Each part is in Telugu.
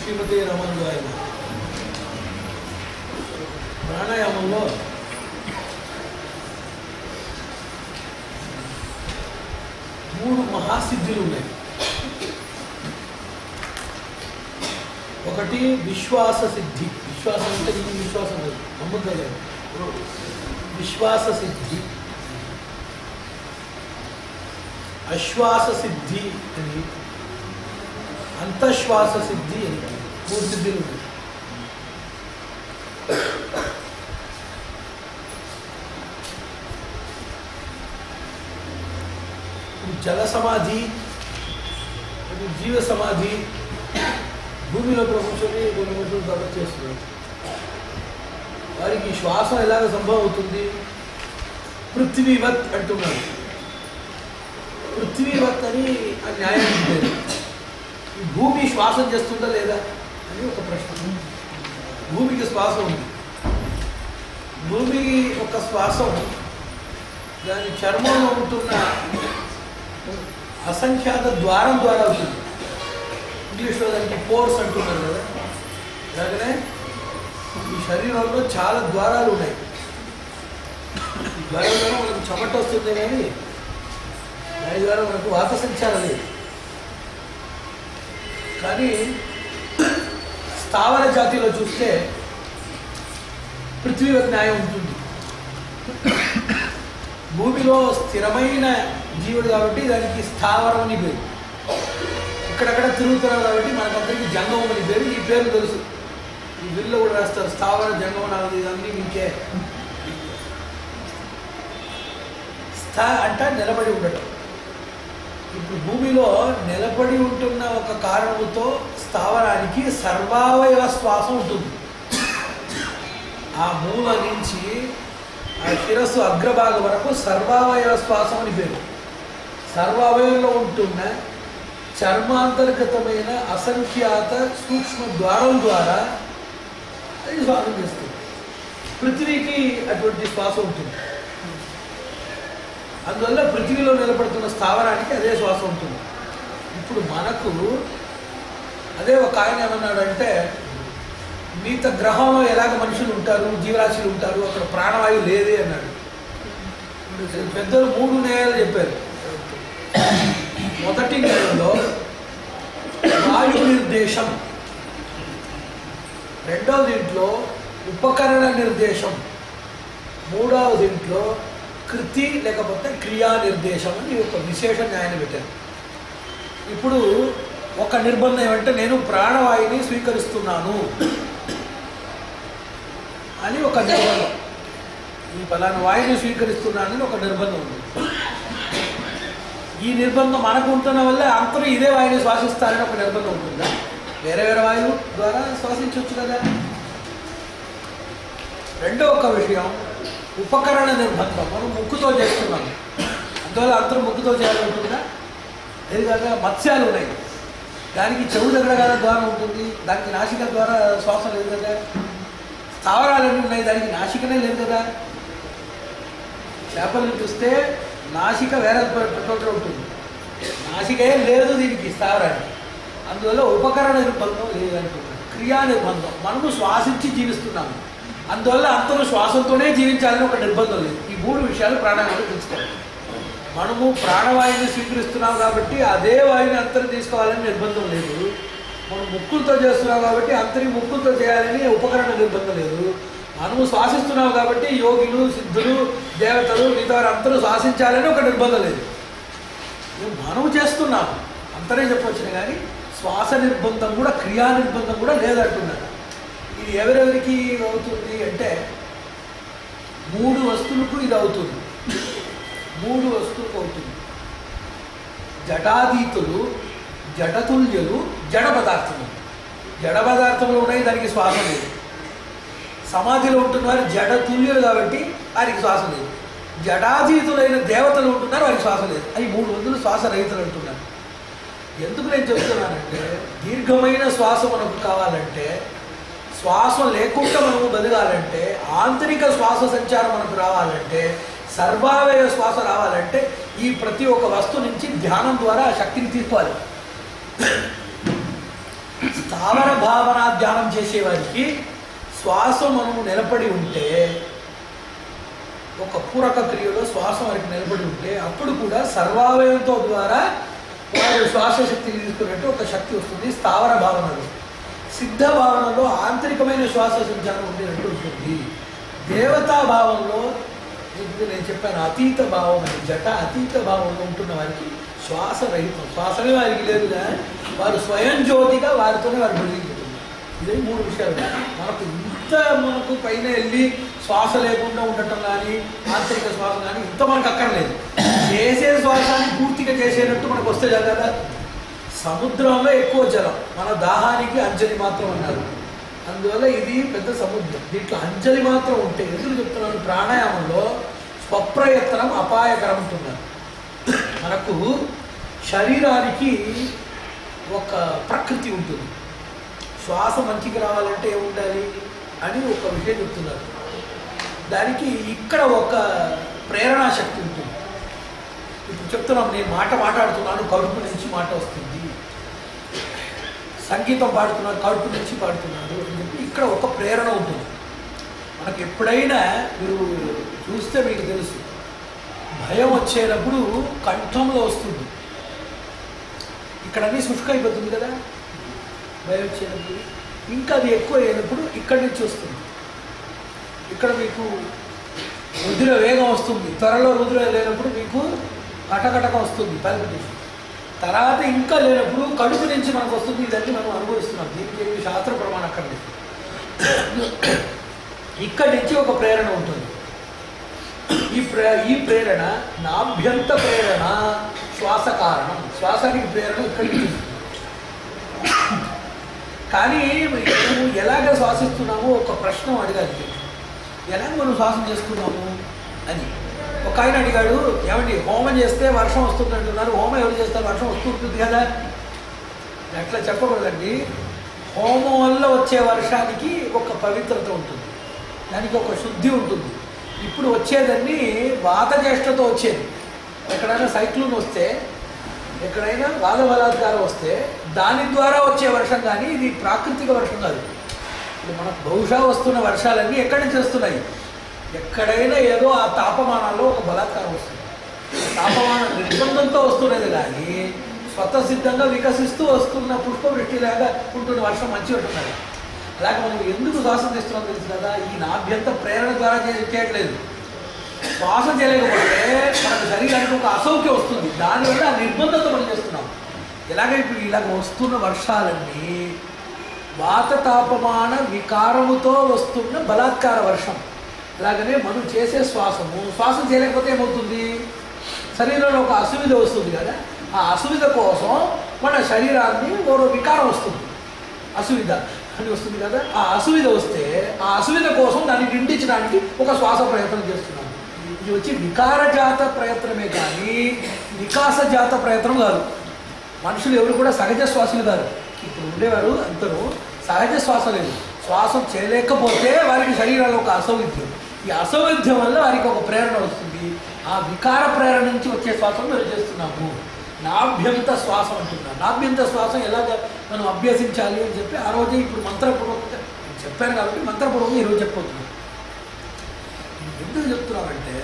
శ్రీమతి రమణ గారు ప్రాణాయామంలో మూడు మహాసిద్ధులు ఉన్నాయి. ఒకటి విశ్వాస సిద్ధి. విశ్వాసం అంటే ఈ విశ్వాసం లేదు, నమ్మకం లేదు. విశ్వాస సిద్ధి, అశ్వాస సిద్ధి అని, అంతశ్వాస సిద్ధి అని మూడు సిద్ధులు ఉన్నాయి. జల సమాధి, జీవ సమాధి, భూమిలో కూర్చొని కొన్ని రోజులు తపస్సు చేస్తున్నారు. వారికి శ్వాసం ఎలాగ సంభవం అవుతుంది? పృథ్వీవత్ అంటున్నారు. పృథ్వీవత్ అని ఆ న్యాయం లేదు. ఈ భూమి శ్వాసం చేస్తుందా లేదా అని ఒక ప్రశ్న. భూమికి శ్వాసం ఉంది. భూమికి ఒక శ్వాసం దాని చర్మంలో ఉంటున్న అసంఖ్యాత ద్వారం ద్వారా అవుతుంది. ఇంగ్లీష్లో దానికి పోర్స్ అంటున్నారు కదా. అలాగనే ఈ శరీరంలో చాలా ద్వారాలు ఉన్నాయి. ఈ ద్వారాల ద్వారా మనకు చెమట వస్తుంది, కానీ దాని ద్వారా మనకు వాత సంచారం లేదు. కానీ స్థావర జాతిలో చూస్తే పృథ్వీవత్ న్యాయం ఉంటుంది. భూమిలో స్థిరమైన జీవుడు కాబట్టి దానికి స్థావరం అని పేరు. ఇక్కడక్కడ తిరుగుతున్నారు కాబట్టి మనకందరికీ జంగమం అని పేరు. ఈ పేరు తెలుసు, ఈ బిల్లు కూడా రాస్తారు. స్థావర జంగమనాలు ఇదన్నీ ఇంకే. అంటే నిలబడి ఉండటం. ఇప్పుడు భూమిలో నిలబడి ఉంటున్న ఒక కారణంతో స్థావరానికి సర్వావయవ శ్వాసం ఉంటుంది. ఆ మూల నుంచి ఆ శిరస్సు అగ్రభాగం వరకు సర్వావయవ శ్వాసం అని పేరు. సర్వావయవంలో ఉంటున్న చర్మాంతర్గతమైన అసంఖ్యాత సూక్ష్మ ద్వారం ద్వారా అది శ్వాసం చేస్తుంది. పృథ్వీకి అటువంటి శ్వాస ఉంటుంది. అందువల్ల పృథ్వీలో నిలబడుతున్న స్థావరానికి అదే శ్వాస ఉంటుంది. ఇప్పుడు మనకు అదే ఒక ఆయన ఏమన్నాడంటే, మిగతా గ్రహంలో ఎలాగ మనుషులు ఉంటారు, జీవరాశులు ఉంటారు, అక్కడ ప్రాణవాయువు లేదే అన్నాడు. పెద్దలు మూడు న్యాయాలు చెప్పారు. మొదటి న్యాయంలో వాయు నిర్దేశం, రెండవ దీంట్లో ఉపకరణ నిర్దేశం, మూడవ దీంట్లో కృతి లేకపోతే క్రియా నిర్దేశం అని ఒక విశేష న్యాయాన్ని పెట్టారు. ఇప్పుడు ఒక నిర్బంధం ఏమంటే, నేను ప్రాణవాయుని స్వీకరిస్తున్నాను అని ఒక నిర్బంధం. ఈ ఫలానా వాయుని స్వీకరిస్తున్నానని ఒక నిర్బంధం ఉంది. ఈ నిర్బంధం మనకు ఉంటున్న వల్ల అందరూ ఇదే వాయుని శ్వాసిస్తారని ఒక నిర్బంధం ఉంటుందా? వేరే వేరే వాయువు ద్వారా శ్వాసించవచ్చు కదా. రెండో ఒక విషయం ఉపకరణ నిర్బంధం. మనం ముక్కుతో చేస్తున్నాం, అందువల్ల అందరూ ముక్కుతో చేయాలనుకుంటుందా? లేదు కదా. మత్స్యాలు ఉన్నాయి, దానికి చెవు దగ్గర కదా ద్వారం ఉంటుంది, దానికి నాసిక ద్వారా శ్వాస లేదు కదా. స్థావరాలన్నీ ఉన్నాయి, దానికి నాసికనే లేదు కదా. చేపలను చూస్తే నాసిక వేరే చోట్ల ఉంటుంది, నాసికే లేదు దీనికి స్థావరానికి. అందువల్ల ఉపకరణ నిర్బంధం లేదంటున్నాను. క్రియా నిర్బంధం, మనము శ్వాసించి జీవిస్తున్నాము, అందువల్ల అందరూ శ్వాసంతోనే జీవించాలని ఒక నిర్బంధం లేదు. ఈ మూడు విషయాలు ప్రాణాయామాలు తెలుసుకోవాలి. మనము ప్రాణవాయువుని స్వీకరిస్తున్నాం కాబట్టి అదే వాయువుని అందరూ తీసుకోవాలని నిర్బంధం లేదు. మనం ముక్కులతో చేస్తున్నాం కాబట్టి అందరి ముక్కులతో చేయాలని ఉపకరణ నిర్బంధం లేదు. మనము శ్వాసిస్తున్నాం కాబట్టి యోగులు, సిద్ధులు, దేవతలు, మిగతా వారు అందరూ శ్వాసించాలని ఒక నిర్బంధం లేదు. మనము చేస్తున్నాము అంతనే చెప్పవచ్చును, కానీ శ్వాస నిర్బంధం కూడా క్రియా నిర్బంధం కూడా లేదంటున్నారు. ఇది ఎవరెవరికి అవుతుంది అంటే, మూడు వస్తువులకు ఇది అవుతుంది. మూడు వస్తువులకు అవుతుంది. జటాతీతులు, జటతుల్యులు, జడ పదార్థములు. జడ పదార్థములు ఉన్నాయి, దానికి శ్వాస లేదు. సమాధిలో ఉంటున్నారు జడతుల్యులు కాబట్టి వారికి శ్వాస లేదు. జడాతీతులైన దేవతలు ఉంటున్నారు, వారికి శ్వాస లేదు. అవి మూడు వంతులు శ్వాస రహితులు అంటున్నారు. ఎందుకు నేను చెప్తున్నానంటే, దీర్ఘమైన శ్వాస మనకు కావాలంటే, శ్వాస లేకుండా మనము బతకాలంటే, ఆంతరిక శ్వాస సంచారం మనకు రావాలంటే, సర్వావయవ శ్వాస రావాలంటే, ఈ ప్రతి ఒక్క వస్తువు నుంచి ధ్యానం ద్వారా ఆ శక్తిని తీసుకోవాలి. స్థావర భావన ధ్యానం చేసేవారికి శ్వాస మనము నిలబడి ఉంటే, ఒక పూరక క్రియలో శ్వాస వారికి నిలబడి ఉంటే అప్పుడు కూడా సర్వావయంతో ద్వారా వారు శ్వాస శక్తిని తీసుకున్నట్టు ఒక శక్తి వస్తుంది. స్థావర భావనలో, సిద్ధ భావనలో ఆంతరికమైన శ్వాస సంచారం ఉండేటట్టు ఉంటుంది. దేవతా భావంలో నేను చెప్పాను, అతీత భావం అని, జట అతీత భావంలో ఉంటున్న వారికి శ్వాస రహితం, శ్వాసమే వారికి లేదుగా, వారు స్వయం జ్యోతిగా వారితోనే వారు వెలిగిపోతుంది. ఇదే 3 విషయాలు. మనకు పైన వెళ్ళి శ్వాస లేకుండా ఉండటం కానీ, ఆంతరిక శ్వాస కానీ ఇంత మనకు అక్కర్లేదు. చేసే శ్వాసాన్ని పూర్తిగా చేసేటట్టు మనకు వస్తే కదా. సముద్రంలో ఎక్కువ జలం, మన దాహానికి అంజలి మాత్రం అన్నారు. అందువల్ల ఇది పెద్ద సముద్రం, దీంట్లో అంజలి మాత్రం ఉంటే, ఎందుకు చెప్తున్నాను, ప్రాణాయామంలో స్వప్రయత్నం అపాయకరం ఉంటున్నారు. మనకు శరీరానికి ఒక ప్రకృతి ఉంటుంది. శ్వాస మంచిగా రావాలంటే ఏముండాలి అని ఒక విషయం చెప్తున్నారు. దానికి ఇక్కడ ఒక ప్రేరణా శక్తి ఉంటుంది. ఇప్పుడు చెప్తున్నాం, నేను మాట్లాడుతున్నాను, కడుపు నుంచి మాట వస్తుంది. సంగీతం పాడుతున్నాను, కడుపు నుంచి పాడుతున్నాడు అని చెప్పి ఇక్కడ ఒక ప్రేరణ ఉంటుంది. మనకు ఎప్పుడైనా మీరు చూస్తే మీకు తెలుసు, భయం వచ్చేటప్పుడు కంఠంలో వస్తుంది, ఇక్కడ అన్నీ శుష్క అయిపోతుంది కదా భయం వచ్చేటప్పుడు. ఇంకా అది ఎక్కువ అయినప్పుడు ఇక్కడి నుంచి వస్తుంది. ఇక్కడ మీకు రుద్ర వేగం వస్తుంది, త్వరలో రుద్ర లేనప్పుడు మీకు కటకటక వస్తుంది పలిపిటేషన్. తర్వాత ఇంకా లేనప్పుడు కడుపు నుంచి మనకు వస్తుంది. ఇదన్నీ మనం అనుభవిస్తున్నాం, దీనికి ఏమి శాస్త్ర ప్రమాణం అక్కర్లేదు. ఇక్కడి నుంచి ఒక ప్రేరణ ఉంటుంది. ఈ ప్రేరణ నాభ్యంత ప్రేరణ, శ్వాస కారణం. శ్వాసానికి ప్రేరణ ఇక్కడి నుంచి. కానీ మేము ఎలాగ శ్వాసిస్తున్నామో ఒక ప్రశ్న అడిగాలి, ఎలాగ మనం శ్వాసం చేసుకున్నాము అని. ఒక ఆయన అడిగాడు, ఏమండి హోమం చేస్తే వర్షం వస్తుంది అంటున్నారు, హోమం ఎవరు చేస్తారు, వర్షం వస్తుంటుంది కదా. అట్లా చెప్పకూడదండి. హోమం వల్ల వచ్చే వర్షానికి ఒక పవిత్రత ఉంటుంది, దానికి ఒక శుద్ధి ఉంటుంది. ఇప్పుడు వచ్చేదాన్ని వాత జ్యేష్ఠతో వచ్చేది. ఎక్కడైనా సైక్లోన్ వస్తే, ఎక్కడైనా వాద బలాత్కారం వస్తే దాని ద్వారా వచ్చే వర్షం, కానీ ఇది ప్రాకృతిక వర్షం కాదు. ఇప్పుడు మనకు బహుశా వస్తున్న వర్షాలన్నీ ఎక్కడి నుంచి వస్తున్నాయి, ఎక్కడైనా ఏదో ఆ తాపమానాల్లో ఒక బలాత్కారం వస్తుంది. తాపమానం నిర్బంధంతో వస్తున్నది, కానీ స్వతసిద్ధంగా వికసిస్తూ వస్తున్న పుష్పవృష్టిలాగా ఉంటున్న వర్షం మంచి ఉంటున్నది. అలాగే మనం ఎందుకు శ్వాసం తీస్తున్నాం తెలుసు కదా, ఈ నాభ్యంత ప్రేరణ ద్వారా చేయట్లేదు. శ్వాస చేయలేకపోతే మనకు శరీరానికి ఒక అసౌఖ్యం వస్తుంది, దానివల్ల ఆ నిర్బంధంతో మనం చేస్తున్నాం. ఎలాగ ఇప్పుడు ఇలాగ వస్తున్న వర్షాలన్నీ వాత తాపమాన వికారముతో వస్తున్న బలాత్కార వర్షం. అలాగనే మనం చేసే శ్వాసం చేయలేకపోతే ఏమవుతుంది, శరీరంలో ఒక అసువిధ వస్తుంది కదా. ఆ అసువిధ కోసం మన శరీరాన్ని ఓ వికారం వస్తుంది, అసువిధ అని వస్తుంది కదా. ఆ అసువిధ వస్తే ఆ అసువిధ కోసం దాన్ని నిండించడానికి ఒక శ్వాస ప్రయత్నం చేస్తున్నాం. ఇది వచ్చి వికారజాత ప్రయత్నమే కానీ వికాసజాత ప్రయత్నం కాదు. మనుషులు ఎవరు కూడా సహజ శ్వాసలు కాదు. ఇప్పుడు ఉండేవారు అందరూ సహజ శ్వాస లేదు, శ్వాసం చేయలేకపోతే వారికి శరీరంలో ఒక అసౌవిధ్యం, ఈ అసౌవిధ్యం వల్ల వారికి ఒక ప్రేరణ వస్తుంది. ఆ వికార ప్రేరణ నుంచి వచ్చే శ్వాసం మేము చేస్తున్నాము. నాభ్యంత శ్వాసం అంటున్నాం. నాభ్యంత శ్వాసం ఎలాగ మనం అభ్యసించాలి అని చెప్పి ఆ రోజే ఇప్పుడు మంత్రపూర్వకంగా చెప్పాను కాబట్టి మంత్రపూర్వకంగా ఈరోజు చెప్పబోతున్నాం. ఎందుకు చెప్తున్నామంటే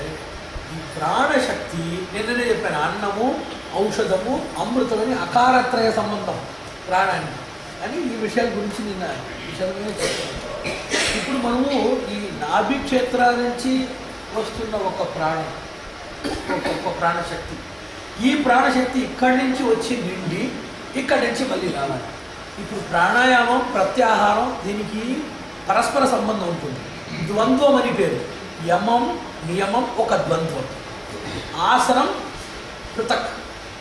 ఈ ప్రాణశక్తి నిన్ననే చెప్పాను, అన్నము ఔషధము అమృతమని అకారత్రయ సంబంధం ప్రాణాన్ని అని ఈ విషయాల గురించి నిన్న విషయంగా చెప్తాను. ఇప్పుడు మనము ఈ నాభి క్షేత్రాల నుంచి వస్తున్న ఒక ప్రాణం, ఒక ప్రాణశక్తి, ఈ ప్రాణశక్తి ఇక్కడి నుంచి వచ్చి నిండి ఇక్కడి నుంచి మళ్ళీ రావాలి. ఇప్పుడు ప్రాణాయామం ప్రత్యాహారం దీనికి పరస్పర సంబంధం ఉంటుంది. ద్వంద్వం అని పేరు. యమం నియమం ఒక ద్వంద్వం, ఆసనం పృథక్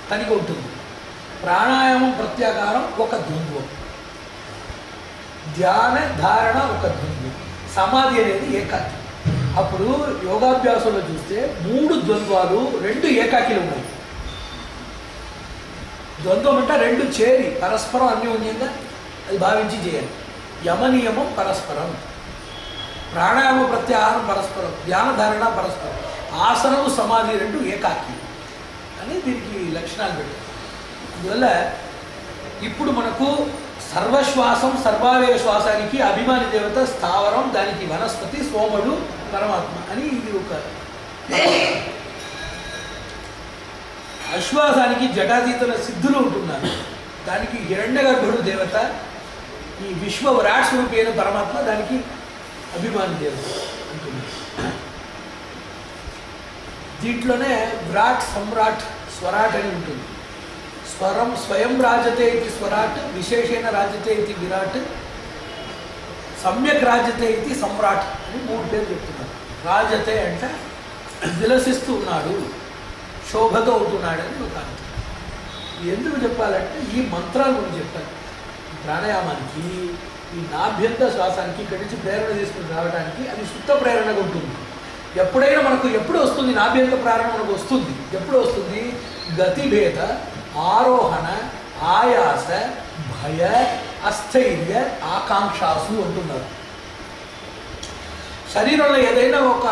తనిగా ఉంటుంది. ప్రాణాయామం ప్రత్యాహారం ఒక ద్వంద్వం, ధ్యాన ధారణ ఒక ద్వంద్వం, సమాధి అనేది ఏకాకి. అప్పుడు యోగాభ్యాసంలో చూస్తే 3 ద్వంద్వాలు 2 ఏకాకిలు ఉన్నాయి. ద్వంద్వం అంటే 2 చేరి పరస్పరం అన్యోన్యంగా అది భావించి చేయాలి. యమనియమం పరస్పరం, ప్రాణాయామ ప్రత్యాహారం పరస్పరం, ధ్యాన ధారణ పరస్పరం, ఆసనము సమాధి 2 ఏకాకి అని దీనికి లక్షణాలు పెట్టారు. అందువల్ల ఇప్పుడు మనకు సర్వశ్వాసం సర్వావయవ శ్వాసానికి అభిమాని దేవత స్థావరం, దానికి వనస్పతి, సోముడు, పరమాత్మ అని ఇది ఒక. అశ్వాసానికి జటాతీతల సిద్ధులు ఉంటున్నారు, దానికి హిరణ్యగర్భుడు దేవత, ఈ విశ్వ విరాట్ స్వరూపి అయిన పరమాత్మ దానికి అభిమాని దేవత ఉంటుంది. దీంట్లోనే విరాట్ సమ్రాట్ స్వరాట్ అని ఉంటుంది. స్వయం రాజతే ఇది స్వరాట్, విశేషేణ రాజతే ఇది విరాట్, సమ్యక్ రాజతే ఇది సమ్రాట్ అని 3 పేర్లు చెప్తున్నారు. రాజతే అంటే విలసిస్తూ ఉన్నాడు, శోభతో ఉంటున్నాడు అని ఒక అర్థం. ఎందుకు చెప్పాలంటే ఈ మంత్రాల గురించి చెప్పాలి. ప్రాణాయామానికి ఈ నాభ్యంతర శ్వాసానికి ఇక్కడి నుంచి ప్రేరణ తీసుకుని రావడానికి అది శుద్ధ ప్రేరణగా ఉంటుంది. ఎప్పుడైనా మనకు ఎప్పుడు వస్తుంది నాభ్యంతర ప్రేరణ? మనకు వస్తుంది. ఎప్పుడు వస్తుంది? గతిభేద, ఆరోహణ, ఆయాస, భయ, అస్థైర్య, ఆకాంక్షాసు అంటున్నారు. శరీరంలో ఏదైనా ఒక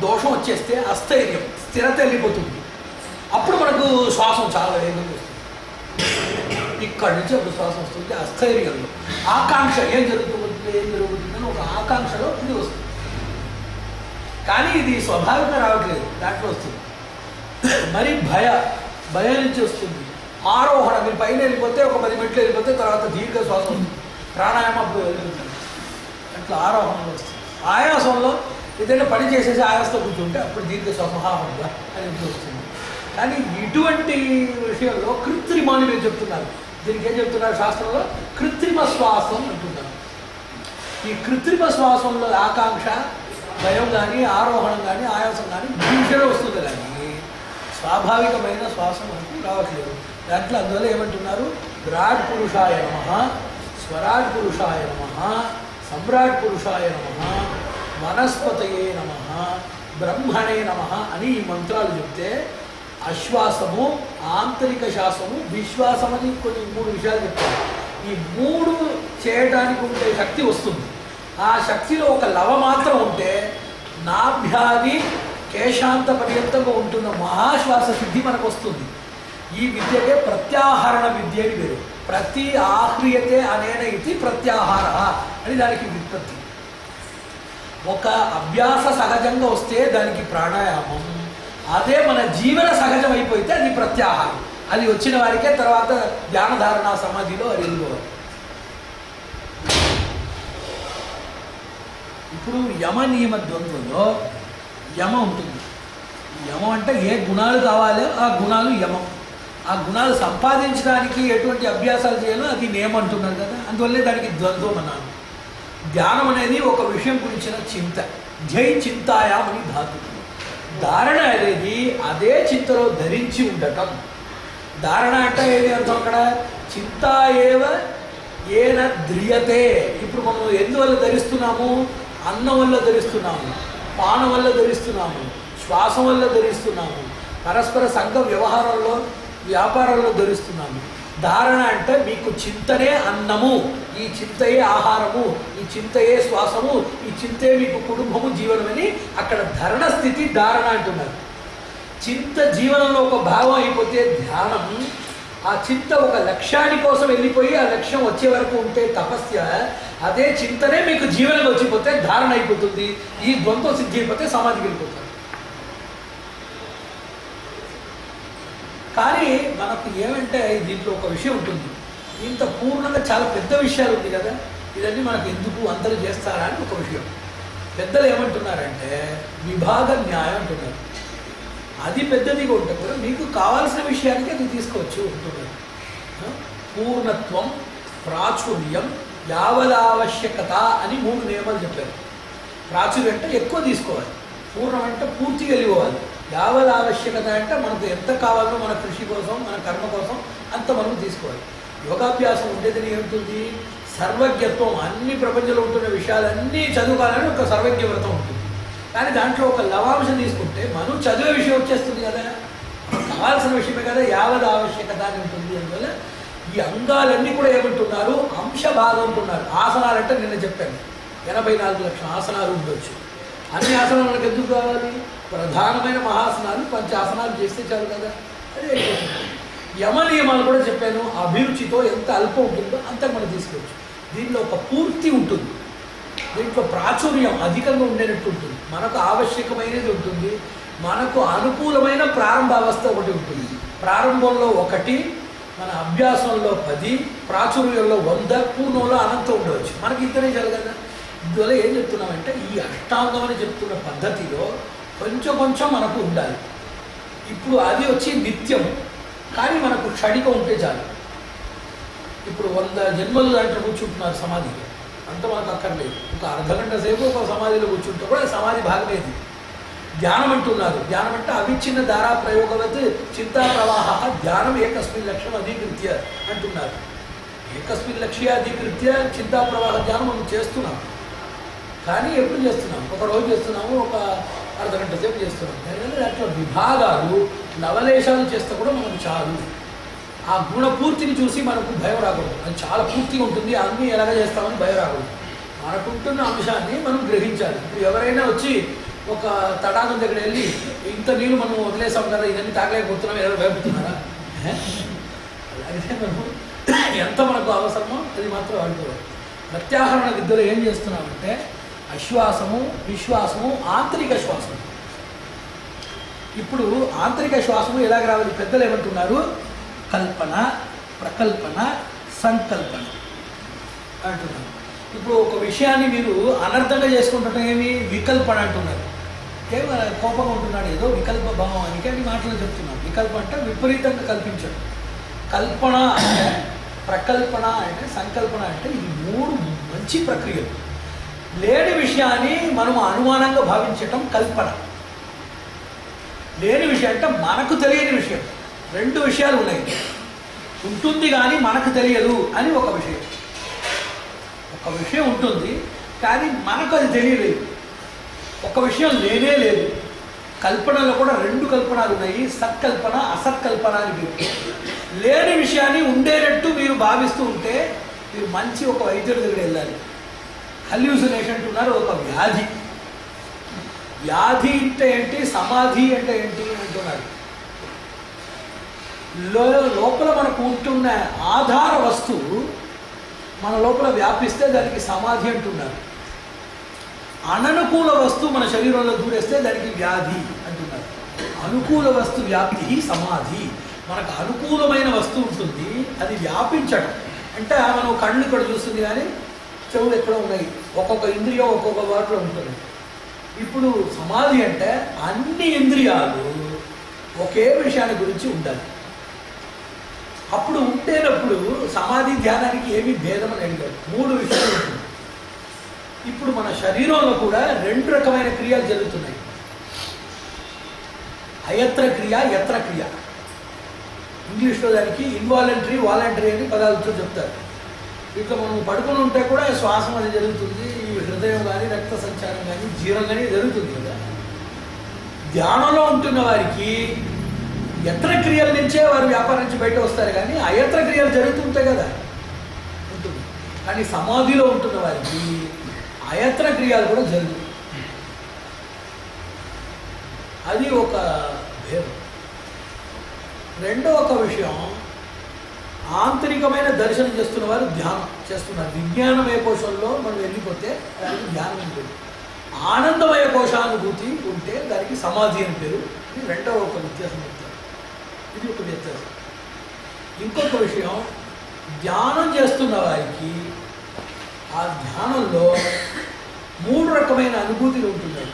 దోషం వచ్చేస్తే అస్థైర్యం, స్థిరత వెళ్ళిపోతుంది. అప్పుడు మనకు శ్వాసం చాలా వేగంగా వస్తుంది. ఇక్కడి నుంచి అప్పుడు శ్వాసం వస్తుంది. అస్థైర్యంలో ఆకాంక్ష ఏం జరుగుతుందని ఒక ఆకాంక్షలో ఇది వస్తుంది. కానీ ఇది స్వభావికంగా రావట్లేదు, దాంట్లో వస్తుంది. మరి భయం నుంచి వస్తుంది. ఆరోహణ, మీరు పైన వెళ్ళిపోతే ఒక 10 మెట్లు వెళ్ళిపోతే తర్వాత దీర్ఘ శ్వాసం వస్తుంది. ప్రాణాయామం అప్పుడు వెళ్ళిపోతుంది, అట్లా ఆరోహణలో వస్తుంది. ఆయాసంలో ఏదైనా పని చేసేసి ఆయాసంతో కూర్చుంటే అప్పుడు దీర్ఘ శ్వాసం అని వస్తుంది. కానీ ఇటువంటి విషయంలో కృత్రిమాన్ని మీరు చెప్తున్నారు. దీనికి ఏం చెప్తున్నారు శాస్త్రంలో? కృత్రిమ శ్వాసం అంటున్నారు. ఈ కృత్రిమ శ్వాసంలో ఆకాంక్ష, భయం కానీ, ఆరోహణం కానీ, ఆయాసం కానీ భీషణ వస్తుంది. కానీ స్వాభావికమైన శ్వాసం మనకు రావట్లేదు. దాంట్లో అందువల్ల ఏమంటున్నారు? విరాట్ పురుషాయ నమః, స్వరాట్ పురుషాయ నమః, సమ్రాట్ పురుషాయ నమః, వనస్పతయే నమః, బ్రహ్మణే నమః అని ఈ మంత్రాలు చెప్తే అశ్వాసము, ఆంతరిక శ్వాసము, విశ్వాసం అని కొన్ని 3 విషయాలు చెప్తారు. ఈ 3 చేయడానికి ఉండే శక్తి వస్తుంది. ఆ శక్తిలో ఒక లవ మాత్రం ఉంటే నాభ్యాది కేశాంత పర్యంతంగా ఉంటున్న మహాశ్వాస సిద్ధి మనకు వస్తుంది. ఈ విద్యకే ప్రత్యాహరణ విద్య అని పేరు. ప్రతి ఆహ్రియతే అనేన ఇది ప్రత్యాహార అని దానికి వ్యుత్పత్తి. ఒక అభ్యాస సహజంగా వస్తే దానికి ప్రాణాయామం, అదే మన జీవన సహజం అయిపోతే అది ప్రత్యాహారం. అది వచ్చిన వారికే తర్వాత ధ్యానధారణ సమాధిలో అది వెళ్ళిపోవాలి. ఇప్పుడు యమ నియమ ద్వంద్వంలో యమ ఉంటుంది. యమం అంటే ఏ గుణాలు కావాలో ఆ గుణాలు యమం. ఆ గుణాలు సంపాదించడానికి ఎటువంటి అభ్యాసాలు చేయాలో అది నియమం అంటున్నారు కదా. అందువల్లే దానికి ద్వంద్వం అన్నాను. ధ్యానం అనేది ఒక విషయం గురించిన చింత. ధ్యై చింతాయాం అని ధాతు. ధారణ అనేది అదే చింతలో ధరించి ఉండటం. ధారణ అంటే ఏది అర్థం? అక్కడ చింతా ఏవ ఏన ధ్రియతే. ఇప్పుడు మనం ఎందువల్ల ధరిస్తున్నాము? అన్నం వల్ల ధరిస్తున్నాము, పానం వల్ల ధరిస్తున్నాము, శ్వాసం వల్ల ధరిస్తున్నాము, పరస్పర సంఘ వ్యవహారంలో వ్యాపారంలో ధరిస్తున్నాము. ధారణ అంటే మీకు చింతనే అన్నము, ఈ చింతయే ఆహారము, ఈ చింతయే శ్వాసము, ఈ చింతే మీకు కుటుంబము, జీవనమని అక్కడ ధరణ స్థితి ధారణ అంటున్నారు. చింత జీవనంలో ఒక భాగం అయిపోతే ధ్యానం, ఆ చింత ఒక లక్ష్యాని కోసం వెళ్ళిపోయి ఆ లక్ష్యం వచ్చే వరకు ఉంటే తపస్య, అదే చింతనే మీకు జీవనం వచ్చిపోతే ధారణ అయిపోతుంది. ఈ ద్వంద్వ సిద్ధి అయిపోతే సమాధికి వెళ్ళిపోతారు. కానీ మనకు ఏమంటే దీంట్లో ఒక విషయం ఉంటుంది. ఇంత పూర్ణంగా చాలా పెద్ద విషయాలు ఉంది కదా, ఇదన్నీ మనకు ఎందుకు అందరూ చేస్తారా అని ఒక విషయం. పెద్దలు ఏమంటున్నారంటే విభాగ న్యాయం అంటున్నారు. అది పెద్దదిగా ఉంటే కూడా మీకు కావాల్సిన విషయానికి అది తీసుకోవచ్చు అంటున్నారు. పూర్ణత్వం, ప్రాచుర్యం, యావదావశ్యకత అని 3 నియమాలు చెప్పారు. ప్రాచుర్యం అంటే ఎక్కువ తీసుకోవాలి, పూర్ణం అంటే పూర్తిగా వెళ్ళిపోవాలి, యావద్ ఆవశ్యకత అంటే మనకు ఎంత కావాలో మన కృషి కోసం, మన కర్మ కోసం అంత మనం తీసుకోవాలి. యోగాభ్యాసం ఉండేదని ఏమిటి? సర్వజ్ఞత్వం. అన్ని ప్రపంచంలో ఉంటున్న విషయాలన్నీ చదువుకోవాలని ఒక సర్వజ్ఞ వ్రతం ఉంటుంది. కానీ దాంట్లో ఒక లవాంశం తీసుకుంటే మనం చదివే విషయం వచ్చేస్తుంది కదా, కావాల్సిన విషయమే కదా, యావద్ ఆవశ్యకత అని ఉంటుంది. అందువల్ల ఈ అంగాలన్నీ కూడా ఏమంటున్నారు? అంశ భాగం అంటున్నారు. ఆసనాలంటే నిన్న చెప్పాను 84 లక్షల ఆసనాలు ఉండొచ్చు. అన్ని ఆసనాలు మనకు ఎందుకు కావాలి? ప్రధానమైన మహాసనాలు 5 ఆసనాలు చేస్తే చాలు కదా. అదే ఈ యమ నియమాలు కూడా చెప్పాను. అభిరుచితో ఎంత అల్పం ఉంటుందో అంత మనం తీసుకోవచ్చు. దీనిలో ఒక పూర్తి ఉంటుంది, దీంట్లో ప్రాచుర్యం అధికంగా ఉండేటట్టు ఉంటుంది, మనకు ఆవశ్యకమైనది ఉంటుంది, మనకు అనుకూలమైన ప్రారంభావస్థ ఒకటి ఉంటుంది. ప్రారంభంలో 1, మన అభ్యాసంలో 10, ప్రాచుర్యంలో 100, పూర్ణంలో అనంతం ఉండవచ్చు. మనకి ఇద్దరే జరగదా. ఇందువల్ల ఏం చెప్తున్నామంటే ఈ అష్టాంగం అని చెప్తున్న పద్ధతిలో కొంచెం కొంచెం మనకు ఉండాలి. ఇప్పుడు అది వచ్చి నిత్యం, కానీ మనకు క్షణికం ఉంటే చాలు. ఇప్పుడు 100 జన్మలు దాంట్లో కూర్చుంటున్నారు సమాధిలో, అంత మనకు అక్కర్లేదు. ఒక అర్ధగంట సేపు ఒక సమాధిలో కూర్చుంటే కూడా సమాధి భాగమేది. ధ్యానం అంటున్నారు. ధ్యానం అంటే అవిచ్ఛిన్న ధారా ప్రయోగవత్ చింతా ప్రవాహ ధ్యానం ఏకస్మిన్ లక్ష్యం అధీకృత్య అంటున్నారు. ఏకస్మిన్ లక్ష్య అధీకృత్య చింతా ప్రవాహ ధ్యానం మనం చేస్తున్నాం, కానీ ఎప్పుడు చేస్తున్నాం? ఒక రోజు చేస్తున్నాము, ఒక అర్ధగంట సేపు చేస్తున్నాం. దాంట్లో విభాగాలు నవలేశాలు చేస్తే కూడా మనకు చాలు. ఆ గుణపూర్తిని చూసి మనకు భయం రాకూడదు. అది చాలా పూర్తిగా ఉంటుంది, అన్నీ ఎలాగ చేస్తామని భయం రాకూడదు. మనకుంటున్న అంశాన్ని మనం గ్రహించాలి. ఇప్పుడు ఎవరైనా వచ్చి ఒక తడాగం దగ్గర వెళ్ళి ఇంత నీళ్ళు మనం వదిలేసాం కదా, ఇవన్నీ తాగలేకపోతున్నాం, ఎవరు భయపడుతున్నారా? అలాగే మనం ఎంత మనకు అవసరమో అది మాత్రం వాడుకోవాలి. ప్రత్యాహరణ విద్యలో ఏం చేస్తున్నామంటే అశ్వాసము, విశ్వాసము, ఆంతరిక శ్వాసము. ఇప్పుడు ఆంతరిక శ్వాసము ఎలాగ రావాలి? పెద్దలు ఏమంటున్నారు? కల్పన, ప్రకల్పన, సంకల్పన అంటున్నారు. ఇప్పుడు ఒక విషయాన్ని మీరు అనర్థంగా చేసుకుంటుంటే ఏమి వికల్పన అంటున్నారు. ఏమో కోపంగా ఉంటున్నాడు, ఏదో వికల్ప భావం అని కానీ మాటలు చెప్తున్నాను. వికల్ప అంటే విపరీతంగా కల్పించడం. కల్పన అంటే, ప్రకల్పన అంటే, సంకల్పన అంటే ఈ 3 మంచి ప్రక్రియలు. లేని విషయాన్ని మనం అనుమానంగా భావించటం కల్పన. లేని విషయం అంటే మనకు తెలియని విషయం. 2 విషయాలు ఉన్నాయి. ఉంటుంది కానీ మనకు తెలియదు అని ఒక విషయం. ఒక విషయం ఉంటుంది కానీ మనకు అది తెలియలేదు. ఒక విషయం లేనే లేదు. కల్పనలో కూడా 2 కల్పనలు ఉన్నాయి, సత్కల్పన, అసత్కల్పన అని పేరు. లేని విషయాన్ని ఉండేటట్టు మీరు భావిస్తూ ఉంటే మీరు మంచి ఒక వైద్యుడి దగ్గర వెళ్ళాలి. హల్యూసినేషన్ అంటున్నారు, ఒక వ్యాధి. వ్యాధి అంటే ఏంటి, సమాధి అంటే ఏంటి అంటున్నారు. లోపల మనకు ఉంటున్న ఆధార వస్తువు మన లోపల వ్యాపిస్తే దానికి సమాధి అంటున్నారు. అననుకూల వస్తువు మన శరీరంలో దూరేస్తే దానికి వ్యాధి అంటున్నారు. అనుకూల వస్తు వ్యాప్తి సమాధి. మనకు అనుకూలమైన వస్తువు ఉంటుంది, అది వ్యాపించడం. అంటే మనం కళ్ళు ఇక్కడ చూస్తుంది కానీ చెవులు ఎక్కడ ఉన్నాయి, ఒక్కొక్క ఇంద్రియం ఒక్కొక్క వాటిలో ఉంటుంది. ఇప్పుడు సమాధి అంటే అన్ని ఇంద్రియాలు ఒకే విషయాన్ని గురించి ఉండాలి. అప్పుడు ఉంటేనప్పుడు సమాధి ధ్యానానికి ఏమీ భేదం అని అడిగారు. 3 విషయాలు ఉంటుంది. ఇప్పుడు మన శరీరంలో కూడా 2 రకమైన క్రియలు జరుగుతున్నాయి. అయత్ర క్రియ, యత్ర క్రియ. ఇంగ్లీష్లో దానికి ఇన్వాలంటరీ, వాలంటరీ అని పదాలతో చెప్తారు. ఇట్లా మనం పడుకొని ఉంటే కూడా శ్వాసం అది జరుగుతుంది, హృదయం కానీ రక్త సంచారం కానీ జీవం కానీ జరుగుతుంది కదా. ధ్యానంలో ఉంటున్న వారికి యత్ర క్రియల నుంచే వారు వ్యాపారం నుంచి బయట వస్తారు, కానీ అయత్ర క్రియలు జరుగుతుంటాయి కదా ఉంటుంది. కానీ సమాధిలో ఉంటున్న వారికి అయత్ర క్రియలు కూడా జరుగుతాయి. అది ఒక భేదం. రెండో ఒక విషయం, ఆంతరికమైన దర్శనం చేస్తున్న వారు ధ్యానం చేస్తున్నారు. విజ్ఞానమయ కోశంలో మనం వెళ్ళిపోతే దానికి ధ్యానం ఉంటుంది. ఆనందమయ కోశానుభూతి ఉంటే దానికి సమాధి అని పేరు. ఇది రెండవ ఒక వ్యత్యాసం చెప్తారు. ఇది ఒక వ్యత్యాసం. ఇంకొక విషయం, ధ్యానం చేస్తున్న వారికి ఆ ధ్యానంలో 3 రకమైన అనుభూతులు ఉంటున్నాయి.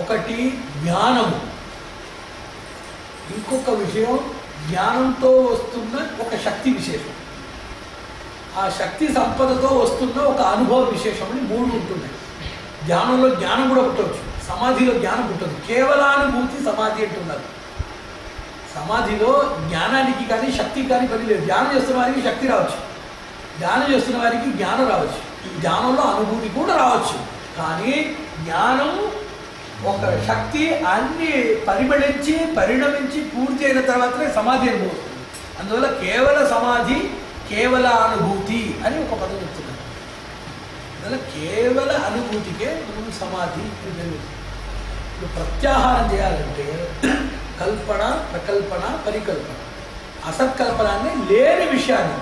ఒకటి జ్ఞానము, ఇంకొక విషయం జ్ఞానంతో వస్తున్న ఒక శక్తి విశేషం, ఆ శక్తి సంపదతో వస్తున్న ఒక అనుభవ విశేషం అని 3 ఉంటున్నాయి. ధ్యానంలో జ్ఞానం కూడా పుట్టవచ్చు, సమాధిలో జ్ఞానం పుట్టదు. కేవలానుభూతి సమాధి అంటున్నారు. సమాధిలో జ్ఞానానికి కానీ శక్తికి కానీ పని లేదు. ధ్యానం చేస్తున్న వారికి శక్తి రావచ్చు, ధ్యానం చేస్తున్న వారికి జ్ఞానం రావచ్చు, ధ్యానంలో అనుభూతి కూడా రావచ్చు. కానీ జ్ఞానం ఒక శక్తి అన్ని పరిమళించి పరిణమించి పూర్తి అయిన తర్వాతనే సమాధి అనుభవం. అందువల్ల కేవల సమాధి, కేవల అనుభూతి అని ఒక పదం చెప్తున్నారు. అందువల్ల కేవల అనుభూతికే మనం సమాధి అని పేరు. ఇప్పుడు ప్రత్యాహారం చేయాలంటే కల్పన, ప్రకల్పన, పరికల్పన అసత్కల్పనాన్ని లేని విషయాన్ని.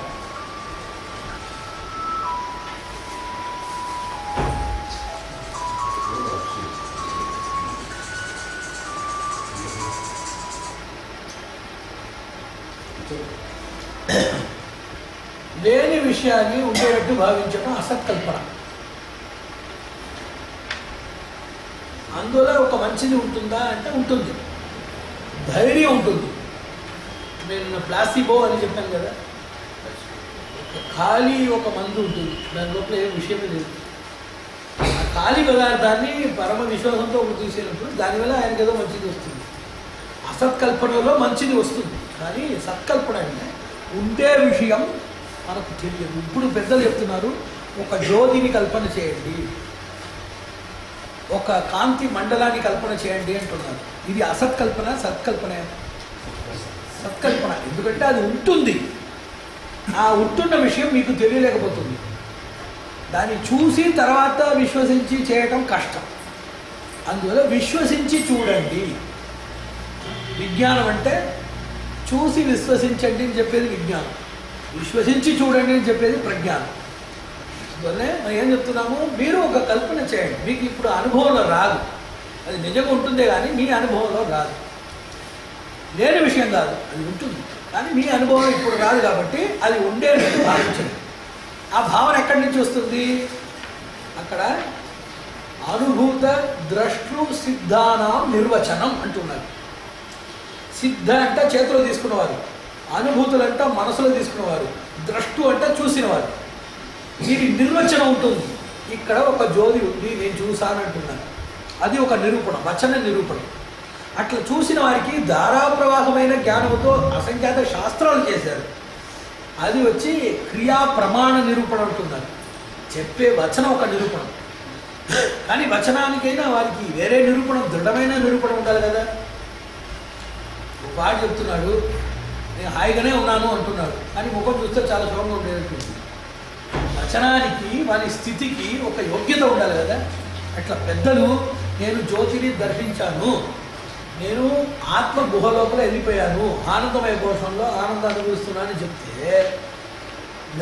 లేని విషయాన్ని ఉండేటట్టు భావించడం అసత్కల్పన. అందులో ఒక మంచిది ఉంటుందా అంటే ఉంటుంది, ధైర్యం ఉంటుంది. నేను ప్లాసిబో అని చెప్పాను కదా, ఖాళీ ఒక మందు ఉంటుంది, దాని లోపల ఏ విషయమే లేదు. ఆ ఖాళీ పదార్థాన్ని పరమ విశ్వాసంతో తీసేటప్పుడు దానివల్ల ఆయనకి ఏదో మంచిది వస్తుంది. అసత్కల్పనలో మంచిది వస్తుంది, కానీ సత్కల్పన అంటే ఉండే విషయం మనకు తెలియదు. ఇప్పుడు పెద్దలు చెప్తున్నారు, ఒక జ్యోతిని కల్పన చేయండి, ఒక కాంతి మండలాన్ని కల్పన చేయండి అంటున్నారు. ఇది అసత్కల్పన, సత్కల్పన? సత్కల్పన. ఎందుకంటే అది ఉంటుంది, ఆ ఉంటున్న విషయం మీకు తెలియలేకపోతుంది. దాన్ని చూసి తర్వాత విశ్వసించి చేయటం కష్టం. అందువల్ల విశ్వసించి చూడండి. విజ్ఞానం అంటే చూసి విశ్వసించండి అని చెప్పేది విజ్ఞానం, విశ్వసించి చూడండి అని చెప్పేది ప్రజ్ఞానం. అందువల్లే మనం ఏం చెప్తున్నాము, మీరు ఒక కల్పన చేయండి. మీకు ఇప్పుడు అనుభవంలో రాదు, అది నిజంగా ఉంటుందే కానీ మీ అనుభవంలో రాదు. లేని విషయం కాదు, అది ఉంటుంది, కానీ మీ అనుభవం ఇప్పుడు రాదు కాబట్టి అది ఉండేటట్టు భావించండి. ఆ భావన ఎక్కడి నుంచి వస్తుంది? అక్కడ అనుభూత ద్రష్టృ సిద్ధానాం నిర్వచనం అంటున్నారు. సిద్ధ అంటే చేతిలో తీసుకున్నవారు, అనుభూతులు అంటే మనసులో తీసుకున్నవారు, ద్రష్టు అంటే చూసినవారు. దీని నిర్వచనం ఉంటుంది. ఇక్కడ ఒక జ్యోతి ఉంది, నేను చూశానంటున్నాను, అది ఒక నిరూపణ, వచన నిరూపణ. అట్లా చూసిన వారికి ధారాప్రవాహమైన జ్ఞానంతో అసంఖ్యాత శాస్త్రాలు చేశారు. అది వచ్చి క్రియా ప్రమాణ నిరూపణ అంటున్నారు. చెప్పే వచనం ఒక నిరూపణ, కానీ వచనానికైనా వారికి వేరే నిరూపణ, దృఢమైన నిరూపణ ఉండాలి కదా. వాడు చెప్తున్నాడు, నేను హాయిగానే ఉన్నాను అంటున్నాడు, కానీ ముఖం చూస్తే చాలా శోభంగా ఉండేటట్టు. వచనానికి వారి స్థితికి ఒక యోగ్యత ఉండాలి కదా. అట్లా పెద్దలు నేను జ్యోతిని దర్శించాను, నేను ఆత్మ గుహ లోపల వెళ్ళిపోయాను, ఆనందమయ కోశంలో ఆనందాన్ని అనుభవిస్తున్నానని చెప్తే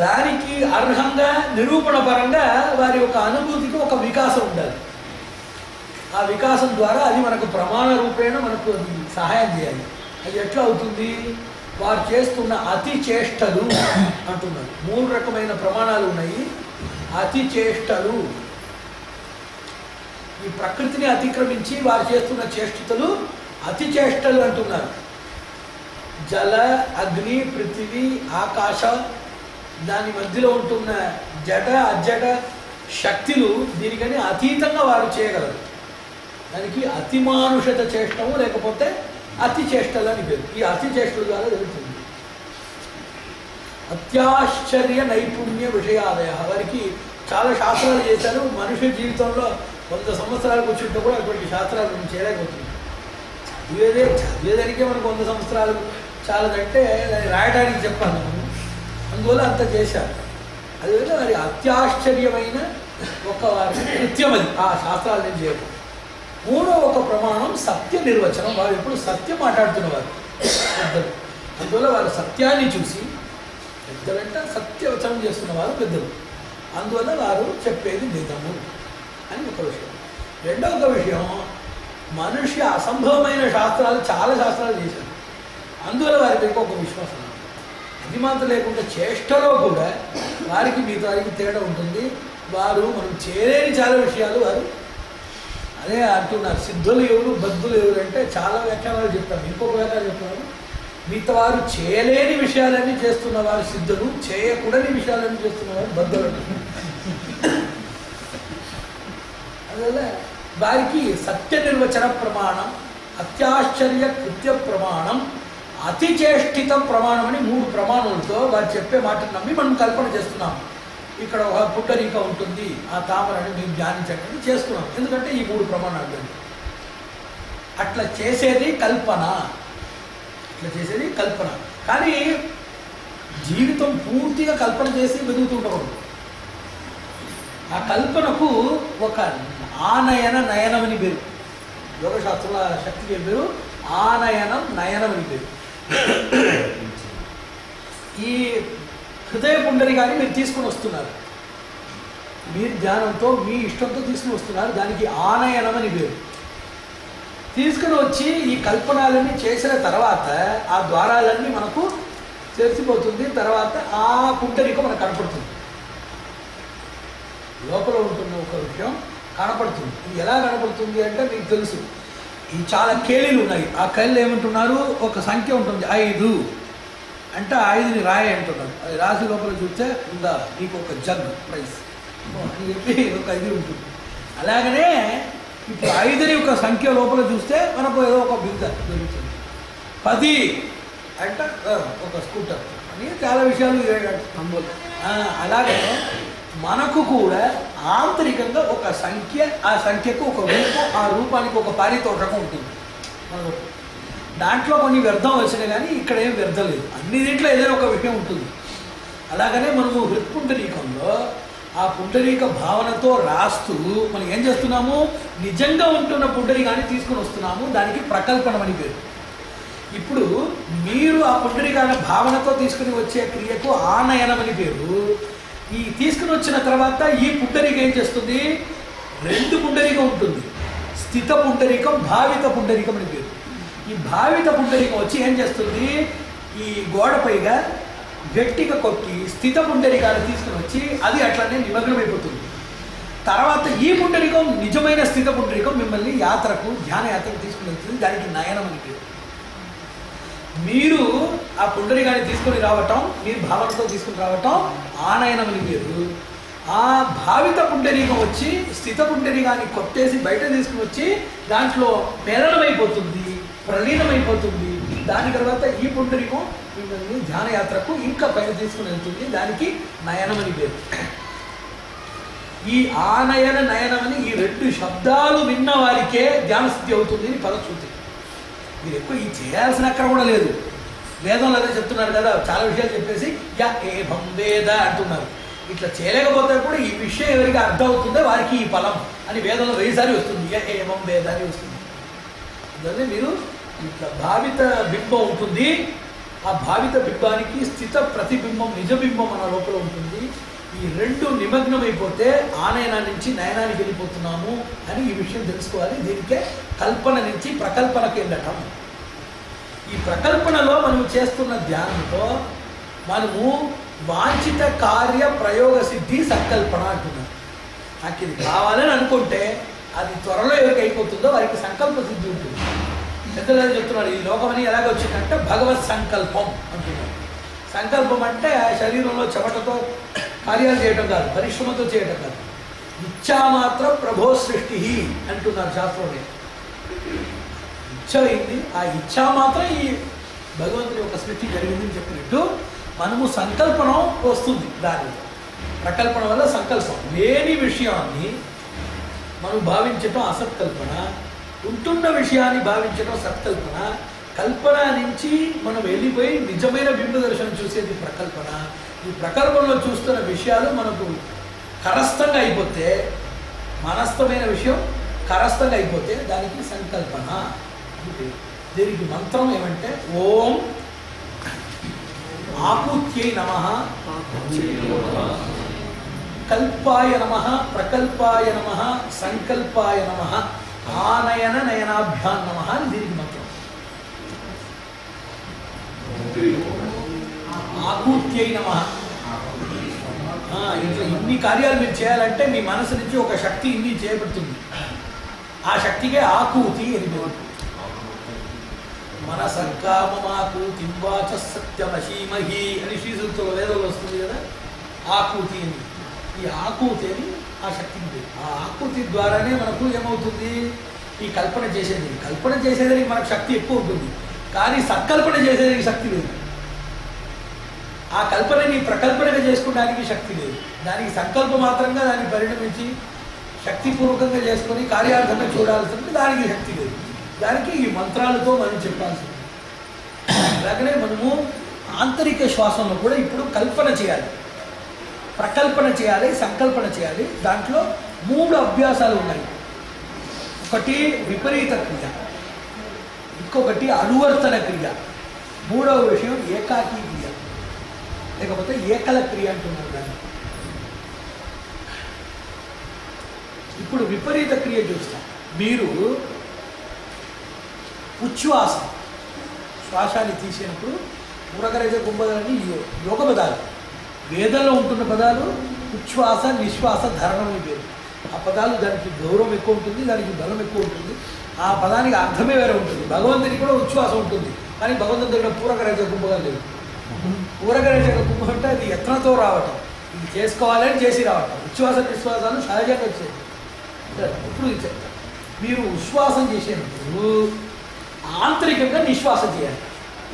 దానికి అర్హంగా నిరూపణ పరంగా వారి యొక్క అనుభూతికి ఒక వికాసం ఉండాలి. ఆ వికాసం ద్వారా అది మనకు ప్రమాణ రూపేణ మనకు అది సహాయం చేయాలి. అది ఎట్లా అవుతుంది? వారు చేస్తున్న అతి చేష్టలు అంటున్నారు. 3 రకమైన ప్రమాణాలు ఉన్నాయి. అతి చేష్టలు, ఈ ప్రకృతిని అతిక్రమించి వారు చేస్తున్న చేష్టలు అతి చేష్టలు అంటున్నారు. జల, అగ్ని, పృథివీ, ఆకాశ, దాని మధ్యలో ఉంటున్న జడ అజడ శక్తులు దీనికని అతీతంగా వారు చేయగలరు. దానికి అతిమానుషత చేష్టము లేకపోతే అతి చేష్టలు అని పేరు. ఈ అతి చేష్టల ద్వారా జరుగుతుంది. అత్యాశ్చర్య నైపుణ్య విషయాదయ, వారికి చాలా శాస్త్రాలు చేశారు. మనుష్య జీవితంలో 100 సంవత్సరాలు కూర్చుంటే కూడా అటువంటి శాస్త్రాలు మనం చేయలేకపోతుంది. చదివేదానికే మనకు 100 సంవత్సరాలు చాలదంటే దాన్ని రాయడానికి చెప్పాను మనం. అందువల్ల అంత చేశారు. అదేవిధంగా వారి అత్యాశ్చర్యమైన ఒక వారి కృత్యం అది, ఆ శాస్త్రాలు నేను చేయడం. 3వ ఒక ప్రమాణం సత్య నిర్వచనం. వారు ఎప్పుడు సత్యం మాట్లాడుతున్నవారు పెద్దలు. అందువల్ల వారు సత్యాన్ని చూసి, పెద్దలంటే సత్యవచనం చేస్తున్నవారు పెద్దలు, అందువల్ల వారు చెప్పేది నిజము అని ఒక విషయం. రెండవ విషయం, మనుష్య అసంభవమైన శాస్త్రాలు, చాలా శాస్త్రాలు చేశారు. అందువల్ల వారికి ఒక విశ్వాసం. అది మాత్రం లేకుండా చేష్టలో కూడా వారికి మిగతా వారికి తేడా ఉంటుంది. వారు మనం చేయలేని చాలా విషయాలు వారు అదే అంటున్నారు. సిద్ధులు ఎవరు, బద్ధులు ఎవరు అంటే చాలా వ్యాఖ్యానాలు చెప్తారు. ఇంకొక వ్యాఖ్యానం చెప్తున్నారు, మిగతా వారు చేయలేని విషయాలన్నీ చేస్తున్నవారు సిద్ధులు, చేయకూడని విషయాలన్నీ చేస్తున్నవారు బద్ధులు అంటున్నారు. అందువల్ల వారికి సత్య నిర్వచన ప్రమాణం, అత్యాశ్చర్య కృత్య ప్రమాణం, అతిచేష్టిత ప్రమాణం అని 3 ప్రమాణాలతో వారు చెప్పే మాటను నమ్మి మనం కల్పన చేస్తున్నాం. ఇక్కడ ఒక పుట్టరిక ఉంటుంది, ఆ తామరని మేము ధ్యానించండి చేస్తున్నాం. ఎందుకంటే ఈ 3 ప్రమాణాలు. అట్లా చేసేది కల్పన, అట్లా చేసేది కల్పన. కానీ జీవితం పూర్తిగా కల్పన చేసి వెతుకుతుంటారు. ఆ కల్పనకు ఒక ఆనయన నయనం అని పేరు. యోగశాస్త్రంలో శక్తికి పేరు ఆనయనం నయనం అని పేరు. ఈ హృదయ పుండరీకాన్ని మీరు తీసుకుని వస్తున్నారు, మీరు ధ్యానంతో మీ ఇష్టంతో తీసుకుని వస్తున్నారు. దానికి ఆనయనం అని పేరు. తీసుకుని వచ్చి ఈ కల్పనాలన్నీ చేసిన తర్వాత ఆ ద్వారాలన్నీ మనకు తెలిసిపోతుంది. తర్వాత ఆ పుండరీకం మనకు కనపడుతుంది. లోపల ఉంటున్న ఒక విషయం కనపడుతుంది. ఇది ఎలా కనపడుతుంది అంటే మీకు తెలుసు, ఈ చాలా కేళీలు ఉన్నాయి. ఆ కేళీలు ఏమంటున్నారు, ఒక సంఖ్య ఉంటుంది 5 అంటే 5ని రాయి అంటున్నారు. అది రాసి లోపల చూస్తే ఉందా నీకు ఒక జగ్ ప్రైస్ అని చెప్పి ఒక 5 ఉంటుంది. అలాగనే ఇప్పుడు 5ని ఒక సంఖ్య లోపల చూస్తే మనకు ఏదో ఒక బింద దొరుకుతుంది. 10 అంటే ఒక స్కూటర్ అని చాలా విషయాలు నమ్మలు. అలాగే మనకు కూడా ఆంతరికంగా ఒక సంఖ్య, ఆ సంఖ్యకు ఒక రూపం, ఆ రూపానికి ఒక పారితోషకం ఉంటుంది మనకు. దాంట్లో కొన్ని వ్యర్థం వచ్చినాయి కానీ ఇక్కడ ఏం వ్యర్థం లేదు. అన్ని దీంట్లో ఏదైనా ఒక విషయం ఉంటుంది. అలాగనే మనము హృత్పుండరీకంలో ఆ పుండరీక భావనతో రాస్తూ మనం ఏం చేస్తున్నాము, నిజంగా ఉంటున్న పుండరీకాన్ని తీసుకుని వస్తున్నాము. దానికి ప్రకల్పనం అని పేరు. ఇప్పుడు మీరు ఆ పుండరీకాన్ని భావనతో తీసుకుని వచ్చే క్రియకు ఆనయనం అని పేరు. ఈ తీసుకుని వచ్చిన తర్వాత ఈ పుండరీకం ఏం చేస్తుంది, 2 పుండరీకం ఉంటుంది. స్థిత పుండరీకం, భావిత పుండరీకం అని పేరు. ఈ భావిత పుండరీకం వచ్చి ఏం చేస్తుంది, ఈ గోడపైగా గట్టిగా కొట్టి స్థిత పుండరీకాన్ని తీసుకుని వచ్చి అది అట్లనే నిమగ్నమైపోతుంది. తర్వాత ఈ పుండరీకం, నిజమైన స్థిత పుండరీకం మిమ్మల్ని యాత్రకు, ధ్యాన యాత్రకు తీసుకుని వెళ్తుంది. దానికి నయనం అని పేరు. మీరు ఆ పుండరీకాన్ని తీసుకొని రావటం, మీరు భావనతో తీసుకుని రావటం ఆనయనం అని పేరు. ఆ భావిత పుండరీకం వచ్చి స్థిత పుండరీకాన్ని కొట్టేసి బయట తీసుకుని వచ్చి దాంట్లో మేళనమైపోతుంది, ప్రలీనమైపోతుంది. దాని తర్వాత ఈ పుండరీకం మిమ్మల్ని ధ్యానయాత్రకు ఇంకా పైన తీసుకుని వెళ్తుంది. దానికి నయనం అని పేరు. ఈ ఆనయన నయనమని ఈ 2 శబ్దాలు విన్న వారికే ధ్యానస్థితి అవుతుంది అని పదశృతి. మీరు ఎక్కువ ఈ చేయాల్సిన అక్కడ కూడా లేదు. వేదంలో అదే చెప్తున్నారు కదా, చాలా విషయాలు చెప్పేసి యా ఏభం వేద అంటున్నారు. ఇట్లా చేయలేకపోతే కూడా ఈ విషయం ఎవరికి అర్థం అవుతుందో వారికి ఈ ఫలం అని వేదంలో 1000 సార్లు వస్తుంది. యా ఏభం వేద అని వస్తుంది. అందువల్ల మీరు ఇట్లా భావిత బింబం ఉంటుంది. ఆ భావిత బింబానికి స్థిత ప్రతిబింబం, నిజబింబం మన లోపల ఉంటుంది. ఈ 2 నిమగ్నమైపోతే ఆనయనా నుంచి నయనానికి వెళ్ళిపోతున్నాము అని ఈ విషయం తెలుసుకోవాలి. దీనికే కల్పన నుంచి ప్రకల్పనకి వెళ్ళటం. ఈ ప్రకల్పనలో మనం చేస్తున్న ధ్యానంతో మనము వాంఛిత కార్య ప్రయోగ సిద్ధి సంకల్పన అంటున్నాం. నాకు ఇది కావాలని అనుకుంటే అది త్వరలో ఎవరికి అయిపోతుందో వారికి సంకల్ప సిద్ధి ఉంటుంది. పెద్దలు చెప్తున్నారు, ఈ లోకమని ఎలాగ వచ్చిందంటే భగవత్ సంకల్పం అంటున్నారు. సంకల్పం అంటే శరీరంలో చెమటతో కార్యాలు చేయటం కాదు, పరిశ్రమతో చేయటం కాదు. ఇచ్చా మాత్రం ప్రభో సృష్టి అంటున్నారు శాస్త్రంలో. ఇచ్చ అయింది, ఆ ఇచ్చా మాత్రం ఈ భగవంతుని యొక్క సృష్టి జరిగిందని చెప్పినట్టు మనము సంకల్పనం వస్తుంది. దాని ప్రకల్పన వల్ల సంకల్పం. లేని విషయాన్ని మనం భావించటం అసత్కల్పన, ఉంటున్న విషయాన్ని భావించడం సత్కల్పన. కల్పన నుంచి మనం వెళ్ళిపోయి నిజమైన బింబ దర్శనం చూసేది ప్రకల్పన. ఈ ప్రకల్పనలో చూస్తున్న విషయాలు మనకు కరస్థంగా అయిపోతే, మనస్థమైన విషయం కరస్థంగా అయిపోతే దానికి సంకల్పన. దీనికి మంత్రం ఏమంటే ఓం ఆకూత్యై నమః, కల్పాయ నమః, ప్రకల్పాయ నమః, సంకల్పాయ నమః, ఆనయన నయనాభ్యాం నమః అని దీనికి మంత్రం. ఆకూత్యై నమః. ఇట్లా ఇన్ని కార్యాలు మీరు చేయాలంటే మీ మనసు నుంచి ఒక శక్తి ఇన్ని చేయబడుతుంది. ఆ శక్తికే ఆకూతి అని పేరు. మన సంకామమాకూతి వాచ సత్యమహీమహి అని శ్రీసూక్తుల వేదంలో వస్తుంది కదా, ఆకూతి అని. ఈ ఆకూతి అని ఆ శక్తికి పేరు. ఆ ఆకూతి ద్వారానే మనకు ఏమవుతుంది, ఈ కల్పన చేసేది. కల్పన చేసేదానికి మనకు శక్తి ఎక్కువ ఉంటుంది, కానీ సంకల్పన చేసేదానికి శక్తి లేదు. ఆ కల్పనని ప్రకల్పనగా చేసుకోవడానికి శక్తి లేదు. దానికి సంకల్ప మాత్రంగా దాన్ని పరిణమించి శక్తిపూర్వకంగా చేసుకొని కార్యార్థంగా చూడాల్సింది, దానికి శక్తి లేదు. దానికి ఈ మంత్రాలతో మనం చెప్పాల్సింది. అలాగనే మనము ఆంతరిక శ్వాసంలో కూడా ఇప్పుడు కల్పన చేయాలి, ప్రకల్పన చేయాలి, సంకల్పన చేయాలి. దాంట్లో 3 అభ్యాసాలు ఉన్నాయి. ఒకటి విపరీత క్రియ, ఇంకొకటి అనువర్తన క్రియ, 3వ విషయం ఏకాకీ క్రియ. లేకపోతే ఏకల క్రియ అంటున్నారు దాన్ని. ఇప్పుడు విపరీత క్రియ చూస్తాం. మీరు ఉచ్ఛ్వాసం శ్వాసాన్ని తీసేటప్పుడు పూరకరైతే కుంభదాన్ని యోగ పదాలు, వేదంలో ఉంటున్న పదాలు ఉచ్ఛ్వాస నిశ్వాస ధరణం అని పేరు. ఆ పదాలు దానికి గౌరవం ఎక్కువ ఉంటుంది, దానికి బలం ఎక్కువ ఉంటుంది, ఆ పదానికి అర్థమే వేరే ఉంటుంది. భగవంతునికి కూడా ఉచ్ఛ్వాసం ఉంటుంది, కానీ భగవంతుని దగ్గర పూరకరైతే కుంభగా లేదు. పూరకరైతే కుంభం అంటే అది యత్నతో రావటం, ఇది చేసుకోవాలని చేసి రావటం. ఉచ్ఛ్వాస నిశ్వాసాలు సహజంగా వచ్చేది. ఇప్పుడు ఇది చెప్తాను. మీరు ఉచ్ఛ్వాసం చేసేటప్పుడు ఆంతరికంగా నిశ్వాసం చేయాలి.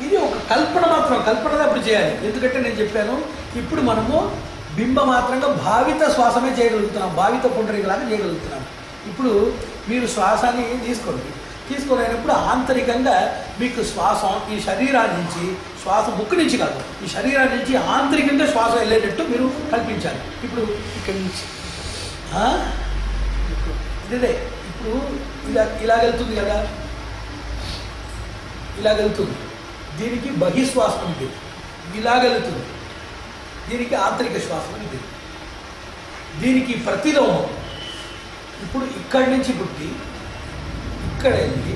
ఇది ఒక కల్పన మాత్రం, కల్పనగా ఇప్పుడు చేయాలి. ఎందుకంటే నేను చెప్పాను, ఇప్పుడు మనము బింబ మాత్రంగా భావిత శ్వాసమే చేయగలుగుతున్నాం, భావిత పుండరీకలాగా చేయగలుగుతున్నాం. ఇప్పుడు మీరు శ్వాసాన్ని తీసుకోలేనప్పుడు ఆంతరికంగా మీకు శ్వాసం ఈ శరీరాన్ని నుంచి, శ్వాస ముక్కు నుంచి కాదు, ఈ శరీరాన్ని నుంచి ఆంతరికంగా శ్వాస వెళ్ళేటట్టు మీరు కల్పించాలి. ఇప్పుడు ఇక్కడి నుంచి ఇదే ఇప్పుడు ఇలాగెళ్తుంది కదా, ఇలాగెళ్తుంది, దీనికి బహిశ్వాసం ఉంది. ఇలాగెళ్తుంది, దీనికి ఆంతరిక శ్వాసం ఉంది. దీనికి ప్రతిలోమం ఇప్పుడు ఇక్కడి నుంచి పుట్టి ఇక్కడ వెళ్ళి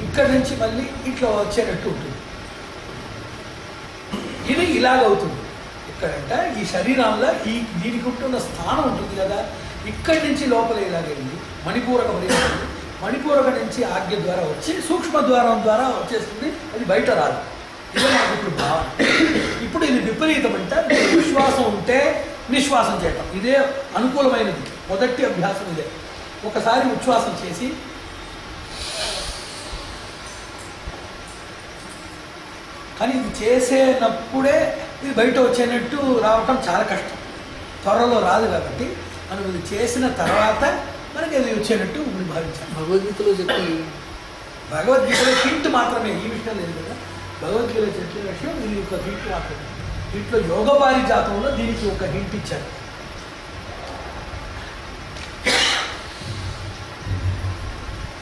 ఇక్కడి నుంచి మళ్ళీ ఇట్లా వచ్చేటట్టు ఉంటుంది. ఇది ఇలాగవుతుంది. ఇక్కడంటే ఈ శరీరంలో దీనికి ఉంటున్న స్థానం ఉంటుంది కదా, ఇక్కడి నుంచి లోపల ఇలాగెళ్ళి మణిపూరక పరిగెత్తుంది, మణిపూరక నుంచి ఆజ్ఞ ద్వారా వచ్చి సూక్ష్మ ద్వారం ద్వారా వచ్చేస్తుంది, అది బయట రాదు. ఇదే నాకు ఇప్పుడు భావన. ఇప్పుడు ఇది విపరీతం అంటే విశ్వాసం ఉంటే నిశ్వాసం చేయటం, ఇదే అనుకూలమైనది. మొదటి అభ్యాసం ఇదే. ఒకసారి ఉచ్ఛ్వాసం చేసి కానీ ఇది చేసేటప్పుడే ఇది బయట వచ్చేటట్టు రావటం చాలా కష్టం, త్వరలో రాదు. కాబట్టి మనం ఇది చేసిన తర్వాత మనకి అది వచ్చేటట్టు భావించాలి. భగవద్గీతలో చెప్పి, భగవద్గీతలో హింట్ మాత్రమే, ఈ విషయం లేదు కదా. భగవద్గీతలో చెప్పిన విషయం ఇది ఒక హింట్ మాత్రమే. దీంట్లో యోగపారి జాతంలో దీనికి ఒక హింట్ ఇచ్చారు.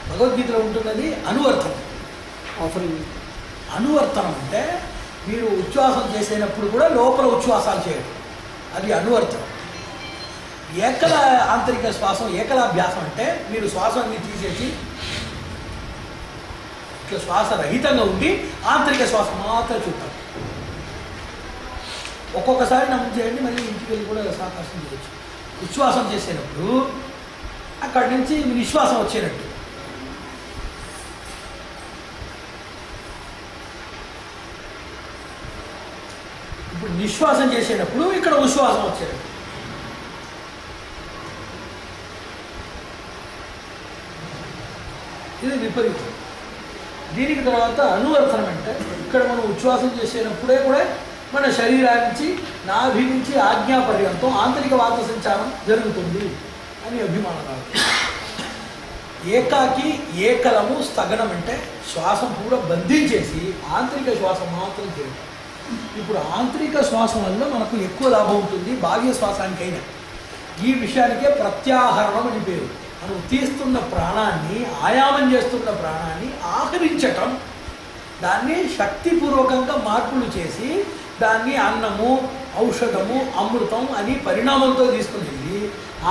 భగవద్గీతలో ఉంటున్నది అనువర్తనం. ఆఫరింగ్ అనువర్తనం అంటే మీరు ఉచ్ఛ్వాసం చేసేటప్పుడు కూడా లోపల ఉచ్ఛ్వాసాలు చేయడం, అది అనువర్తనం. ఏకల ఆంతరిక శ్వాసం, ఏకలాభ్యాసం అంటే మీరు శ్వాసాన్ని తీసేసి ఇట్లా శ్వాస రహితంగా ఉండి ఆంతరిక శ్వాస మాత్రం చూద్దాం. ఒక్కొక్కసారి నమోదు చేయండి, మళ్ళీ ఇంటికి వెళ్ళి కూడా సాకాశం చేయొచ్చు. ఉచ్ఛ్వాసం చేసేటప్పుడు అక్కడి నుంచి నిశ్వాసం వచ్చేటట్టు, ఇప్పుడు నిశ్వాసం చేసేటప్పుడు ఇక్కడ ఉచ్ఛ్వాసం వచ్చేటట్టు. ఇది విపరీతం. దీనికి తర్వాత అనువర్తనం అంటే ఇక్కడ మనం ఉచ్ఛ్వాసం చేసేటప్పుడే కూడా మన శరీరానికి నాభి నుంచి ఆజ్ఞా పర్యంతం ఆంతరిక వాత సంచారం జరుగుతుంది అని అభిమానం కాదు. ఏకాకి ఏకలము స్థగనం అంటే శ్వాసం కూడా బంధించేసి ఆంతరిక శ్వాసం మాత్రం చేయడం. ఇప్పుడు ఆంతరిక శ్వాసం వల్ల మనకు ఎక్కువ లాభం ఉంటుంది బాహ్య శ్వాసానికైనా. ఈ విషయానికే ప్రత్యాహరణం అని పేరు. మనం తీస్తున్న ప్రాణాన్ని, ఆయామం చేస్తున్న ప్రాణాన్ని ఆహరించటం, దాన్ని శక్తిపూర్వకంగా మార్పులు చేసి దాన్ని అన్నము, ఔషధము, అమృతం అని పరిణామంతో తీసుకునేది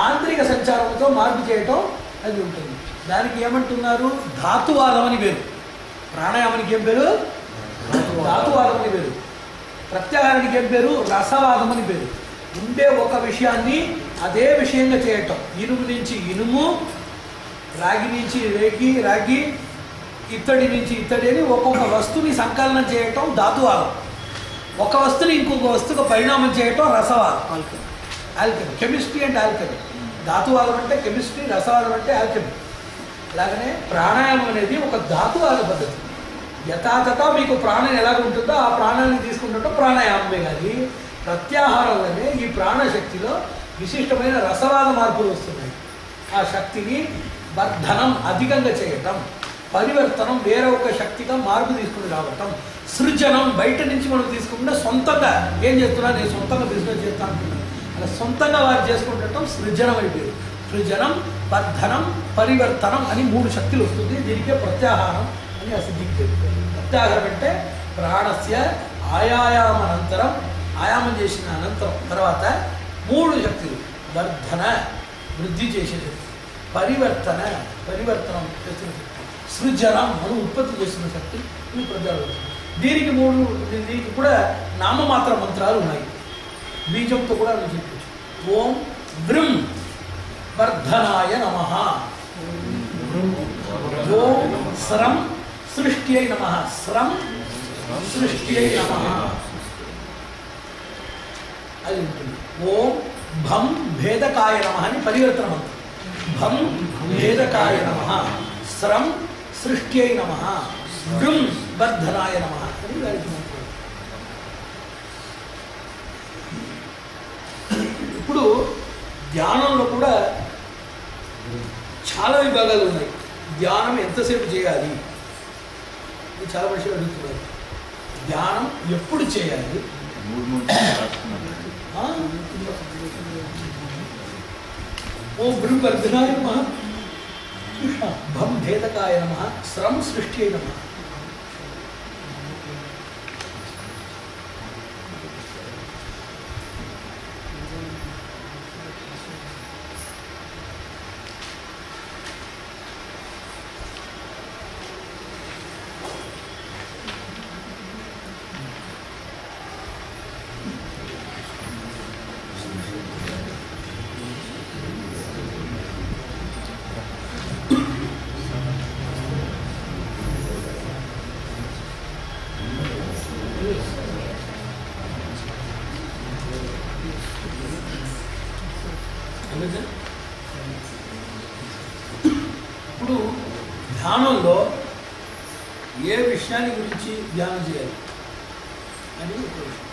ఆంతరిక సంచారంతో మార్పు చేయటం అది ఉంటుంది. దానికి ఏమంటున్నారు? ధాతువాదం అని పేరు. ప్రాణాయామానికి ఏం పేరు? ధాతువాదం అని పేరు. ప్రత్యాహారానికి ఏం పేరు? రసవాదం అని పేరు. ఉండే ఒక విషయాన్ని అదే విషయంగా చేయటం. ఇనుము నుంచి ఇనుము, రాగి నుంచి రాగి, ఇత్తడి నుంచి ఇత్తడి అని ఒక్కొక్క వస్తువుని సంకలనం చేయటం ధాతువాదం. ఒక వస్తువుని ఇంకొక వస్తువుకు పరిణామం చేయటం రసవాదం. Alchemy, chemistry and alchemy. ధాతువాదం అంటే కెమిస్ట్రీ, రసవాదం అంటే ఆల్కెమీ. అలాగనే ప్రాణాయామం అనేది ఒక ధాతువాద పద్ధతి. యథాతథ మీకు ప్రాణం ఎలాగ ఉంటుందో ఆ ప్రాణాన్ని తీసుకుంటుంటే ప్రాణాయామమే. కానీ ప్రత్యాహారంలోనే ఈ ప్రాణశక్తిలో విశిష్టమైన రసవాద మార్పులు వస్తున్నాయి. ఆ శక్తిని వర్ధనం, అధికంగా చేయటం, పరివర్తనం, వేరే ఒక శక్తిగా మార్పు తీసుకుని రావటం, సృజనం, బయట నుంచి మనం తీసుకుంటే సొంతంగా ఏం చేస్తున్నా, నేను సొంతంగా బిజినెస్ చేస్తాను అనుకున్నాను, అలా సొంతంగా వారు చేసుకుంటం సృజనం అయిపోయింది. సృజనం, వర్ధనం, పరివర్తనం అని 3 శక్తులు వస్తుంది. దీనికే ప్రత్యాహారం అని అసిద్ధికి పేరు. ప్రత్యాహారం అంటే ప్రాణస్య ఆయాయామనంతరం ఆయామం చేసిన అనంతరం తర్వాత 3 శక్తులు వర్ధన వృద్ధి చేసే శక్తి, పరివర్తనం చేస్తున్న శక్తి, సృజనం మనం ఉత్పత్తి చేస్తున్న శక్తి, ఇవి ప్రజారోగ్యం. దీనికి కూడా నామమాత్ర మంత్రాలు ఉన్నాయి, బీజంతో కూడా మనం చెప్పచ్చు. ఓం బ్రహ్మ వర్ధనాయ నమః, ఓం స్రం సృష్ట్యై నమః, స్రం సృష్ట్యై నమః అది ఉంటుంది. ఓం భం భేదకాయ నమః అని పరివర్తన మంత్రం. భం భేదకాయ నమః, స్రం సృష్ట్యై నమః, బ్రహ్మ వర్ధనాయ నమః అని దానికి మంత్రం. ఇప్పుడు ధ్యానంలో కూడా చాలా విభాగాలు ఉన్నాయి. ధ్యానం ఎంతసేపు చేయాలి ఇది చాలా విషయాలు అడుగుతున్నారు. ధ్యానం ఎప్పుడు చేయాలి? ఓ బ్రహ్మవర్ధనాయ నమః, భం భేదకాయ నమః, స్రం సృష్ట్యై నమః. ఇప్పుడు ధ్యానంలో ఏ విషయాన్ని గురించి ధ్యానం చేయాలి అని ఒక విషయం,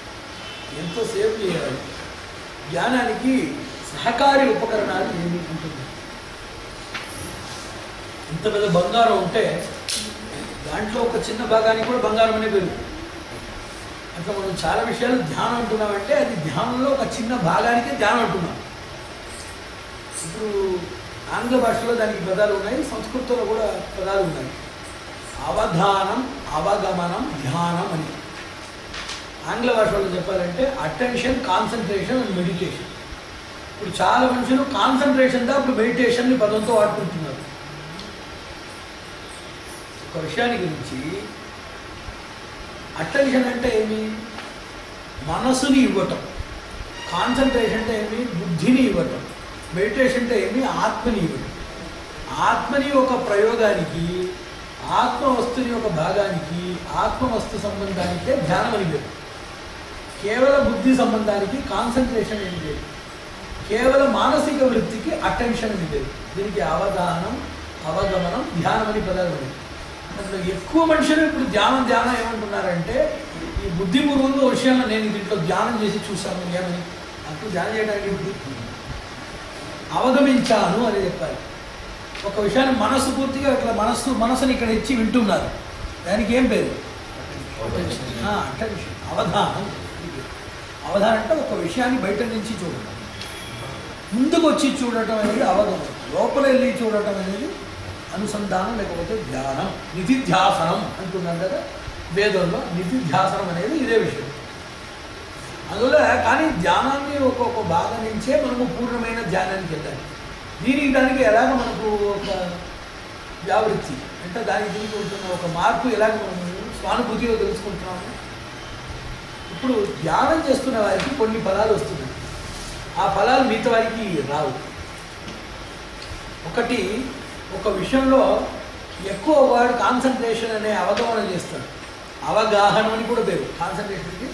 ఎంతసేపు చేయాలి, ధ్యానానికి సహకారి ఉపకరణాలు ఏమి ఉంటుంది. ఇంత పెద్ద బంగారం ఉంటే దాంట్లో ఒక చిన్న భాగానికి కూడా బంగారం అనే పేరు. అట్లా మనం చాలా విషయాలు ధ్యానం అంటున్నామంటే అది ధ్యానంలో ఒక చిన్న భాగానికే ధ్యానం అంటున్నాం. ఇప్పుడు ఆంగ్ల భాషలో దానికి పదాలు ఉన్నాయి, సంస్కృతంలో కూడా పదాలు ఉన్నాయి. అవధానం, అవగమనం, ధ్యానం అని. ఆంగ్ల భాషలో చెప్పాలంటే అటెన్షన్, కాన్సన్ట్రేషన్ అండ్ మెడిటేషన్. ఇప్పుడు చాలా మనుషులు కాన్సన్ట్రేషన్ దా ఇప్పుడు మెడిటేషన్ని పదంతో వాడుకుంటున్నారు. ఒక విషయాన్ని గురించి అటెన్షన్ అంటే ఏమి? మనసుని ఇవ్వటం. కాన్సన్ట్రేషన్ అంటే ఏమి? బుద్ధిని ఇవ్వటం. మెడిటేషన్ అంటే ఏమి? ఆత్మని ఇవ్వటం. ఆత్మని ఒక ప్రయోగానికి, ఆత్మవస్తుని ఒక భాగానికి, ఆత్మవస్తు సంబంధానికే ధ్యానం అని లేదు. కేవల బుద్ధి సంబంధానికి కాన్సన్ట్రేషన్ ఏమి లేదు. కేవల మానసిక వృత్తికి అటెన్షన్ అని లేదు. దీనికి అవధానం, అవగమనం, ధ్యానం అని పదాలు ఉన్నాయి. అసలు ఎక్కువ మనుషులు ఇప్పుడు ధ్యానం ఏమంటున్నారంటే ఈ బుద్ధిపూర్వంగా విషయాన్ని నేను దీంట్లో ధ్యానం చేసి చూశాను ఏమని. అప్పుడు ధ్యానం చేయడానికి అవగమించాను అని చెప్పాలి. ఒక విషయాన్ని మనసు పూర్తిగా ఇట్లా మనసుని ఇక్కడ ఇచ్చి వింటున్నారు, దానికి ఏం పేరు? అటెన్షన్. అవధానం. అవధానం అంటే ఒక విషయాన్ని బయట నుంచి చూడటం, ముందుకు వచ్చి చూడటం అనేది అవగమనం, లోపల వెళ్ళి చూడటం అనేది అనుసంధానం లేకపోతే ధ్యానం. నిధిధ్యాసనం అంటున్నాం కదా వేదంలో. నిధిధ్యాసనం అనేది ఇదే విషయం. అందువల్ల కానీ ధ్యానాన్ని ఒక్కొక్క భాగం నుంచే మనము పూర్ణమైన ధ్యానానికి వెళ్ళాలి. దీనికి ఎలాగ మనకు ఒక వ్యావృత్తి అంటే దానికి దీనికి ఉంటున్న ఒక మార్పు ఎలాగ మనం స్వానుభూతిలో తెలుసుకుంటున్నాము. ఇప్పుడు ధ్యానం చేస్తున్న వారికి కొన్ని ఫలాలు వస్తున్నాయి, ఆ ఫలాలు మిగతా వారికి రావు. ఒకటి, ఒక విషయంలో ఎక్కువ వాడు కాన్సన్ట్రేషన్ అనే అవగాహన చేస్తాడు. అవగాహన అని కూడా పేరు కాన్సన్ట్రేషన్కి.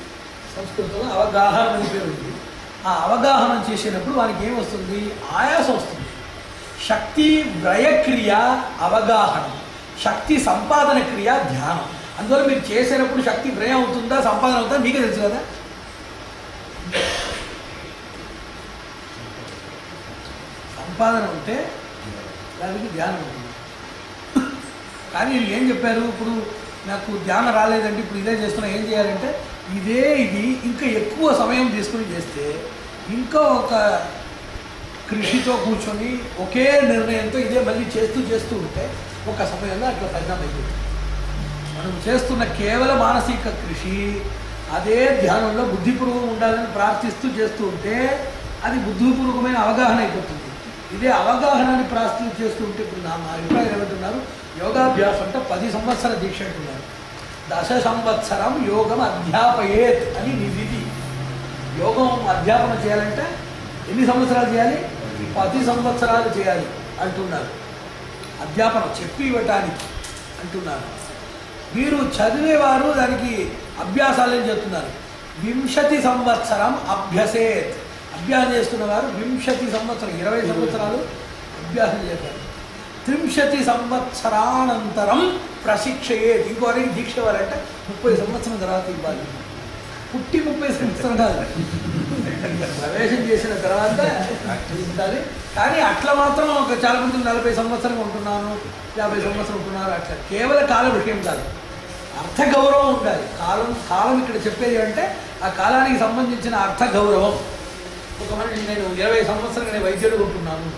సంస్కృతంలో అవగాహన అని పేరు ఉంది. ఆ అవగాహన చేసేటప్పుడు వానికి ఏమొస్తుంది? ఆయాసం వస్తుంది. శక్తి వ్యయక్రియ అవగాహన, శక్తి సంపాదన క్రియ ధ్యానం. అందువల్ల మీరు చేసేటప్పుడు శక్తి వ్యయం అవుతుందా సంపాదన అవుతుందా మీకే తెలుసు కదా. సంపాదన ఉంటే దానికి ధ్యానం ఉంటుంది. కానీ వీళ్ళు ఏం చెప్పారు? ఇప్పుడు నాకు ధ్యానం రాలేదంటే ఇప్పుడు ఇదే చేస్తున్నా, ఏం చేయాలంటే ఇది ఇంకా ఎక్కువ సమయం తీసుకుని చేస్తే, ఇంకా ఒక కృషితో కూర్చొని ఒకే నిర్ణయంతో ఇదే మళ్ళీ చేస్తూ ఉంటే ఒక సమయంలో అట్లా పరిణామం అయిపోతుంది. మనం చేస్తున్న కేవల మానసిక కృషి అదే ధ్యానంలో బుద్ధిపూర్వకం ఉండాలని ప్రార్థిస్తూ చేస్తూ ఉంటే అది బుద్ధిపూర్వకమైన అవగాహన అయిపోతుంది. ఇదే అవగాహనని ప్రార్థన చేస్తూ ఉంటే ఇప్పుడు నా అభిప్రాయం ఏమంటున్నారు, యోగాభ్యాసం అంటే 10 సంవత్సరాల దీక్ష అంటున్నారు. 10 సంవత్సరం యోగం అధ్యాపయేత్ అని విధి. యోగం అధ్యాపన చేయాలంటే ఎన్ని సంవత్సరాలు చేయాలి? 10 సంవత్సరాలు చేయాలి అంటున్నారు. అధ్యాపన చెప్పి ఇవ్వటానికి అంటున్నారు. మీరు చదివేవారు దానికి అభ్యాసాలని చెప్తున్నారు. 20 సంవత్సరం అభ్యసేత్. అభ్యాసం చేస్తున్నవారు 20 సంవత్సరం 20 సంవత్సరాలు అభ్యాసం చేస్తారు. 30 సంవత్సరానంతరం ప్రశిక్షయేత్. ఇంకోరికి దీక్ష ఇవ్వాలంటే 30 సంవత్సరం తర్వాత ఇవ్వాలి. పుట్టి 30 సంవత్సరం కాదు, ప్రవేశం చేసిన తర్వాత ఉండాలి. కానీ అట్లా మాత్రం ఒక చాలా మంది 40 సంవత్సరం ఉంటున్నాను, 50 సంవత్సరం ఉంటున్నారు, అట్లా కేవలం కాల విషయం కాదు, అర్థ గౌరవం ఉండాలి. కాలం ఇక్కడ చెప్పేది అంటే ఆ కాలానికి సంబంధించిన అర్థ గౌరవం. ఒక మనిషి నేను 20 సంవత్సరాలు నేను వైద్యుడు ఉంటున్నాను,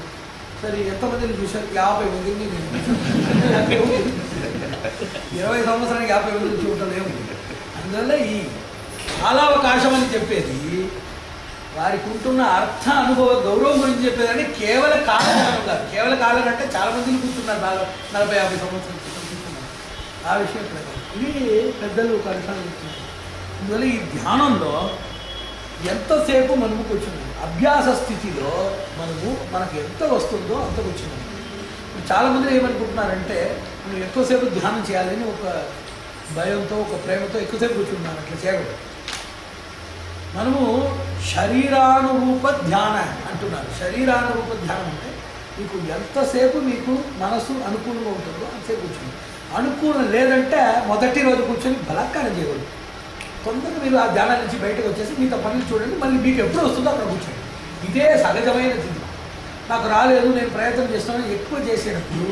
సరే ఎంతమందిని చూశాను? 50 మందిని నేను 20 సంవత్సరానికి 50 మందిని చూడలేము. అందువల్ల ఈ కాలావకాశం అని చెప్పేది వారికి ఉంటున్న అర్థ అనుభవ గౌరవం గురించి చెప్పేదని కేవల కాలం కాదు. కేవల కాలం అంటే చాలా మందిని కూర్చున్నారు, 40-50 సంవత్సరాలు కూర్చున్నారు. ఆ విషయం ప్రకారం ఇది పెద్దలు ఒక అంశాలు ఇస్తున్నారు. అందువల్ల ఈ ధ్యానంలో ఎంతసేపు మనము కూర్చున్నాం, అభ్యాస స్థితిలో మనకు ఎంత వస్తుందో అంత కూర్చున్నాం. చాలామంది ఏమనుకుంటున్నారంటే మనం ఎక్కువసేపు ధ్యానం చేయాలని ఒక భయంతో ఒక ప్రేమతో ఎక్కువసేపు కూర్చున్నాను. అట్లా చేయకూడదు. మనము శరీరానురూప ధ్యాన అంటున్నారు. శరీరానురూప ధ్యానం అంటే మీకు ఎంతసేపు మీకు మనసు అనుకూలంగా ఉంటుందో అంతసేపు కూర్చుంది. అనుకూలం లేదంటే మొదటి రోజు కూర్చొని బలాత్కారం చేయకూడదు. తొందరగా మీరు ఆ ధ్యానం నుంచి బయటకు వచ్చేసి మీతో పనులు చూడండి, మళ్ళీ మీకు ఎప్పుడు వస్తుందో అక్కడ కూర్చోండి. ఇదే సహజమైన స్థితి. నాకు రాలేదు, నేను ప్రయత్నం చేస్తున్నాను, ఎక్కువ చేసేటప్పుడు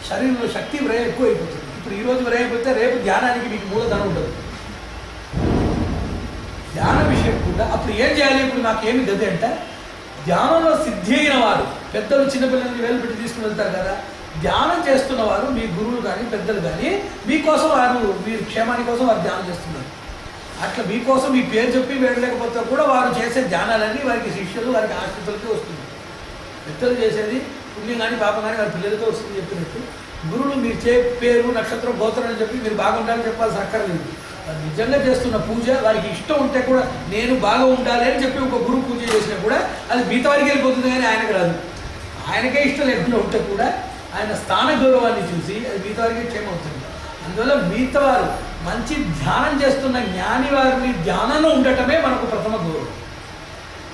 శరీరంలో శక్తి వ్రయం ఎక్కువ అయిపోతుంది. ఇప్పుడు ఈరోజు వ్రయం అయిపోతే రేపు ధ్యానానికి మీకు మూలధనం ఉండదు. ధ్యాన విషయం కూడా అప్పుడు ఏం చేయాలి? ఇప్పుడు నాకేమి గది అంటే ధ్యానంలో సిద్ధి అయిన వారు, పెద్దలు చిన్నపిల్లల్ని వేలు పెట్టి తీసుకుని వెళ్తారు కదా, ధ్యానం చేస్తున్న వారు మీ గురువులు కానీ పెద్దలు కానీ మీకోసం మీరు క్షేమాని కోసం వారు ధ్యానం చేస్తున్నారు. అట్లా మీకోసం మీ పేరు చెప్పి వెళ్ళలేకపోతే కూడా వారు చేసే ధ్యానాలన్నీ వారికి శిష్యులు వారికి ఆశ్రితులకి వస్తుంది. పెద్దలు చేసేది పుణ్యం కానీ పాపం కానీ వారి పిల్లలతో వస్తుంది చెప్పినట్టు. గురువులు మీరు పేరు నక్షత్రం గోత్రం అని చెప్పి మీరు బాగుండాలని చెప్పాల్సి అక్కర్లేదు. వారు నిజంగా చేస్తున్న పూజ వారికి ఇష్టం ఉంటే కూడా నేను బాగా ఉండాలి అని చెప్పి ఒక గురువు పూజ చేసినా కూడా అది మిగతా వారికి వెళ్ళిపోతుంది, కానీ ఆయనకు రాదు. ఆయనకే ఇష్టం లేకుండా ఉంటే కూడా ఆయన స్థాన గౌరవాన్ని చూసి అది మిగతా వారికి క్షేమవుతుంది. అందువల్ల మిగతా వారు మంచి ధ్యానం చేస్తున్న జ్ఞాని వారిని ధ్యానంలో ఉండటమే మనకు ప్రథమ గౌరవం.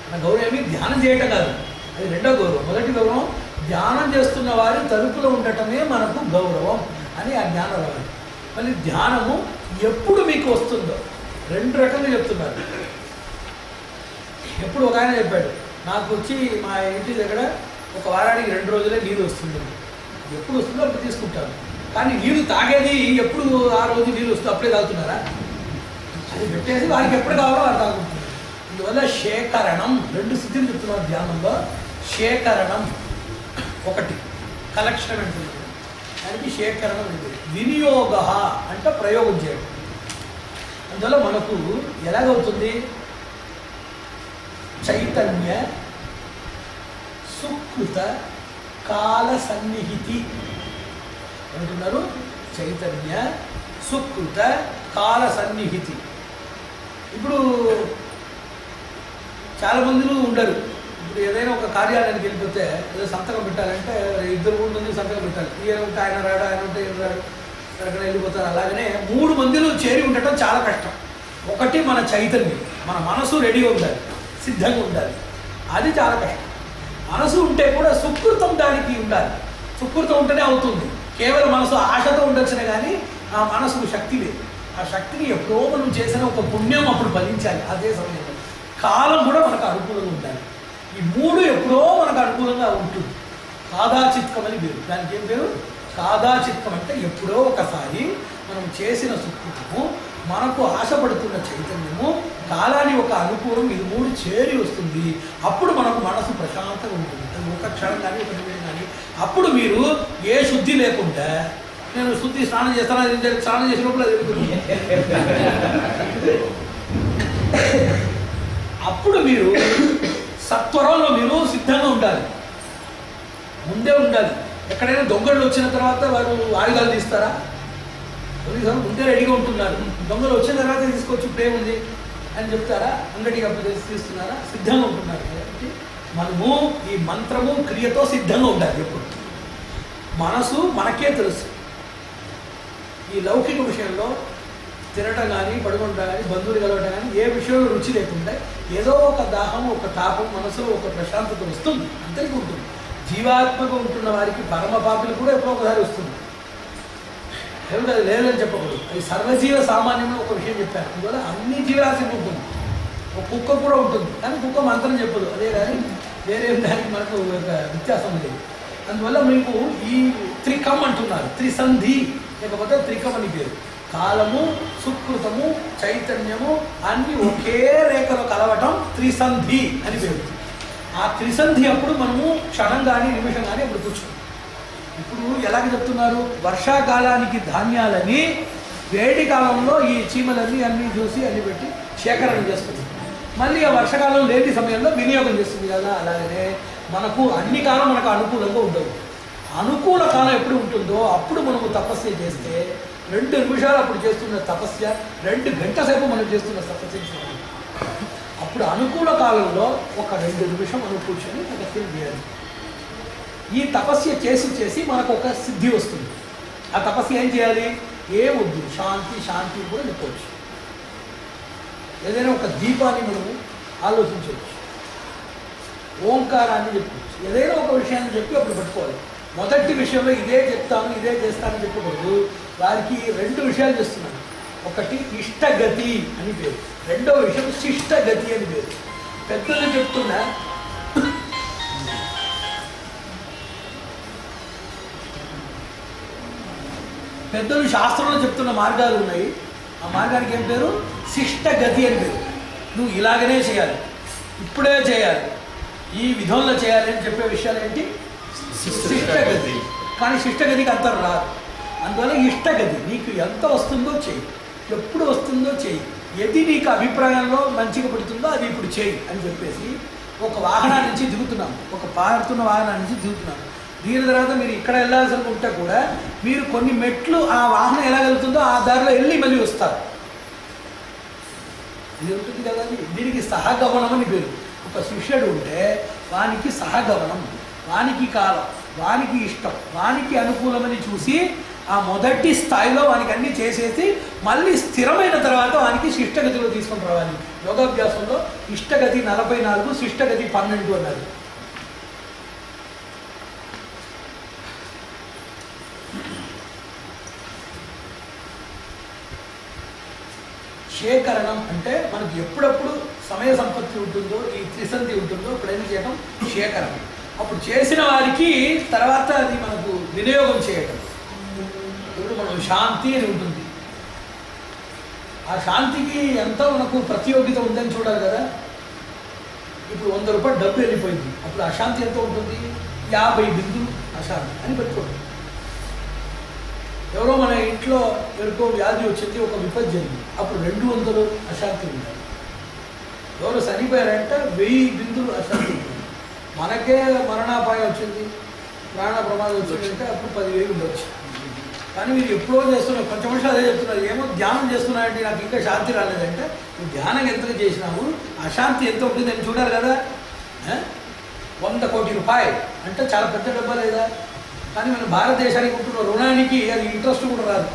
మన గౌరవం ఏమి ధ్యానం చేయటం కాదు, అది రెండో గౌరవం. మొదటి గౌరవం ధ్యానం చేస్తున్న వారి తలుపులో ఉండటమే మనకు గౌరవం అని ఆ జ్ఞానం రావాలి. మళ్ళీ ధ్యానము ఎప్పుడు మీకు వస్తుందో 2 రకంగా చెప్తున్నారు. ఎప్పుడు ఒక ఆయన చెప్పాడు, నాకు వచ్చి మా ఇంటి దగ్గర ఒక వారానికి 2 రోజులే నీరు వస్తుంది. ఎప్పుడు వస్తుందో అప్పుడు తీసుకుంటాను, కానీ నీరు తాగేది ఎప్పుడు ఆ రోజు నీరు వస్తుందో అప్పుడే తాగుతున్నారా? అది పెట్టేసి వారికి ఎప్పుడు కావాలో వారు తాగుతున్నారు. అందువల్ల శేఖరణం 2 స్థితులు చెప్తున్నారు ధ్యానంలో. శేఖరణం ఒకటి కలెక్షన్ అంటున్నారు, దానికి శేఖరణం ఉంది. వినియోగ అంటే ప్రయోగం చేయడం. అందువల్ల మనకు ఎలాగవుతుంది? చైతన్య సుకృత కాల సన్నిహితి అంటున్నారు. చైతన్య సుకృత కాల సన్నిహితి. ఇప్పుడు చాలామందిలో ఉండరు. ఇప్పుడు ఏదైనా ఒక కార్యాలయానికి వెళ్ళిపోతే ఏదో సంతకం పెట్టాలంటే 2 మంది సంతకం పెట్టాలి. ఈయన ఉంటే ఆయన రాడు, ఆయన ఉంటే ఈయన రాడు, ఎక్కడికైనా వెళ్ళిపోతారు. అలాగనే 3 మందిలో చేరి ఉండటం చాలా కష్టం. ఒకటి మన చైతన్యం, మన మనసు రెడీగా ఉండాలి, సిద్ధంగా ఉండాలి. అది చాలా కష్టం. మనసు ఉంటే కూడా సుకృతం దానికి ఉండాలి. సుకృతం ఉంటేనే అవుతుంది. కేవలం మనసు ఆశతో ఉండొచ్చునే కానీ ఆ మనసుకు శక్తి లేదు. ఆ శక్తిని ఎప్పుడో మనం చేసిన ఒక పుణ్యం అప్పుడు ఫలించాలి. అదే సమయంలో కాలం కూడా మనకు అనుకూలంగా ఉండాలి. ఈ 3 ఎప్పుడో మనకు అనుకూలంగా ఉంటుంది. కాదాచిత్కం అని పేరు. దానికి ఏం పేరు? కాదాచిత్కం అంటే ఎప్పుడో ఒకసారి మనం చేసిన సుకృతము, మనకు ఆశపడుతున్న చైతన్యము, కాలాన్ని ఒక అనుకూలం, ఇది 3 చేరి వస్తుంది. అప్పుడు మనకు మనసు ప్రశాంతంగా ఉంటుంది. ఒక క్షణం కానీ ఒక నిమిషం కానీ. అప్పుడు మీరు ఏ శుద్ధి లేకుండా నేను శుద్ధి స్నానం చేస్తాను, స్నానం చేసినప్పుడు అది వెళ్తుంది. అప్పుడు మీరు సత్వరంలో మీరు సిద్ధంగా ఉండాలి, ముందే ఉండాలి. ఎక్కడైనా దొంగలు వచ్చిన తర్వాత వారు ఆయుధాలు తీస్తారా? కొన్నిసార్లు ముందే రెడీగా ఉంటున్నారు. దొంగలు వచ్చిన తర్వాత తీసుకొచ్చి ఇప్పుడేముంది అని చెప్తారా? అంగడిగా తీస్తున్నారా? సిద్ధంగా ఉంటున్నారు. కాబట్టి మనము ఈ మంత్రము క్రియతో సిద్ధంగా ఉండాలి. ఎప్పుడు మనసు మనకే తెలుసు. ఈ లౌకిక విషయంలో తినటం కానీ, పడుకుంటా కానీ, బంధువులు కలవటం కానీ, ఏ విషయంలో రుచి లేకుండా ఏదో ఒక దాహం, ఒక తాపం, మనసులో ఒక ప్రశాంతత వస్తుంది, అందరికీ ఉంటుంది. జీవాత్మగా ఉంటున్న వారికి, పరమ పాపులు కూడా ఎప్పుడో ఒకసారి వస్తుంది. ఏమిటి అది లేదని చెప్పకూడదు. అది సర్వజీవ సామాన్యంలో ఒక విషయం చెప్పారు. అందువల్ల అన్ని జీవరాశికి ఉంటుంది. ఒక కుక్క కూడా ఉంటుంది, కానీ కుక్క మంత్రం చెప్పదు. అదే కానీ వేరే దానికి మనకు ఒక వ్యత్యాసం లేదు. అందువల్ల మీకు ఈ త్రికం అంటున్నారు, త్రిసంధి లేకపోతే త్రికం అని పేరు. కాలము, సుకృతము, చైతన్యము అన్నీ ఒకే రేఖలో కలవటం త్రిసంధి అని పేరు. ఆ త్రిసంధి అప్పుడు మనము క్షణం కానీ నిమిషం కానీ అప్పుడు కూర్చుంటాం. ఇప్పుడు ఎలాగ చెప్తున్నారు? వర్షాకాలానికి ధాన్యాలని వేడి కాలంలో ఈ చీమలన్నీ అన్నీ చూసి అన్ని పెట్టి సేకరణ చేస్తుంది. మళ్ళీ ఆ వర్షాకాలం లేని సమయంలో వినియోగం చేస్తుంది కదా. అలాగనే మనకు అన్ని కాలం మనకు అనుకూలంగా ఉండవు. అనుకూల కాలం ఎప్పుడు ఉంటుందో అప్పుడు మనము తపస్య చేస్తే 2 నిమిషాలు అప్పుడు చేస్తున్న తపస్య 2 గంటల సేపు మనం చేస్తున్న తపస్య. అప్పుడు అనుకూల కాలంలో ఒక 2 నిమిషం మనం కూర్చొని తపస్య చేయాలి. ఈ తపస్య చేసి చేసి మనకు ఒక సిద్ధి వస్తుంది. ఆ తపస్య ఏం చేయాలి? ఏమొద్దు, శాంతి శాంతి కూడా చెప్పవచ్చు. ఏదైనా ఒక దీపాన్ని మనము ఆలోచించవచ్చు, ఓంకారాన్ని చెప్పవచ్చు, ఏదైనా ఒక విషయాన్ని చెప్పి అప్పుడు పెట్టుకోవాలి. మొదటి విషయంలో ఇదే చెప్తాను, ఇదే చేస్తానని చెప్పకూడదు. వారికి 2 విషయాలు చేస్తున్నాను. ఒకటి ఇష్టగతి అని పేరు, రెండవ విషయం శిష్టగతి అని పేరు. పెద్దలు చెప్తున్న పెద్దలు శాస్త్రంలో చెప్తున్న మార్గాలు ఉన్నాయి. ఆ మార్గానికి ఏం పేరు? శిష్టగతి అని పేరు. నువ్వు ఇలాగనే చేయాలి, ఇప్పుడే చేయాలి, ఈ విధంలో చేయాలి అని చెప్పే విషయాలు ఏంటి? శిష్టగతి. కానీ శిష్టగతికి అంత రాదు. అందువల్ల ఇష్టగతి నీకు ఎంత వస్తుందో చెయ్యి, ఎప్పుడు వస్తుందో చెయ్యి, ఏది నీకు అభిప్రాయంలో మంచిగా పడుతుందో అది ఇప్పుడు చెయ్యి అని చెప్పేసి ఒక వాహనం నుంచి దిగుతున్నాం, ఒక పారుతున్న వాహనం నుంచి దిగుతున్నాం. దీని తర్వాత మీరు ఇక్కడ వెళ్ళాల్సి ఉంటే కూడా మీరు కొన్ని మెట్లు ఆ వాహనం ఎలా వెళ్తుందో ఆ దారిలో వెళ్ళి మళ్ళీ వస్తారు. ఇది ఉంటుంది కదా. దీనికి సహగమనం అని పేరు. ఒక శిష్యుడు ఉంటే వానికి సహగమనం, వానికి కాలం, వానికి ఇష్టం, వానికి అనుకూలమని చూసి ఆ మొదటి స్థాయిలో వానికి అన్నీ చేసేసి మళ్ళీ స్థిరమైన తర్వాత వానికి శిష్టగతిలో తీసుకొని రావాలి. యోగాభ్యాసంలో ఇష్టగతి 44, శిష్టగతి 12 అన్నారు. శేఖరణం అంటే మనకి ఎప్పుడప్పుడు సమయ సంపత్తి ఉంటుందో, ఈ త్రిసంధి ఉంటుందో అప్పుడు ఏం చేయడం? శేఖరణం. అప్పుడు చేసిన వారికి తర్వాత అది మనకు వినియోగం చేయటం. ఇప్పుడు మనం శాంతి అని ఉంటుంది. ఆ శాంతికి ఎంతో మనకు ప్రతియోగిత ఉందని చూడాలి కదా. ఇప్పుడు 100 రూపాయలు డబ్బు వెళ్ళిపోయింది, అప్పుడు అశాంతి ఎంత ఉంటుంది? 50 బిందులు అశాంతి అని పెట్టుకోండి. ఎవరో మన ఇంట్లో ఎవరికో వ్యాధి వచ్చింది, ఒక విపత్తు జరిగింది, అప్పుడు 200 అశాంతి ఉంటాయి. ఎవరో చనిపోయారంటే 1000 బిందులు అశాంతి ఉంటుంది. మనకే మరణాపాయం వచ్చింది, ప్రాణ ప్రమాదం వచ్చిందంటే అప్పుడు 10,000 ఉండొచ్చు. కానీ మీరు ఎప్పుడో చేస్తున్నారు, కొంచెం నిమిషం అదే చెప్తున్నారు. ఏమో ధ్యానం చేస్తున్నారంటే నాకు ఇంకా శాంతి రాలేదంటే నువ్వు ధ్యానం ఎంత చేసినావు, అశాంతి ఎంత ఉంటుందని చూడాలి కదా. 100 కోట్ల రూపాయలు అంటే చాలా పెద్ద డబ్బా లేదా? కానీ మన భారతదేశానికి ఉంటున్న రుణానికి అది ఇంట్రెస్ట్ కూడా రాదు.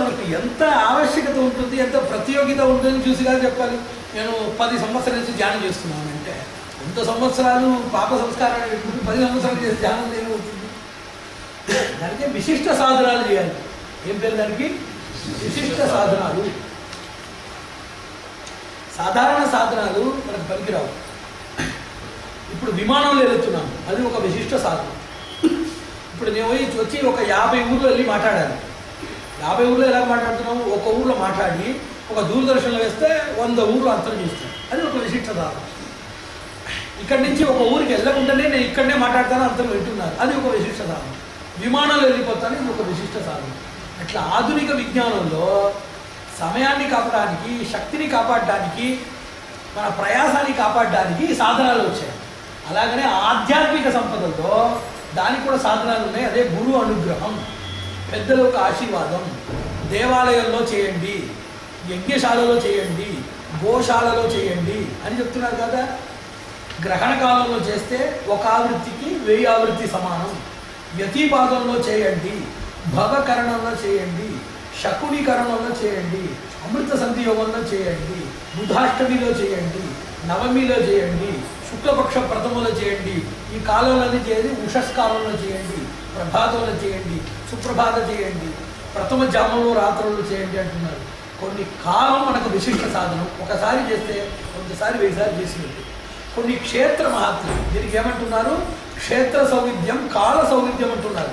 మనకు ఎంత ఆవశ్యకత ఉంటుంది, ఎంత ప్రతియోగిత ఉంటుందని చూసి కాదు చెప్పాలి. నేను 10 సంవత్సరాల నుంచి ధ్యానం చేస్తున్నాను అంటే 100 సంవత్సరాలు పాప సంస్కారాన్ని పెట్టుకుంటే 10 సంవత్సరాలు చేసి ధ్యానం ఏమవుతుంది? దానికి విశిష్ట సాధనాలు చేయాలి. ఏం పేరు దానికి? విశిష్ట సాధనాలు. సాధారణ సాధనాలు మనకు పనికిరావు. ఇప్పుడు విమానంలో వెళ్తున్నాను, అది ఒక విశిష్ట సాధనం. ఇప్పుడు నేను వచ్చి ఒక 50 ఊర్లో వెళ్ళి మాట్లాడాలి. 50 ఊర్లో ఎలా మాట్లాడుతున్నాము? ఒక ఊర్లో మాట్లాడి ఒక దూరదర్శన్లో వేస్తే 100 ఊర్లు అర్థం చేస్తాను, అది ఒక విశిష్ట సాధనం. ఇక్కడి నుంచి ఒక ఊరికి వెళ్ళకుండానే నేను ఇక్కడనే మాట్లాడతాను, అర్థం వింటున్నాను, అది ఒక విశిష్ట సాధనం. విమానంలో వెళ్ళిపోతాను, ఇది ఒక విశిష్ట సాధనం. అట్లా ఆధునిక విజ్ఞానంలో సమయాన్ని కాపాడడానికి, శక్తిని కాపాడడానికి, మన ప్రయాసాన్ని కాపాడడానికి సాధనాలు వచ్చాయి. అలాగనే ఆధ్యాత్మిక సంపదల్లో దానికి కూడా సాధనాలు ఉన్నాయి. అదే గురు అనుగ్రహం, పెద్దల యొక్క ఆశీర్వాదం. దేవాలయంలో చేయండి, యజ్ఞశాలలో చేయండి, గోశాలలో చేయండి అని చెప్తున్నారు కదా. గ్రహణ కాలంలో చేస్తే ఒక ఆవృత్తికి 1000 ఆవృత్తి సమానం. వ్యతిపాదంలో చేయండి, భవకరణంలో చేయండి, శకునీకరణంలో చేయండి, అమృత సంధియోగంలో చేయండి, బుధాష్టమిలో చేయండి, నవమిలో చేయండి, శుక్లపక్ష ప్రథమలో చేయండి. ఈ కాలంలోనే చేయండి. ఉషస్కాలంలో చేయండి, ప్రభాతంలో చేయండి, సుప్రభాత చేయండి, ప్రథమ జామంలో రాత్రుల్లో చేయండి అంటున్నారు. కొన్ని కాలం మనకు విశిష్ట సాధనం. ఒకసారి చేస్తే కొంతసారి 1000 సార్లు చేసినట్టు. కొన్ని క్షేత్ర మహాత్మ్యం, దీనికి ఏమంటున్నారు? క్షేత్ర సౌవిధ్యం, కాల సౌవిధ్యం అంటున్నారు.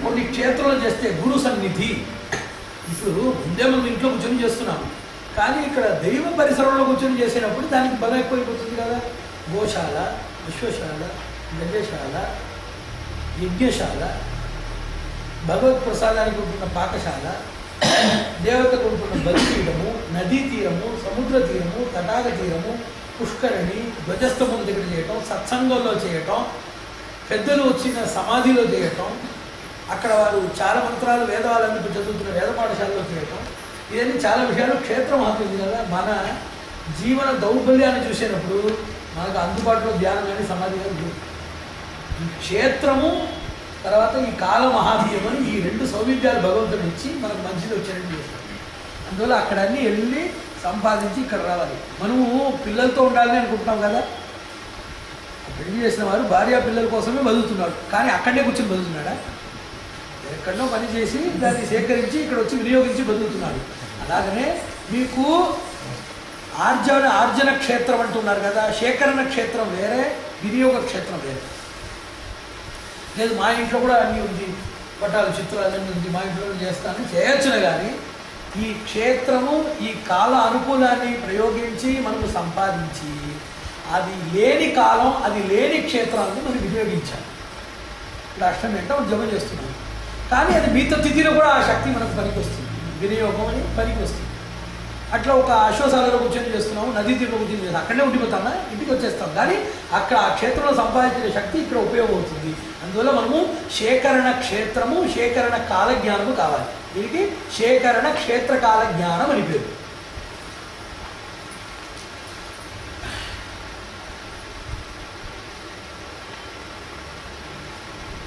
కొన్ని క్షేత్రాలు చేస్తే గురు సన్నిధి. ఇప్పుడు ముందే మనం ఇంట్లో కూర్చొని చేస్తున్నాం, కానీ ఇక్కడ దైవ పరిసరంలో కూర్చొని చేసినప్పుడు దానికి బలం ఎక్కువైపోతుంది కదా. గోశాల, విశ్వశాల, గజశాల, యజ్ఞశాల, భగవత్ ప్రసాదానికి ఉంటున్న పాకశాల, దేవతకు ఉంటున్న బలిపీఠము, నదీ తీరము, సముద్ర తీరము, తటాక తీరము, పుష్కరిణి, ధ్వజస్తంభం దగ్గర చేయటం, సత్సంగంలో చేయటం, పెద్దలు వచ్చిన సమాధిలో చేయటం, అక్కడ వారు చాలా మంత్రాలు వేదాలన్నీ చదువుతున్న వేద పాఠశాలలో చేయటం, ఇవన్నీ చాలా విషయాలు క్షేత్ర మహత్వం కదా. మన జీవన దౌర్బల్యాన్ని చూసేటప్పుడు మనకు అందుబాటులో ధ్యానం కానీ సమాధి కానీ లేదు. ఈ క్షేత్రము తర్వాత ఈ కాల మహాత్మ్యం అని ఈ 2 సౌవిధ్యాలు భగవంతుడు ఇచ్చి మనకు మంచిది వచ్చేటట్టు చేస్తాం. అందువల్ల అక్కడ అన్నీ వెళ్ళి సంపాదించి ఇక్కడ రావాలి. మనము పిల్లలతో ఉండాలని అనుకుంటున్నాం కదా. పెళ్లి చేసిన వారు భార్య పిల్లల కోసమే బతుకుతున్నాడు, కానీ అక్కడే కూర్చొని బతుకుతున్నాడా? ఎక్కడో పని చేసి దాన్ని సేకరించి ఇక్కడ వచ్చి వినియోగించి బతుకుతున్నాడు. అలాగనే మీకు ఆర్జన క్షేత్రం అంటున్నారు కదా. సేకరణ క్షేత్రం వేరే, వినియోగ క్షేత్రం వేరే. లేదు మా ఇంట్లో కూడా అన్నీ ఉంది, పటాలు చిత్రాలు అన్నీ ఉంది, మా ఇంట్లో చేస్తాను చేయొచ్చును. కానీ ఈ క్షేత్రము ఈ కాల అనుకూలాన్ని ప్రయోగించి మనము సంపాదించి అది లేని కాలం, అది లేని క్షేత్రాలను మనం వినియోగించాలి. ఇప్పుడు అష్టమి అంటే మనం జపం చేస్తున్నాం, కానీ అది మిగతా తిథిలో కూడా ఆ శక్తి మనకు పనికి వస్తుంది, వినియోగం అని పనికి వస్తుంది. అట్లా ఒక అశ్వశాలలో కూర్చొని చేస్తున్నాము, నదీ తీరులో కూర్చొని చేస్తాం, అక్కడే ఉండిపోతామా, ఇంటికి వచ్చేస్తాం. కానీ అక్కడ ఆ క్షేత్రంలో సంపాదించిన శక్తి ఇక్కడ ఉపయోగం అవుతుంది. అందువల్ల మనము సేకరణ క్షేత్రము, సేకరణ కాల జ్ఞానము కావాలి. దీనికి సేకరణ క్షేత్రకాల జ్ఞానం అని పేరు.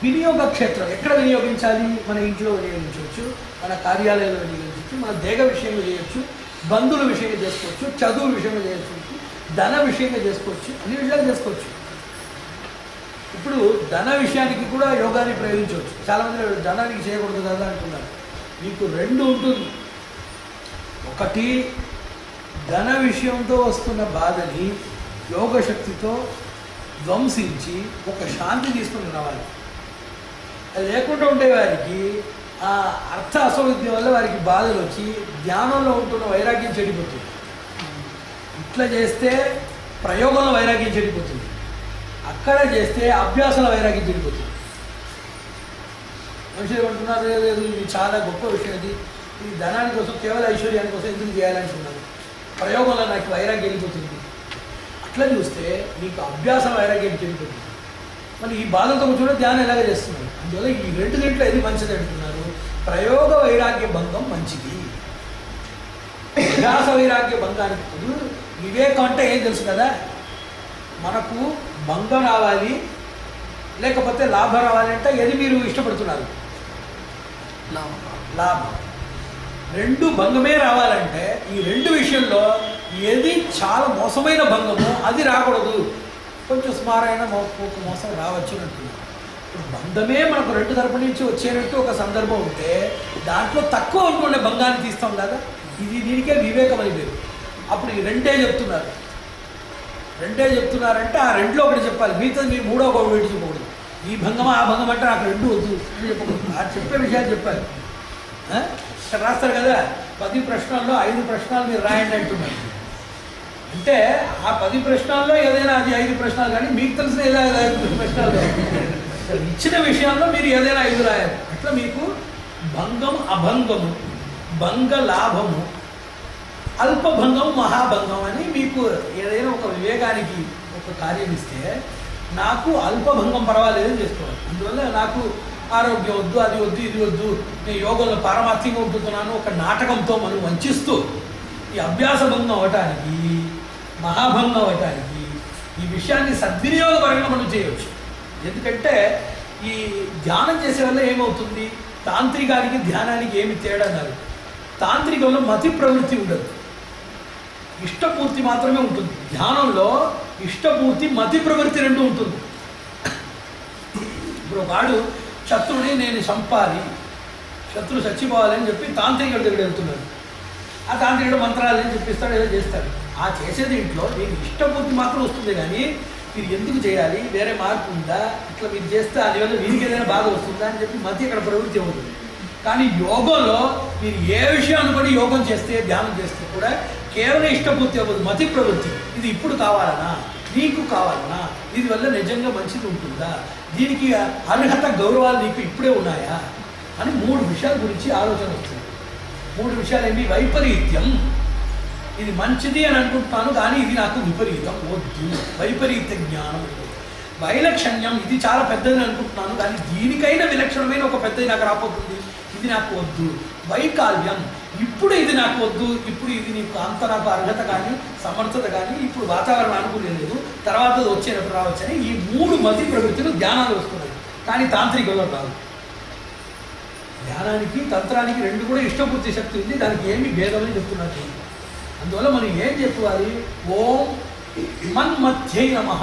వినియోగ క్షేత్రం ఎక్కడ వినియోగించాలి? మన ఇంట్లో వినియోగించవచ్చు, మన కార్యాలయంలో వినియోగించవచ్చు, మన దేగ విషయంలో చేయొచ్చు, బంధువుల విషయంగా చేసుకోవచ్చు, చదువు విషయంగా చేసుకోవచ్చు, ధన విషయంగా చేసుకోవచ్చు, అన్ని విషయాలు చేసుకోవచ్చు. ఇప్పుడు ధన విషయానికి కూడా యోగాన్ని ప్రయోగించవచ్చు. చాలామంది ధనానికి చేయకూడదు కదా అంటున్నారు. మీకు 2 ఉంటుంది. ఒకటి, ధన విషయంతో వస్తున్న బాధని యోగ శక్తితో ధ్వంసించి ఒక శాంతి తీసుకుని రావాలి. అది లేకుండా ఉండే వారికి ఆ అర్థ అసౌవిధ్యం వల్ల వారికి బాధలు వచ్చి ధ్యానంలో ఉంటున్న వైరాగ్యం చెడిపోతుంది. ఇట్లా చేస్తే ప్రయోగంలో వైరాగ్యం చెడిపోతుంది, అక్కడ చేస్తే అభ్యాసంలో వైరాగ్యం చెడిపోతుంది. మనుషులు ఏమంటున్నారు, లేదు ఇది చాలా గొప్ప విషయం, అది ఈ ధనాని కోసం కేవలం ఐశ్వర్యాని కోసం ఎందుకు చేయాలంటున్నారు, ప్రయోగంలో నాకు వైరాగ్యం వెళ్ళిపోతుంది. అట్లా చూస్తే మీకు అభ్యాసం వైరాగ్యం చెడిపోతుంది. మరి ఈ బాధలతో కూర్చొని ధ్యానం ఎలాగ చేస్తున్నారు? అందువల్ల ఈ 2 గంటలు ఏది మంచిది అంటున్నారు? ప్రయోగ వైరాగ్య భంగం మంచిది. అభ్యాస వైరాగ్య భంగానికి వివేకం అంటే ఏం తెలుసు కదా. మనకు భంగం రావాలి లేకపోతే లాభం రావాలి అంటే ఏది మీరు ఇష్టపడుతున్నారు? లాభం. 2 భంగమే రావాలంటే ఈ 2 విషయంలో ఏది చాలా మోసమైన భంగమో అది రాకూడదు. కొంచెం స్మారైన మోసం రావచ్చు అంటున్నారు. ఇప్పుడు బంధమే మనకు 2 తరపు నుంచి వచ్చేటట్టు ఒక సందర్భం ఉంటే దాంట్లో తక్కువ అనుకునే బంధాన్ని తీస్తాం కదా. దీనికే వివేకం అని పేరు. అప్పుడు ఈ 2 చెప్తున్నారు. 2 చెప్తున్నారంటే ఆ 2లో ఒకటి చెప్పాలి, మిగతా మీరు 3వ ఒకటి చెప్పకూడదు. ఈ భంగమా ఆ భంగం అంటే నాకు 2 వద్దు అని చెప్పకూడదు. ఆ చెప్పే విషయాలు చెప్పాలి. ఇక్కడ రాస్తారు కదా 10 ప్రశ్నల్లో 5 ప్రశ్నలు మీరు రాయండి అంటున్నారు. అంటే ఆ 10 ప్రశ్నల్లో ఏదైనా అది 5 ప్రశ్నలు, కానీ మీకు తెలిసిన ఏదైనా 5 ప్రశ్నలు ఇచ్చిన విషయాల్లో మీరు ఏదైనా 5 రాయాలి. అట్లా మీకు భంగం అభంగము, భంగ లాభము, అల్పభంగం మహాభంగం అని మీకు ఏదైనా ఒక వివేకానికి ఒక కార్యం ఇస్తే నాకు అల్పభంగం పర్వాలేదని చేసుకోవాలి. అందువల్ల నాకు ఆరోగ్యం వద్దు, అది వద్దు, ఇది వద్దు, నేను యోగంలో పారమార్థ్యంగా ఉంటున్నాను ఒక నాటకంతో మనం వంచిస్తూ ఈ అభ్యాసభంగం అవ్వటానికి, మహాభంగం అవ్వటానికి ఈ విషయాన్ని సద్వినియోగపరంగా మనం చేయవచ్చు. ఎందుకంటే ఈ ధ్యానం చేసే వల్ల ఏమవుతుంది, తాంత్రికానికి ధ్యానానికి ఏమి తేడా అన్నారు. తాంత్రికంలో మతి ప్రవృత్తి ఉండదు, ఇష్టపూర్తి మాత్రమే ఉంటుంది. ధ్యానంలో ఇష్టపూర్తి మతి ప్రవృత్తి రెండు ఉంటుంది. ఇప్పుడు వాడు శత్రువుని నేను చంపాలి, శత్రువు చచ్చిపోవాలని చెప్పి తాంత్రికుడి దగ్గర వెళ్తున్నాడు. ఆ తాంత్రికుడు మంత్రాలని చెప్పిస్తాడు, ఏదో చేస్తాడు. ఆ చేసేది ఇంట్లో నేను ఇష్టపూర్తి మాత్రం వస్తుంది, కానీ మీరు ఎందుకు చేయాలి, వేరే మార్పు ఉందా, ఇట్లా మీరు చేస్తే దానివల్ల వీరికి ఏదైనా బాధ వస్తుందా అని చెప్పి మతి ఇక్కడ ప్రవృత్తి అవుతుంది. కానీ యోగంలో మీరు ఏ విషయాన్ని బట్టి యోగం చేస్తే, ధ్యానం చేస్తే కూడా కేవలం ఇష్టపూర్తి అవ్వదు, మతి ప్రవృత్తి. ఇది ఇప్పుడు కావాలనా, నీకు కావాలనా, దీని వల్ల నిజంగా మంచిది ఉంటుందా, దీనికి అర్హత గౌరవాలు నీకు ఇప్పుడే ఉన్నాయా అని 3 విషయాల గురించి ఆలోచన వస్తుంది. 3 విషయాలు ఏమి, వైపరీత్యం, ఇది మంచిది అని అనుకుంటున్నాను కానీ ఇది నాకు విపరీతం వద్దు, వైపరీత్య జ్ఞానం. వైలక్షణ్యం, ఇది చాలా పెద్దది అనుకుంటున్నాను కానీ దీనికైనా విలక్షణమైన ఒక పెద్దది నాకు రాబోతుంది, ఇది నాకు వద్దు. వైకాల్యం, ఇప్పుడు ఇది నాకు వద్దు, ఇప్పుడు ఇది నీకు అంత నాకు అర్హత కానీ సమర్థత కానీ ఇప్పుడు వాతావరణం అనుకునేలేదు, తర్వాత వచ్చేటప్పుడు రావచ్చని ఈ 3 మతి ప్రవృత్తులు ధ్యానాలు వస్తున్నాయి. కానీ తాంత్రికంలో రాదు. ధ్యానానికి తంత్రానికి 2 కూడా ఇష్టపూర్తి శక్తి ఉంది, దానికి ఏమి భేదమని చెప్తున్నారు. అందువల్ల మనం ఏం చెప్పుకోవాలి, ఓం మన్మథ్యై నమః,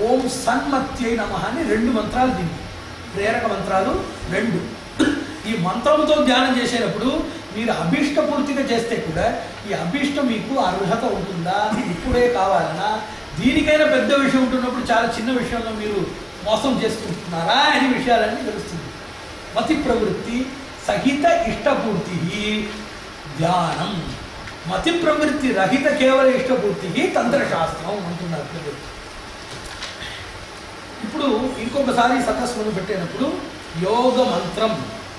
ఓం సన్మథ్యై నమః అని 2 మంత్రాలు, దీనికి ప్రేరక మంత్రాలు 2. ఈ మంత్రంతో ధ్యానం చేసేటప్పుడు మీరు అభీష్టపూర్తిగా చేస్తే కూడా ఈ అభీష్టం మీకు అర్హత ఉంటుందా, ఇప్పుడే కావాలన్నా, దీనికైనా పెద్ద విషయం ఉంటున్నప్పుడు చాలా చిన్న విషయంలో మీరు మోసం చేసుకుంటున్నారా అనే విషయాలన్నీ తెలుస్తుంది. మతి ప్రవృత్తి సహిత ఇష్టపూర్తి ధ్యానం, మతి ప్రవృత్తి రహిత కేవల ఇష్టపూర్తికి తంత్రశాస్త్రం అంటున్నారు. ఇప్పుడు ఇంకొకసారి సదస్సును పెట్టినప్పుడు యోగ మంత్రం,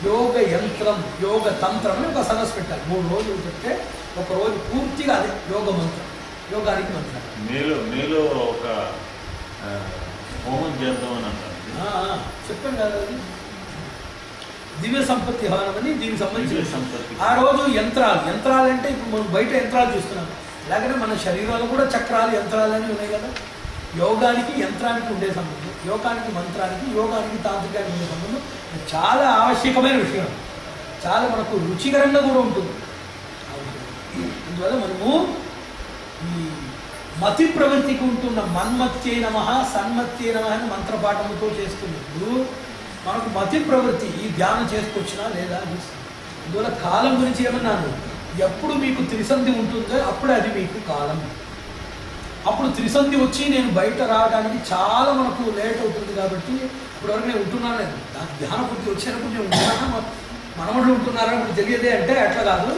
యోగ యంత్రం, యోగ తంత్రం అని ఒక సదస్సు పెట్టారు. 3 రోజులు చెప్తే ఒక రోజు పూర్తిగా అదే యోగ మంత్రం, యోగానికి మంత్రం. మీలో ఒక హోమం చేద్దాం అని అంటారు, చెప్పాను కదా, అది దివ్య సంపత్తి హవనం అని దీనికి సంబంధించిన సంపత్తి. ఆ రోజు యంత్రాలు అంటే ఇప్పుడు మనం బయట యంత్రాలు చూస్తున్నాం, అలాగనే మన శరీరంలో కూడా చక్రాలు, యంత్రాలు అని ఉన్నాయి కదా. యోగానికి యంత్రానికి ఉండే సంబంధం, యోగానికి మంత్రానికి, యోగానికి తాంత్రికానికి ఉండే సంబంధం చాలా ఆవశ్యకమైన విషయం, చాలా మనకు రుచికరంగా కూడా ఉంటుంది. అందువల్ల మనము ఈ మతి ప్రవృత్తికి ఉంటున్న మన్మత్యై నమః, సన్మత్యై నమః అని మంత్రపాఠముతో చేస్తున్నప్పుడు మనకు మతి ప్రవృత్తి ఈ ధ్యానం చేసుకొచ్చినా లేదా అనిపిస్తుంది. అందువల్ల కాలం గురించి ఏమన్నాను, ఎప్పుడు మీకు త్రిసంధి ఉంటుందో అప్పుడే అది మీకు కాలం. అప్పుడు త్రిసంధి వచ్చి నేను బయట రావడానికి చాలా మనకు లేట్ అవుతుంది. కాబట్టి ఇప్పటివరకు నేను ఉంటున్నాను, నాకు ధ్యాన పూర్తి వచ్చేటప్పుడు నేను ఉంటున్నాను, మనవళ్ళు ఉంటున్నారా ఇప్పుడు తెలియదే అంటే అట్లా కాదు.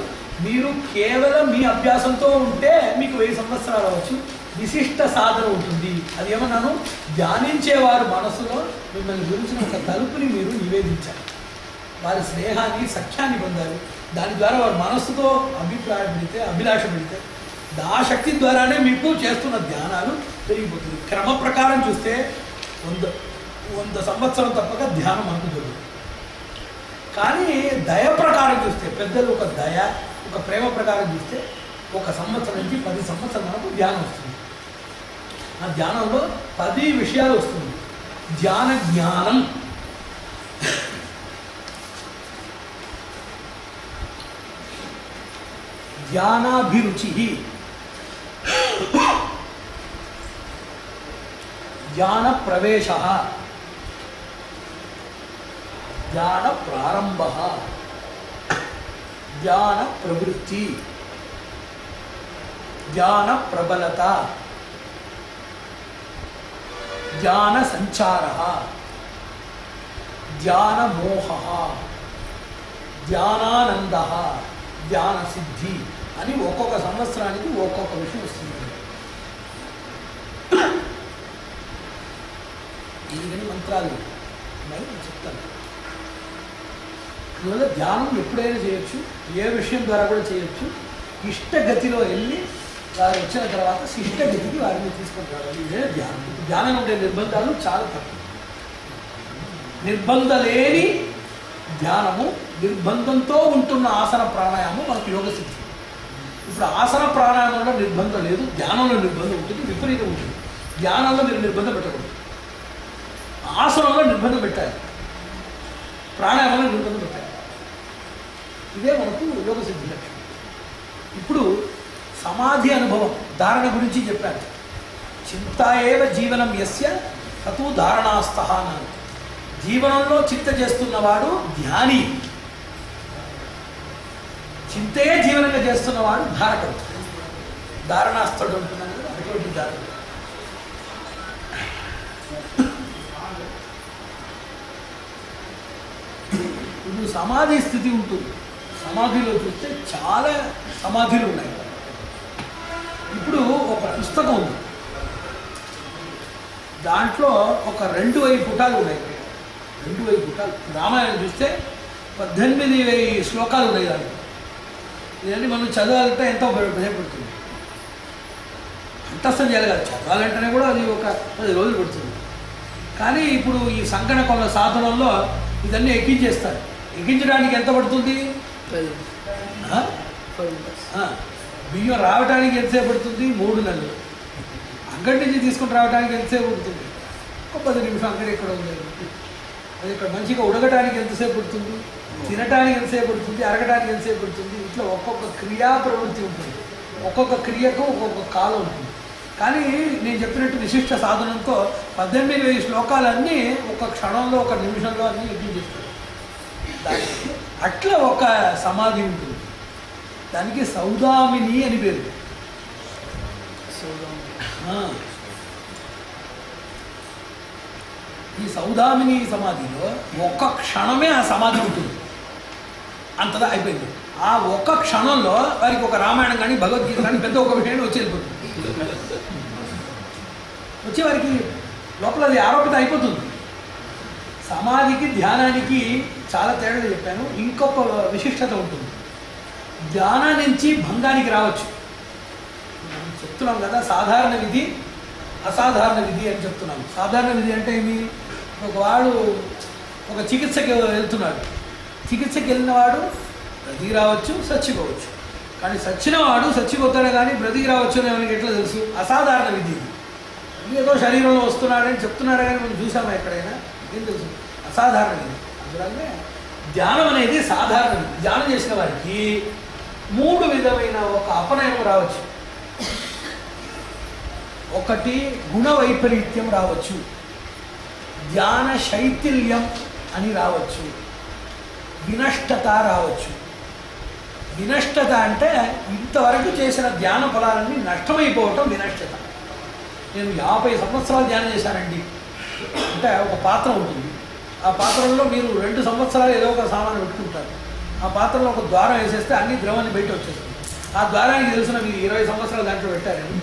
మీరు కేవలం మీ అభ్యాసంతో ఉంటే మీకు 1000 సంవత్సరాలు అవ్వచ్చు, విశిష్ట సాధన ఉంటుంది. అది ఏమన్నాను, ధ్యానించేవారు మనసులో మిమ్మల్ని గురించిన ఒక తలుపుని మీరు నివేదించాలి, వారి స్నేహాన్ని, సఖ్యాన్ని పొందాలి. దాని ద్వారా వారి మనస్సుతో అభిప్రాయం పెడితే, అభిలాష పెడితే ఆ శక్తి ద్వారానే మీకు చేస్తున్న ధ్యానాలు పెరిగిపోతుంది. క్రమ ప్రకారం చూస్తే 100 సంవత్సరం తప్పక ధ్యానం మనకు జరుగుతుంది. కానీ దయ ప్రకారం చూస్తే, పెద్దలు ఒక దయ, ఒక ప్రేమ ప్రకారం చూస్తే 1 సంవత్సరం నుంచి 10 సంవత్సరం మనకు ధ్యానం వస్తుంది. ఆ ధ్యానంలో 10 విషయాలు వస్తుంది. ధ్యాన జ్ఞానం, ధ్యానాభిరుచి, ధ్యాన ప్రవేశ, ధ్యాన ప్రారంభ, ధ్యాన ప్రవృత్తి, ధ్యాన ప్రబలత, ధ్యాన సంచార, ధ్యాన మోహ, ధ్యానానంద, ధ్యాన సిద్ధి అని ఒక్కొక్క సంవత్సరానికి ఒక్కొక్క విషయం వస్తుంది. ఇవన్నీ మంత్రాలు ఉన్నాయి, నేను చెప్తాను. అందువల్ల ధ్యానం ఎప్పుడైనా చేయొచ్చు, ఏ విషయం ద్వారా కూడా చేయొచ్చు. ఇష్టగతిలో వెళ్ళి వారు వచ్చిన తర్వాత శిష్టగతికి వారిని తీసుకొని రావాలి. ఇదే ధ్యానం. ధ్యానం ఉండే నిర్బంధాలు చాలా తక్కువ. నిర్బంధ లేని ధ్యానము, నిర్బంధంతో ఉంటున్న ఆసన ప్రాణాయామం మనకు యోగ సిద్ధి. ఇప్పుడు ఆసన ప్రాణాయామంలో నిర్బంధం లేదు, ధ్యానంలో నిర్బంధం ఉంటుంది, విపరీతం ఉంటుంది. ధ్యానంలో మీరు నిర్బంధం పెట్టకూడదు, ఆసనంలో నిర్బంధం పెట్టాలి, ప్రాణాయామంలో నిర్బంధం పెట్టాలి. ఇదే మనకు యోగ సిద్ధి లక్ష్యం. ఇప్పుడు సమాధి అనుభవం ధారణ గురించి చెప్పాను. చింతాయేవ జీవనం యస్య తతు ధారణాస్థ అన్నాను. జీవనంలో చింత చేస్తున్నవాడు ధ్యాని, చింతే జీవనంగా చేస్తున్నవాడు ధారకుడు, ధారణాస్థుడు ఉంటున్నాడు కదా, అటువంటి ధారకుడు. ఇప్పుడు సమాధి స్థితి ఉంటుంది. సమాధిలో చూస్తే చాలా సమాధులు ఉన్నాయి. ఇప్పుడు ఒక పుస్తకం ఉంది, దాంట్లో ఒక 2,000 పుటాలు ఉన్నాయి. 2,000 పుటాలు. రామాయణం చూస్తే 18,000 శ్లోకాలు ఉన్నాయి దాంట్లో. ఇవన్నీ మనం చదవాలంటే ఎంతో భయపడుతుంది. కంఠస్థం చేయాలి కదా, చదవాలంటేనే కూడా అది ఒక 10 రోజులు పడుతుంది. కానీ ఇప్పుడు ఈ సంగణకుల సాధనంలో ఇదన్నీ ఎక్కించేస్తారు. ఎక్కించడానికి ఎంత పడుతుంది? బియ్యం రావడానికి ఎంతసేపు పడుతుంది? 3 నెలలు. అంగడి నుంచి తీసుకుని రావడానికి ఎంతసేపు పడుతుంది? ఒక 10 నిమిషం. అంగడి ఎక్కడ ఉంది, అది ఇక్కడ మంచిగా ఉడకడానికి ఎంతసేపు పడుతుంది, తినడానికి ఎంతసేపు పడుతుంది, అరగడానికి ఎంతసేపు పడుతుంది. ఇట్లా ఒక్కొక్క క్రియా ప్రవృత్తి ఉంటుంది, ఒక్కొక్క క్రియకు ఒక్కొక్క కాలం ఉంటుంది. కానీ నేను చెప్పినట్టు విశిష్ట సాధనంతో 18,000 శ్లోకాలన్నీ ఒక క్షణంలో, ఒక నిమిషంలో అన్నీ ఎక్కించేస్తారు. అట్లా ఒక సమాధి ఉంటుంది. దానికి సౌదామిని అని పేరు. ఈ సౌదామిని సమాధిలో ఒక్క క్షణమే ఆ సమాధి ఉంటుంది. అంతదా అయిపోయింది. ఆ ఒక్క క్షణంలో వారికి ఒక రామాయణం కానీ భగవద్గీత కానీ పెద్ద ఒక విషయాన్ని వచ్చి వెళ్ళిపోతుంది. వచ్చి వారికి లోపల అది ఆరోపిత అయిపోతుంది. సమాధికి ధ్యానానికి చాలా తేడాలు చెప్పాను. ఇంకొక విశిష్టత ఉంటుంది. ధ్యానం నుంచి భంగానికి రావచ్చు. చెప్తున్నాం కదా, సాధారణ విధి అసాధారణ విధి అని చెప్తున్నాము. సాధారణ విధి అంటే ఏమి? ఒకవాడు ఒక చికిత్సకి వెళ్తున్నాడు. చికిత్సకి వెళ్ళినవాడు బ్రతికి రావచ్చు, చచ్చిపోవచ్చు. కానీ చచ్చినవాడు చచ్చిపోతాడు కానీ బ్రతికి రావచ్చు అని మనకి ఎట్లా తెలుసు? అసాధారణ విధి. ఏదో శరీరంలో వస్తున్నాడని చెప్తున్నాడు కానీ మనం చూసామా ఎక్కడైనా? ఏం తెలుసు? అసాధారణ విధి. అందువల్లనే ధ్యానం అనేది సాధారణ విధి. ధ్యానం చేసిన వారికి 3 విధమైన ఒక అపనయం రావచ్చు. ఒకటి గుణ వైపరీత్యం రావచ్చు, ధ్యాన శైథిల్యం అని రావచ్చు, వినష్టత రావచ్చు. వినష్టత అంటే ఇంతవరకు చేసిన ధ్యాన ఫలాలన్నీ నష్టమైపోవటం వినష్టత. నేను 50 సంవత్సరాలు ధ్యానం చేశానండి అంటే ఒక పాత్ర ఉంటుంది. ఆ పాత్రలో మీరు 2 సంవత్సరాలు ఏదో ఒక సామాను పెట్టుకుంటారు. ఆ పాత్రలో ఒక ద్వారం వేసేస్తే అన్ని ద్రవాన్ని బయట వచ్చేస్తుంది. ఆ ద్వారానికి తెలిసిన మీరు 20 సంవత్సరాలు దాంట్లో పెట్టారని,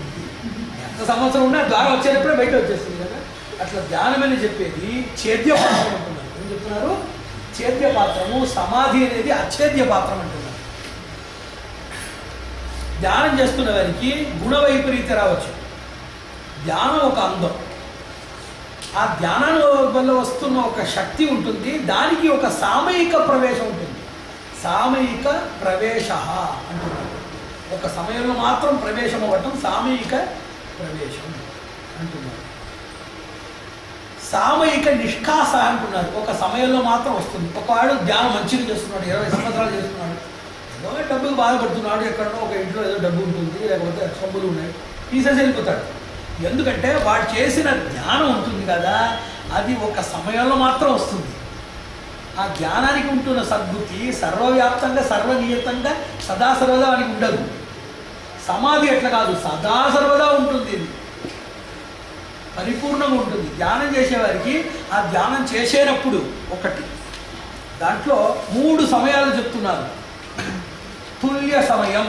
ఎంత సంవత్సరం ఉన్నా ద్వారం వచ్చేటప్పుడే బయట వచ్చేస్తుంది కదా. అట్లా ధ్యానం అని చెప్పేది ఛేద్య పాత్రం అంటున్నారు. ఏం చెప్తున్నారు? ఛేద్య పాత్రము. సమాధి అనేది అఛేద్య పాత్రం అంటున్నారు. ధ్యానం చేస్తున్న వారికి గుణ వైపరీత్య రావచ్చు. ధ్యానం ఒక అందం. ఆ ధ్యానం వల్ల వస్తున్న ఒక శక్తి ఉంటుంది. దానికి ఒక సామయిక ప్రవేశం ఉంటుంది. సామయిక ప్రవేశ అంటున్నారు. ఒక సమయంలో మాత్రం ప్రవేశం అవ్వటం సామయిక ప్రవేశం అంటున్నారు. సామయిక నిష్కాస అంటున్నారు. ఒక సమయంలో మాత్రం వస్తుంది. ఒకవాడు ధ్యానం మంచిగా చేస్తున్నాడు, 20 సంవత్సరాలు చేస్తున్నాడు, ఏదో డబ్బులు బాధపడుతున్నాడు, ఎక్కడో ఒక ఇంట్లో ఏదో డబ్బు ఉంటుంది, లేకపోతే సబ్బులు ఉన్నాయి, తీసేసి వెళ్ళిపోతాడు. ఎందుకంటే వాడు చేసిన ధ్యానం ఉంటుంది కదా, అది ఒక సమయంలో మాత్రం వస్తుంది. ఆ జ్ఞానానికి ఉంటున్న సద్బుద్ధి సర్వవ్యాప్తంగా సర్వనియతంగా సదా సర్వదా వానికి ఉండదు. సమాధి ఎట్లా కాదు, సదా సర్వదా ఉంటుంది. ఇది పరిపూర్ణంగా ఉంటుంది. ధ్యానం చేసేవారికి ఆ ధ్యానం చేసేటప్పుడు ఒకటి దాంట్లో 3 సమయాలు చెప్తున్నారు. తుల్య సమయం,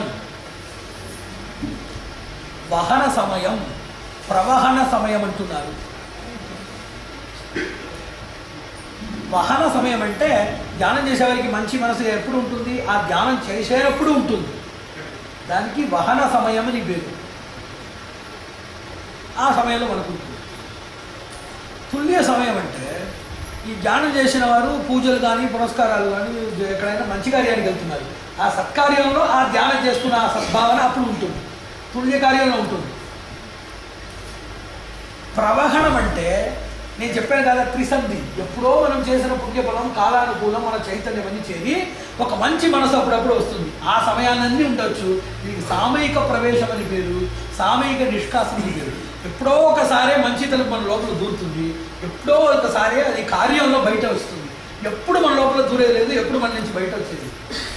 వహన సమయం, ప్రవహన సమయం అంటున్నారు. వహన సమయం అంటే ధ్యానం చేసేవారికి మంచి మనసు ఎప్పుడు ఉంటుంది? ఆ ధ్యానం చేసేటప్పుడు ఉంటుంది. దానికి వహన సమయం అని పేరు. ఆ సమయంలో మనకు ఉంటుంది. తుల్య సమయం అంటే ఈ ధ్యానం చేసిన వారు పూజలు కానీ పురస్కారాలు కానీ ఎక్కడైనా మంచి కార్యానికి వెళ్తున్నారు. ఆ సత్కార్యంలో ఆ ధ్యానం చేసుకున్న ఆ సద్భావన అప్పుడు ఉంటుంది, తుల్య కార్యంలో ఉంటుంది. ప్రవహణం అంటే నేను చెప్పాను కదా, త్రిసంధి. ఎప్పుడో మనం చేసిన పుణ్యఫలం కాలానుకూలం మన చైతన్యం అన్ని చేరి ఒక మంచి మనసు అప్పుడప్పుడు వస్తుంది. ఆ సమయాన్ని ఉండొచ్చు. దీనికి సామయిక ప్రవేశం అని పేరు, సామయిక నిష్కాసం అని పేరు. ఎప్పుడో ఒకసారే మంచితనం మన లోపల దూరుతుంది, ఎప్పుడో ఒకసారి అది కార్యంలో బయట వస్తుంది. ఎప్పుడు మన లోపల దూరేది, ఎప్పుడు మన నుంచి బయట వచ్చేది.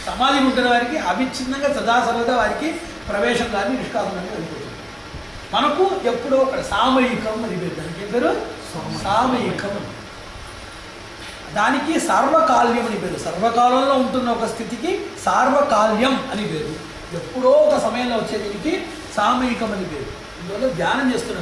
సమాధి ఉంటున్న వారికి అవిచ్ఛిన్నంగా సదాసర్వదా వారికి ప్రవేశం కానీ నిష్కాసం కానీ వెళ్ళిపోతుంది. మనకు ఎప్పుడో ఒక సామయికం అని పేరు. దానికి ఏం పేరు? సామయికం. దానికి సార్వకాల్యం అని పేరు. సర్వకాలంలో ఉంటున్న ఒక స్థితికి సార్వకాల్యం అని పేరు. ఎప్పుడో ఒక సమయంలో వచ్చే దీనికి సామయికం అని పేరు. ఇందువల్ల ధ్యానం చేస్తున్న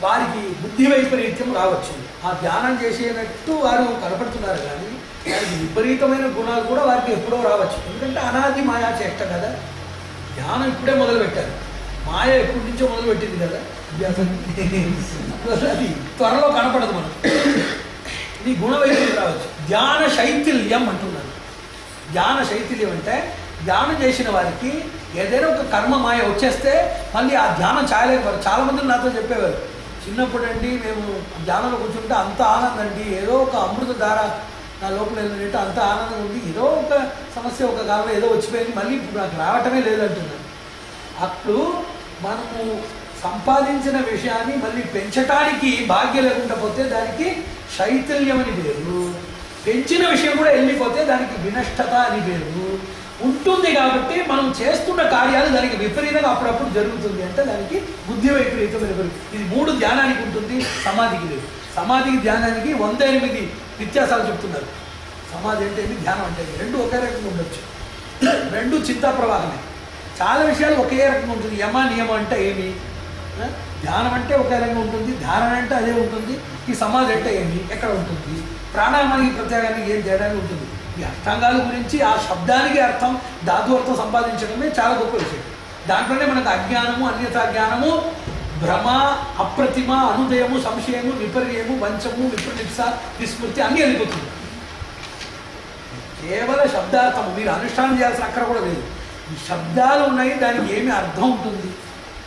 వారికి బుద్ధి వైపరీత్యం రావచ్చు. ఆ ధ్యానం చేసేటట్టు వారు కనపడుతున్నారు, కానీ వారికి విపరీతమైన గుణాలు కూడా వారికి ఎప్పుడో రావచ్చు. ఎందుకంటే అనాది మాయా చేష్ట కదా. ధ్యానం ఇప్పుడే మొదలుపెట్టారు, మాయ ఎప్పటి నుంచో మొదలుపెట్టింది కదా అభ్యాసం. అది త్వరలో కనపడదు మనకు. ఇది గుణ వైపరీత్యం రావచ్చు. ధ్యాన శైథిల్యం అంటున్నారు. ధ్యాన శైథిల్యం అంటే ధ్యానం చేసిన వారికి ఏదైనా ఒక కర్మ మాయ వచ్చేస్తే మళ్ళీ ఆ ధ్యానం చేయలేకపోరు. చాలామంది నాతో చెప్పేవారు, చిన్నప్పుడు అండి మేము ధ్యానంలో కూర్చుంటే అంత ఆనందం అండి, ఏదో ఒక అమృత ధార నా లోపల వెళ్ళినట్టు అంత ఆనందం ఉంది, ఏదో ఒక సమస్య ఒక కారణం ఏదో వచ్చిపోయింది, మళ్ళీ ఇప్పుడు నాకు రావటమే లేదంటున్నాను. అప్పుడు మనము సంపాదించిన విషయాన్ని మళ్ళీ పెంచటానికి భాగ్యం లేకుండా పోతే దానికి శైథిల్యం అని పేరు. పెంచిన విషయం కూడా వెళ్ళిపోతే దానికి వినష్టత అని పేరు. ఉంటుంది కాబట్టి మనం చేస్తున్న కార్యాలు దానికి విపరీతంగా అప్పుడప్పుడు జరుగుతుంది అంటే దానికి బుద్ధి వైపరీతం అని పేరు. ఇది 3 ధ్యానానికి ఉంటుంది, సమాధికి లేదు. సమాధికి ధ్యానానికి 108 వ్యత్యాసాలు చెప్తున్నారు. సమాధి అంటే ఏంటి, ధ్యానం అంటే ఏంటి, రెండు ఒకే రకంగా ఉండొచ్చు. రెండు చింతా ప్రవాహమే. చాలా విషయాలు ఒకే రకంగా ఉంటుంది. యమ నియమం అంటే ఏమి, ధ్యానం అంటే ఒకే రకంగా ఉంటుంది, ధ్యానం అంటే అదే ఉంటుంది. ఈ సమాధి అంటే ఏమి, ఎక్కడ ఉంటుంది, ప్రాణాయామానికి ప్రత్యేకానికి ఏం చేయడానికి ఉంటుంది. ఈ అష్టాంగాల గురించి ఆ శబ్దానికి అర్థం ధాతు అర్థం సంపాదించడమే చాలా గొప్ప విషయం. దాంట్లోనే మనకు అజ్ఞానము, అన్యథా జ్ఞానము, భ్రమ, అప్రతిమ, అనుదయము, సంశయము, విపర్యము, వంచము, విప్రలిప్స, విస్మృతి అన్నీ వెళ్ళిపోతుంది. కేవల శబ్దార్థము మీరు అనుష్ఠానం చేయాల్సిన అక్కడ కూడా లేదు. ఈ శబ్దాలు ఉన్నాయి, దానికి ఏమి అర్థం ఉంటుంది,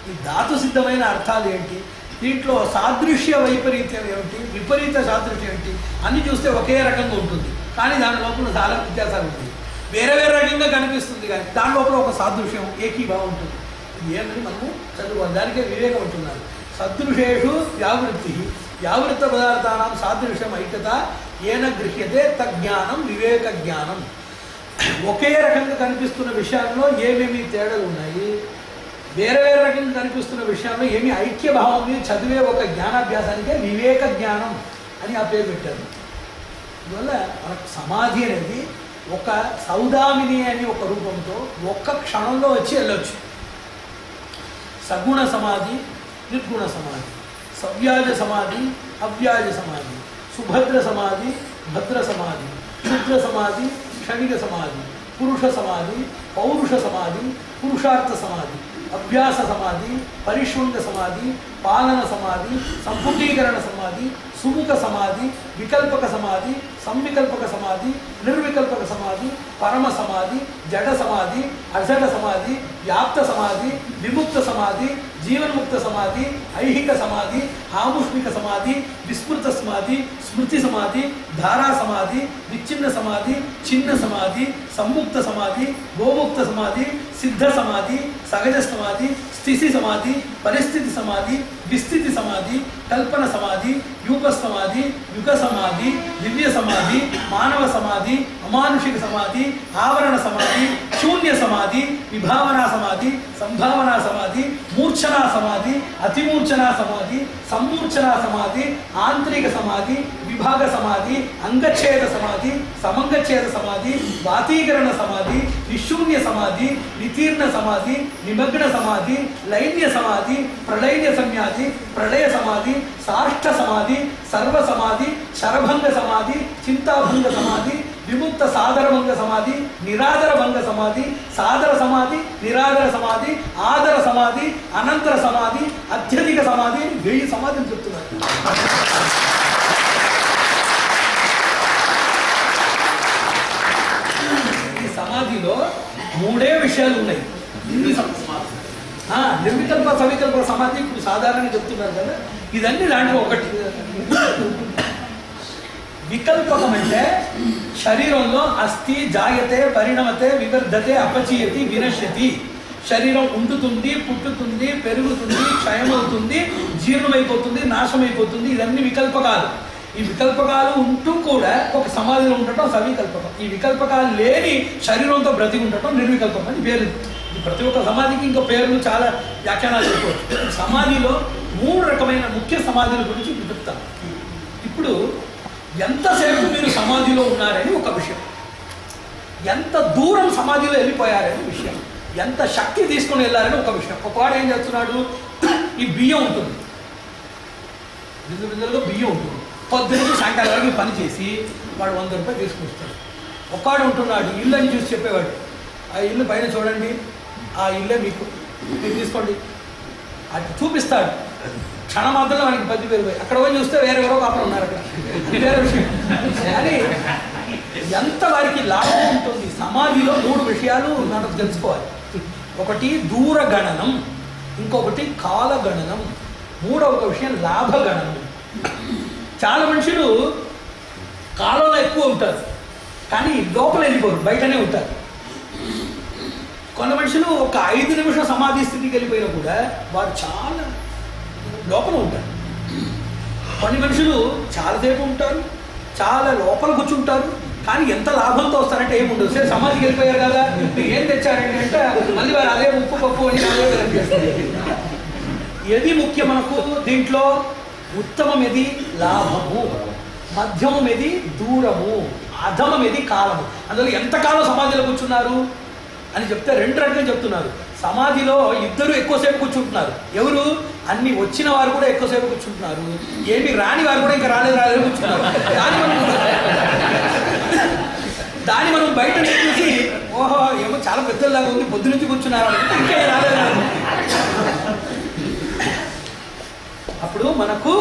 ఈ ధాతు సిద్ధమైన అర్థాలు ఏంటి, దీంట్లో సాదృశ్య వైపరీత్యం ఏమిటి, విపరీత సాదృశ్యం ఏమిటి అన్నీ చూస్తే ఒకే రకంగా ఉంటుంది. కానీ దాని లోపల చాలా వ్యత్యాసాలు ఉంటుంది. వేరే వేరే రకంగా కనిపిస్తుంది, కానీ దాని లోపల ఒక సాదృశ్యం ఏకీభావం ఉంటుంది. ఏమని మనము చదువుకోవాలి. దానికే వివేకం ఉంటున్నారు. సదృశేషు వ్యావృత్తి, వ్యావృత్త పదార్థానం సాదృశ్యం ఐక్యత ఏన గృహ్యతే తజ్ఞానం వివేక జ్ఞానం. ఒకే రకంగా కనిపిస్తున్న విషయాల్లో ఏమేమి తేడాలు ఉన్నాయి, వేరే వేరే రకంగా కనిపిస్తున్న విషయాల్లో ఏమి ఐక్యభావం చదివే ఒక జ్ఞానాభ్యాసానికే వివేక జ్ఞానం అని ఆ పేరు పెట్టారు. అందువల్ల మనకు సమాధి అనేది ఒక సౌదామిని అని ఒక రూపంతో ఒక్క క్షణంలో వచ్చి వెళ్ళొచ్చు. సగుణ సమాధి, నిర్గుణ సమాధి, సవ్యాజ సమాధి, అవ్యాజ సమాధి, సుభద్ర సమాధి, భద్ర సమాధి, క్షుద్ర సమాధి, క్షణిక సమాధి, పురుష సమాధి, పౌరుష సమాధి, పురుషార్థ సమాధి, అభ్యాస సమాధి, పరిష్వంగ సమాధి, పాలన సమాధి, సంపుటీకరణ సమాధి, సుముఖ సమాధి, వికల్పక సమాధి, సంవికల్పక సమాధి, నిర్వికల్పక సమాధి, పరమ సమాధి, జడ సమాధి, అజడ సమాధి, వ్యాప్త సమాధి, విముక్త సమాధి, జీవన్ముక్త సమాధి, ఐహిక సమాధి, ఆముష్మిక సమాధి, విస్మృత సమాధి, స్మృతి సమాధి, ధారా సమాధి, విచ్ఛిన్న సమాధి, చిన్న సమాధి, సమ్ముక్త సమాధి, గోముక్త సమాధి, సిద్ధ సమాధి, సహజ సమాధి, స్థితి సమాధి, పరిస్థితి సమాధి, విస్థితి సమాధి, కల్పన సమాధి, యూప సమాధి, యుగ సమాధి, దివ్య సమాధి, మానవ సమాధి, అమానుషిక సమాధి, ఆవరణ సమాధి, శూన్య సమాధి, విభావనా సమాధి, సంభావనా సమాధి, మూర్ఛనా సమాధి, అతిమూర్ఛనా సమాధి, సమ్మూర్ఛనా సమాధి, ఆంతరిక సమాధి, విభాగ సమాధి, అంగచ్ఛేద సమాధి, సమంగచ్ఛేద సమాధి, వాతీకరణ సమాధి, నిశూన్య సమాధి, నితీర్ణ సమాధి, నిమగ్న సమాధి, లైన్య సమాధి, ప్రళైన్య సమాధి, ప్రళయ సమాధి, సాష్ట సమాధి, సర్వ సమాధి, శరభంగ సమాధి, చింతాభంగ సమాధి, విముక్త సాదర భంగ సమాధి, నిరాదర భంగ సమాధి, సాదర సమాధి, నిరాదర సమాధి, ఆదర సమాధి, అనంతర సమాధి, అత్యధిక సమాధి, 1000 సమాధిని చెప్తున్నారు. ఈ సమాధిలో 3 విషయాలు ఉన్నాయి. నిర్వికల్ప సవికల్ప సమాధి ఇప్పుడు సాధారణంగా చెప్తున్నారు కదా, ఇదన్నీ దాంట్లో ఒకటి. వికల్పకం అంటే శరీరంలో అస్థి జాయతే పరిణమతే వివర్ధతే అపచీయతి వినశ్యతి. శరీరం ఉండుతుంది, పుట్టుతుంది, పెరుగుతుంది, క్షయమవుతుంది, జీర్ణమైపోతుంది, నాశమైపోతుంది. ఇవన్నీ వికల్పకాలు. ఈ వికల్పకాలు ఉంటూ కూడా ఒక సమాధిలో ఉండటం సవికల్పకం. ఈ వికల్పకాలు లేని శరీరంతో బ్రతికి ఉండటం నిర్వికల్పం అని పేరు. ప్రతి ఒక్క సమాధికి ఇంకో పేర్లు చాలా వ్యాఖ్యానాలు చెప్పుకోవచ్చు. సమాధిలో 3 రకమైన ముఖ్య సమాధుల గురించి చెప్తాం. ఇప్పుడు ఎంతసేపు మీరు సమాధిలో ఉన్నారని ఒక విషయం, ఎంత దూరం సమాధిలో వెళ్ళిపోయారని విషయం, ఎంత శక్తి తీసుకొని వెళ్ళారని ఒక విషయం. ఒకవాడు ఏం చేస్తున్నాడు, ఈ బియ్యం ఉంటుంది, బిందులుగా బియ్యం ఉంటుంది, పొద్దున్నకి సాయంకాలం వరకు పని చేసి వాడు 100 రూపాయలు తీసుకొస్తాడు. ఒకవాడు ఉంటున్నాడు, ఇల్లు అని చూసి చెప్పేవాడు, ఆ ఇల్లు పైన చూడండి, ఆ ఇల్లే మీకు, మీరు తీసుకోండి అది చూపిస్తాడు. క్షణమాత్రంలో వానికి 10,000 అక్కడ పోయి చూస్తే వేరెవరో కాపురం ఉన్నారు అక్కడ, వేరే విషయం. కానీ ఎంత వారికి లాభం ఉంటుంది. సమాధిలో 3 విషయాలు మనకు తెలుసుకోవాలి. ఒకటి దూరగణనం, ఇంకొకటి కాలగణనం, 3వ విషయం లాభగణనం. చాలా మనుషులు కాలంలో ఎక్కువ ఉంటారు కానీ లోపల వెళ్ళిపోరు, బయటనే ఉంటారు. కొంత మనుషులు ఒక 5 నిమిషం సమాధి స్థితికి వెళ్ళిపోయినా కూడా వారు చాలా లోపల ఉంటారు. కొన్ని మనుషులు చాలాసేపు ఉంటారు, చాలా లోపల కూర్చుంటారు, కానీ ఎంత లాభంతో వస్తారంటే ఏముండదు. సరే సమాధికి వెళ్ళిపోయారు కదా, ఏం తెచ్చారండి అంటే మళ్ళీ వారు అదే ఉప్పు పప్పు అని కనిపిస్తుంది. ఏది ముఖ్యం మనకు దీంట్లో? ఉత్తమం ఏది? లాభము. మధ్యమం ఏది? దూరము. అధమం ఏది? కాలము. అందులో ఎంతకాలం సమాధిలో కూర్చున్నారు అని చెప్తే 2 రకాలు చెప్తున్నారు. సమాధిలో ఇద్దరు ఎక్కువసేపు కూర్చుంటున్నారు. ఎవరు? అన్ని వచ్చిన వారు కూడా ఎక్కువసేపు కూర్చుంటున్నారు, ఏమి రాని వారు కూడా ఇంకా రాలేదు కూర్చున్నారు. దాన్ని మనం బయట చూసి ఓహో ఏమో చాలా పెద్దలాగా ఉంది, పొద్దు నుంచి కూర్చున్నారు, ఇంకా రాలేదు. అప్పుడు మనకు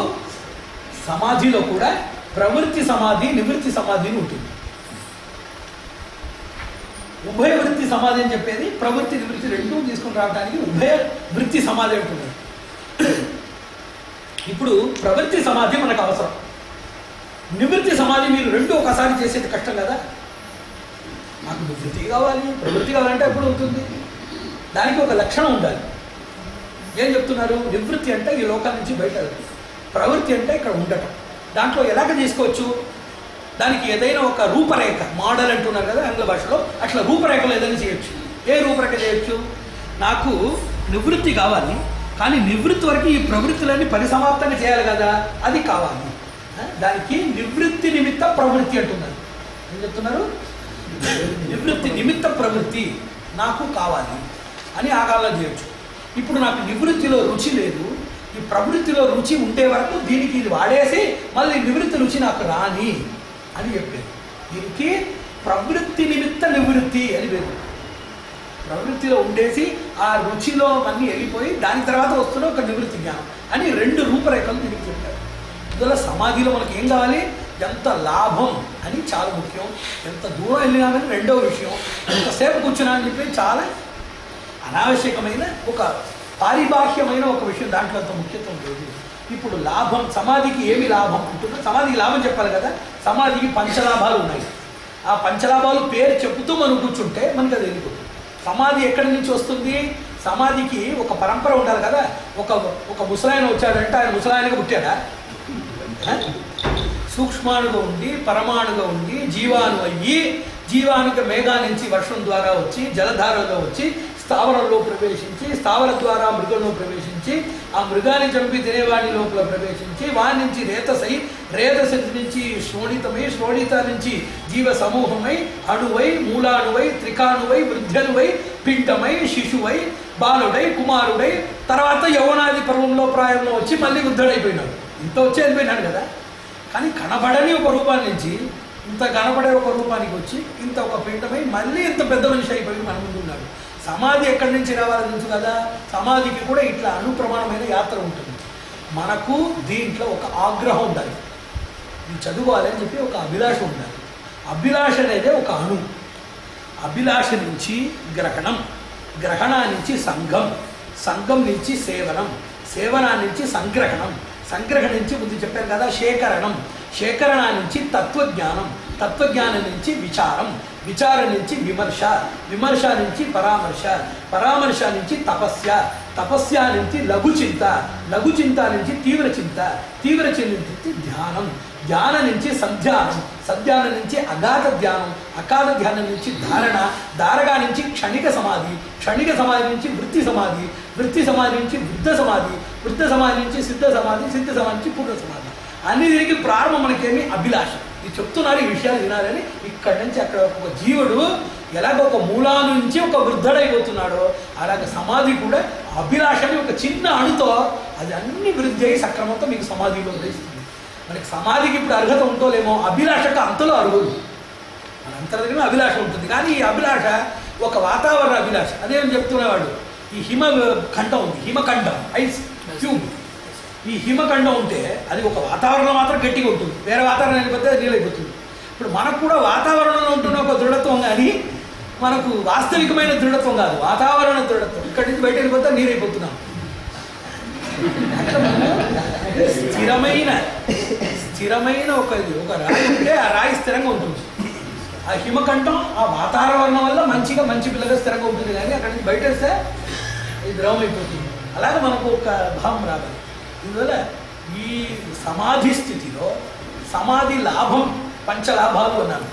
సమాధిలో కూడా ప్రవృత్తి సమాధి, నివృత్తి సమాధి ఉంటుంది. ఉభయ వృత్తి సమాధి అని చెప్పేది ప్రవృత్తి నివృత్తి 2 తీసుకుని రావడానికి ఉభయ వృత్తి సమాధి ఉంటుంది. ఇప్పుడు ప్రవృత్తి సమాధి మనకు అవసరం, నివృత్తి సమాధి మీరు 2 ఒకసారి చేసేది కష్టం కదా. నాకు నివృత్తి కావాలి, ప్రవృత్తి కావాలంటే ఎప్పుడు అవుతుంది? దానికి ఒక లక్షణం ఉండాలి. ఏం చెప్తున్నారు? నివృత్తి అంటే ఈ లోకం నుంచి బయట, ప్రవృత్తి అంటే ఇక్కడ ఉండటం. దాంట్లో ఎలాగ తీసుకోవచ్చు? దానికి ఏదైనా ఒక రూపరేఖ, మోడల్ అంటున్నారు కదా ఆంగ్ల భాషలో, అట్లా రూపరేఖలు ఏదైనా చేయొచ్చు. ఏ రూపరేఖ చేయొచ్చు? నాకు నివృత్తి కావాలి, కానీ నివృత్తి వరకు ఈ ప్రవృత్తులన్నీ పరిసమాప్తంగా చేయాలి కదా, అది కావాలి. దానికి నివృత్తి నిమిత్త ప్రవృత్తి అంటున్నారు. ఏం చెప్తున్నారు? నివృత్తి నిమిత్త ప్రవృత్తి నాకు కావాలి అని ఆగాలో చేయొచ్చు. ఇప్పుడు నాకు నివృత్తిలో రుచి లేదు, ఈ ప్రవృత్తిలో రుచి ఉండే వరకు దీనికి ఇది వాడేసి మళ్ళీ నివృత్తి రుచి నాకు రాని అని చెప్పారు. దీనికి ప్రవృత్తి నిమిత్త నివృత్తి అని పేరు. ప్రవృత్తిలో ఉండేసి ఆ రుచిలో అన్నీ వెళ్ళిపోయి దాని తర్వాత వస్తున్న ఒక నివృత్తి జ్ఞానం అని 2 రూపరేఖలు దీనికి చెప్పారు. అందువల్ల సమాధిలో మనకి ఏం కావాలి? ఎంత లాభం అని చాలా ముఖ్యం. ఎంత దూరం వెళ్ళినా కానీ 2వ విషయం. ఎంతసేపు కూర్చున్నా అని చెప్పి చాలా అనావశ్యకమైన ఒక పారిబాహ్యమైన ఒక విషయం, దాంట్లో అంత ముఖ్యత్వం లేదు. ఇప్పుడు లాభం, సమాధికి ఏమి లాభం అంటున్నా? సమాధికి లాభం చెప్పాలి కదా. సమాధికి పంచలాభాలు ఉన్నాయి. ఆ పంచలాభాలు పేరు చెబుతూ మనం కూర్చుంటే మనకి అది వెళ్ళిపోతుంది. సమాధి ఎక్కడి నుంచి వస్తుంది? సమాధికి ఒక పరంపర ఉండాలి కదా. ఒక ముసలాయన వచ్చాడంటే ఆయన ముసలాయనగా పుట్టాడా? సూక్ష్మాణుగా ఉండి, పరమాణుగా ఉండి, జీవాణు అయ్యి, జీవాణుక మేఘా నుంచి వర్షం ద్వారా వచ్చి, జలధారలో వచ్చి, స్థావరంలో ప్రవేశించి, స్థావర ద్వారా మృగంలో ప్రవేశించి, ఆ మృగాన్ని చంపి తినేవాడి లోపల ప్రవేశించి, వాడి నుంచి రేతసై, రేతసి నుంచి శ్రోణితమై, శ్రోణిత నుంచి జీవ సమూహమై, అణువై, మూలాణువై, త్రికాణువై, వృద్ధనువై, పిండమై, శిశువై, బాలుడై, కుమారుడై, తర్వాత యౌవనాది పర్వంలో ప్రాయంలో వచ్చి మళ్ళీ వృద్ధుడైపోయినాడు. ఇంత వచ్చి వెళ్ళిపోయినాడు కదా. కానీ కనబడని ఒక రూపాన్ని నుంచి ఇంత కనపడే ఒక రూపానికి వచ్చి ఇంత ఒక పిండమై మళ్ళీ ఇంత పెద్ద మనిషి అయిపోయి మన ముందు ఉన్నాడు. సమాధి ఎక్కడి నుంచి రావాలో తెలుసు కదా. సమాధికి కూడా ఇట్లా అనుప్రమాణమైన యాత్ర ఉంటుంది. మనకు దీంట్లో ఒక ఆగ్రహం ఉండాలి, ఇది చదువుకోవాలని చెప్పి ఒక అభిలాష ఉండాలి. అభిలాష అనేది ఒక అణు. అభిలాష నుంచి గ్రహణం, గ్రహణా నుంచి సంఘం, సంఘం నుంచి సేవనం, సేవనా నుంచి సంగ్రహణం, సంగ్రహణ నుంచి ముందు చెప్పాను కదా శేఖరణం, శేఖరణ నుంచి తత్వజ్ఞానం, తత్వజ్ఞానం నుంచి విచారం, విచారం నుంచి విమర్శ, విమర్శ నుంచి పరామర్శ, పరామర్శ నుంచి తపస్య, తపస్య నుంచి లఘుచింత, లఘుచింత నుంచి తీవ్ర చింత, తీవ్ర చింత నుంచి ధ్యానం, ధ్యానం నుంచి సంధ్యానం, సంధ్యానం నుంచి అగాధ ధ్యానం, అగాధ ధ్యానం నుంచి ధారణ, ధారగా నుంచి క్షణిక సమాధి, క్షణిక సమాధి నుంచి వృత్తి సమాధి, వృత్తి సమాధి నుంచి వృద్ధ సమాధి, వృద్ధ సమాధి నుంచి సిద్ధ సమాధి, సిద్ధ సమాధి నుంచి పూర్ణ సమాధి. అన్ని దీనికి ప్రారంభం మనకేమి అభిలాష. ఇది చెప్తున్నారు, ఈ విషయాలు వినాలని. ఇక్కడి నుంచి అక్కడ ఒక జీవుడు ఎలాగ ఒక మూలా నుంచి ఒక వృద్ధుడైపోతున్నాడో అలాగే సమాధి కూడా అభిలాషని ఒక చిన్న అణుతో అది అన్ని వృద్ధి అయ్యి సక్రమంతో మీకు సమాధిలో గ్రహిస్తుంది. మనకి సమాధికి ఇప్పుడు అర్హత ఉంటోలేమో, అభిలాషకు అంతలో అర్హులు. మన అంతర్గతంగా అభిలాష ఉంటుంది. కానీ ఈ అభిలాష ఒక వాతావరణ అభిలాష. అదేమని చెప్తున్నవాడు, ఈ హిమఖండం ఉంది, హిమఖండం ఐస్ క్యూబ్. ఈ హిమఖండం ఉంటే అది ఒక వాతావరణం మాత్రం గట్టిగా ఉంటుంది, వేరే వాతావరణం వెళ్ళిపోతే నీళ్ళైపోతుంది. ఇప్పుడు మనకు కూడా వాతావరణంలో ఉంటున్న ఒక దృఢత్వం కానీ మనకు వాస్తవికమైన దృఢత్వం కాదు, వాతావరణ దృఢత్వం. ఇక్కడి నుంచి బయట వెళ్ళిపోతే నీరైపోతున్నాం. స్థిరమైన ఒక రాయి ఉంటే ఆ రాయి స్థిరంగా ఉంటుంది. ఆ హిమకంఠం ఆ వాతావరణం వల్ల మంచి పిల్లగా స్థిరంగా ఉంటుంది. కానీ అక్కడి నుంచి బయట వస్తే ఇది ద్రవం అయిపోతుంది. అలాగే మనకు ఒక భావం రావాలి. ఇందువల్ల ఈ సమాధి స్థితిలో సమాధి లాభం పంచలాభాలు అన్నాను.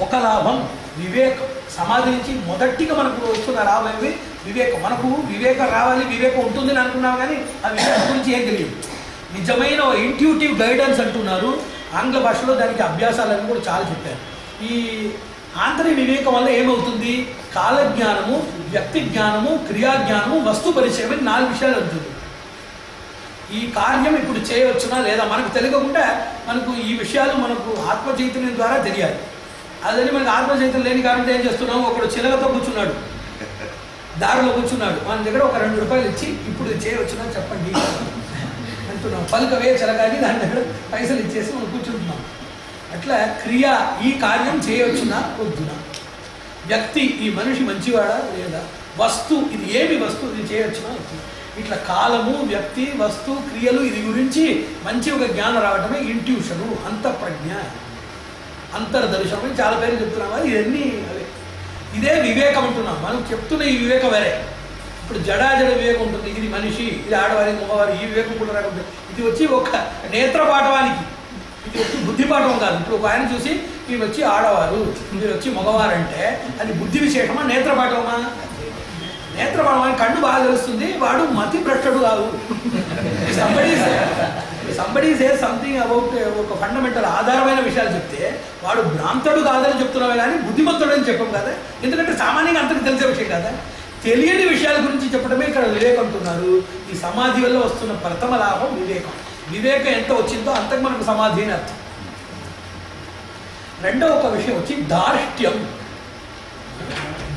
ఒక లాభం వివేకం. సమాధి నుంచి మొదటిగా మనకు వస్తున్న లాభం ఏమి? వివేకం. మనకు వివేకం రావాలి, వివేకం ఉంటుందని అనుకున్నాం, కానీ ఆ వివేకం గురించి ఏం తెలియదు. నిజమైన ఇంట్యూటివ్ గైడెన్స్ అంటున్నారు ఆంగ్ల భాషలో. దానికి అభ్యాసాలను కూడా చాలా చెప్పారు. ఈ ఆంతరిక వివేకం వల్ల ఏమవుతుంది? కాలజ్ఞానము, వ్యక్తి జ్ఞానము, క్రియాజ్ఞానము, వస్తు పరిచయం అని 4 విషయాలు అవుతుంది. ఈ కార్యం ఇప్పుడు చేయవచ్చునా లేదా మనకు తెలియకుండా మనకు ఈ విషయాలు మనకు ఆత్మ చైతన్యం ద్వారా తెలియాలి. అదని మనకు ఆత్మ చైతన్యం లేని కారణంతో ఏం చేస్తున్నాము? ఒకడు చిలకతో కూర్చున్నాడు, దారిలో కూర్చున్నాడు, మన దగ్గర ఒక 2 రూపాయలు ఇచ్చి ఇప్పుడు చేయవచ్చునా చెప్పండి అంటున్నాం. పలుకవే చిలకాని దాని దగ్గర పైసలు ఇచ్చేసి మనం కూర్చుంటున్నాం. అట్లా క్రియ, ఈ కార్యం చేయవచ్చునా వద్దునా, వ్యక్తి ఈ మనిషి మంచివాడా లేదా, వస్తు ఇది ఏమి వస్తు ఇది చేయవచ్చునా వద్దునా. ఇట్లా కాలము, వ్యక్తి, వస్తు, క్రియలు ఇది గురించి మంచి ఒక జ్ఞానం రావటమే ఇంట్యూషను, అంతఃప్రజ్ఞ, అంతర్దర్శనం అని చాలా పేర్లు చెప్తున్నాం. ఇవన్నీ అవే. ఇదే వివేకం అంటున్నాం. మనం చెప్తున్న ఈ వివేకం వేరే. ఇప్పుడు జడాజడ వివేకం ఉంటుంది, ఇది మనిషి, ఇది ఆడవారి, మగవారి, ఈ వివేకం కూడా రాకుండా ఇది వచ్చి ఒక నేత్రపాఠవానికి, ఇది వచ్చి బుద్ధిపాఠం కాదు. ఇప్పుడు ఒక ఆయన చూసి మీరు వచ్చి ఆడవారు, మీరు వచ్చి మగవారు అంటే అది బుద్ధి విశేషమా నేత్రపాఠమా? నేత్రపాఠం కన్ను బాగా తెలుస్తుంది, వాడు మతి భ్రష్టుడు కాదు. సంబడీ సే సంథింగ్ అబౌట్ ఒక ఫండమెంటల్ ఆధారమైన విషయాలు చెప్తే వాడు భ్రాంతుడు కాదని చెప్తున్నావే కానీ బుద్ధిమంతుడు అని చెప్పం కదా. ఎందుకంటే సామాన్యంగా అంతకు తెలిసే విషయం కదా. తెలియని విషయాల గురించి చెప్పడమే ఇక్కడ వివేకం అంటున్నారు. ఈ సమాధి వల్ల వస్తున్న ప్రథమ లాభం వివేకం. వివేకం ఎంత వచ్చిందో అంతకు మనకు సమాధి అని అర్థం. రెండవ ఒక విషయం వచ్చి దార్ష్ట్యం.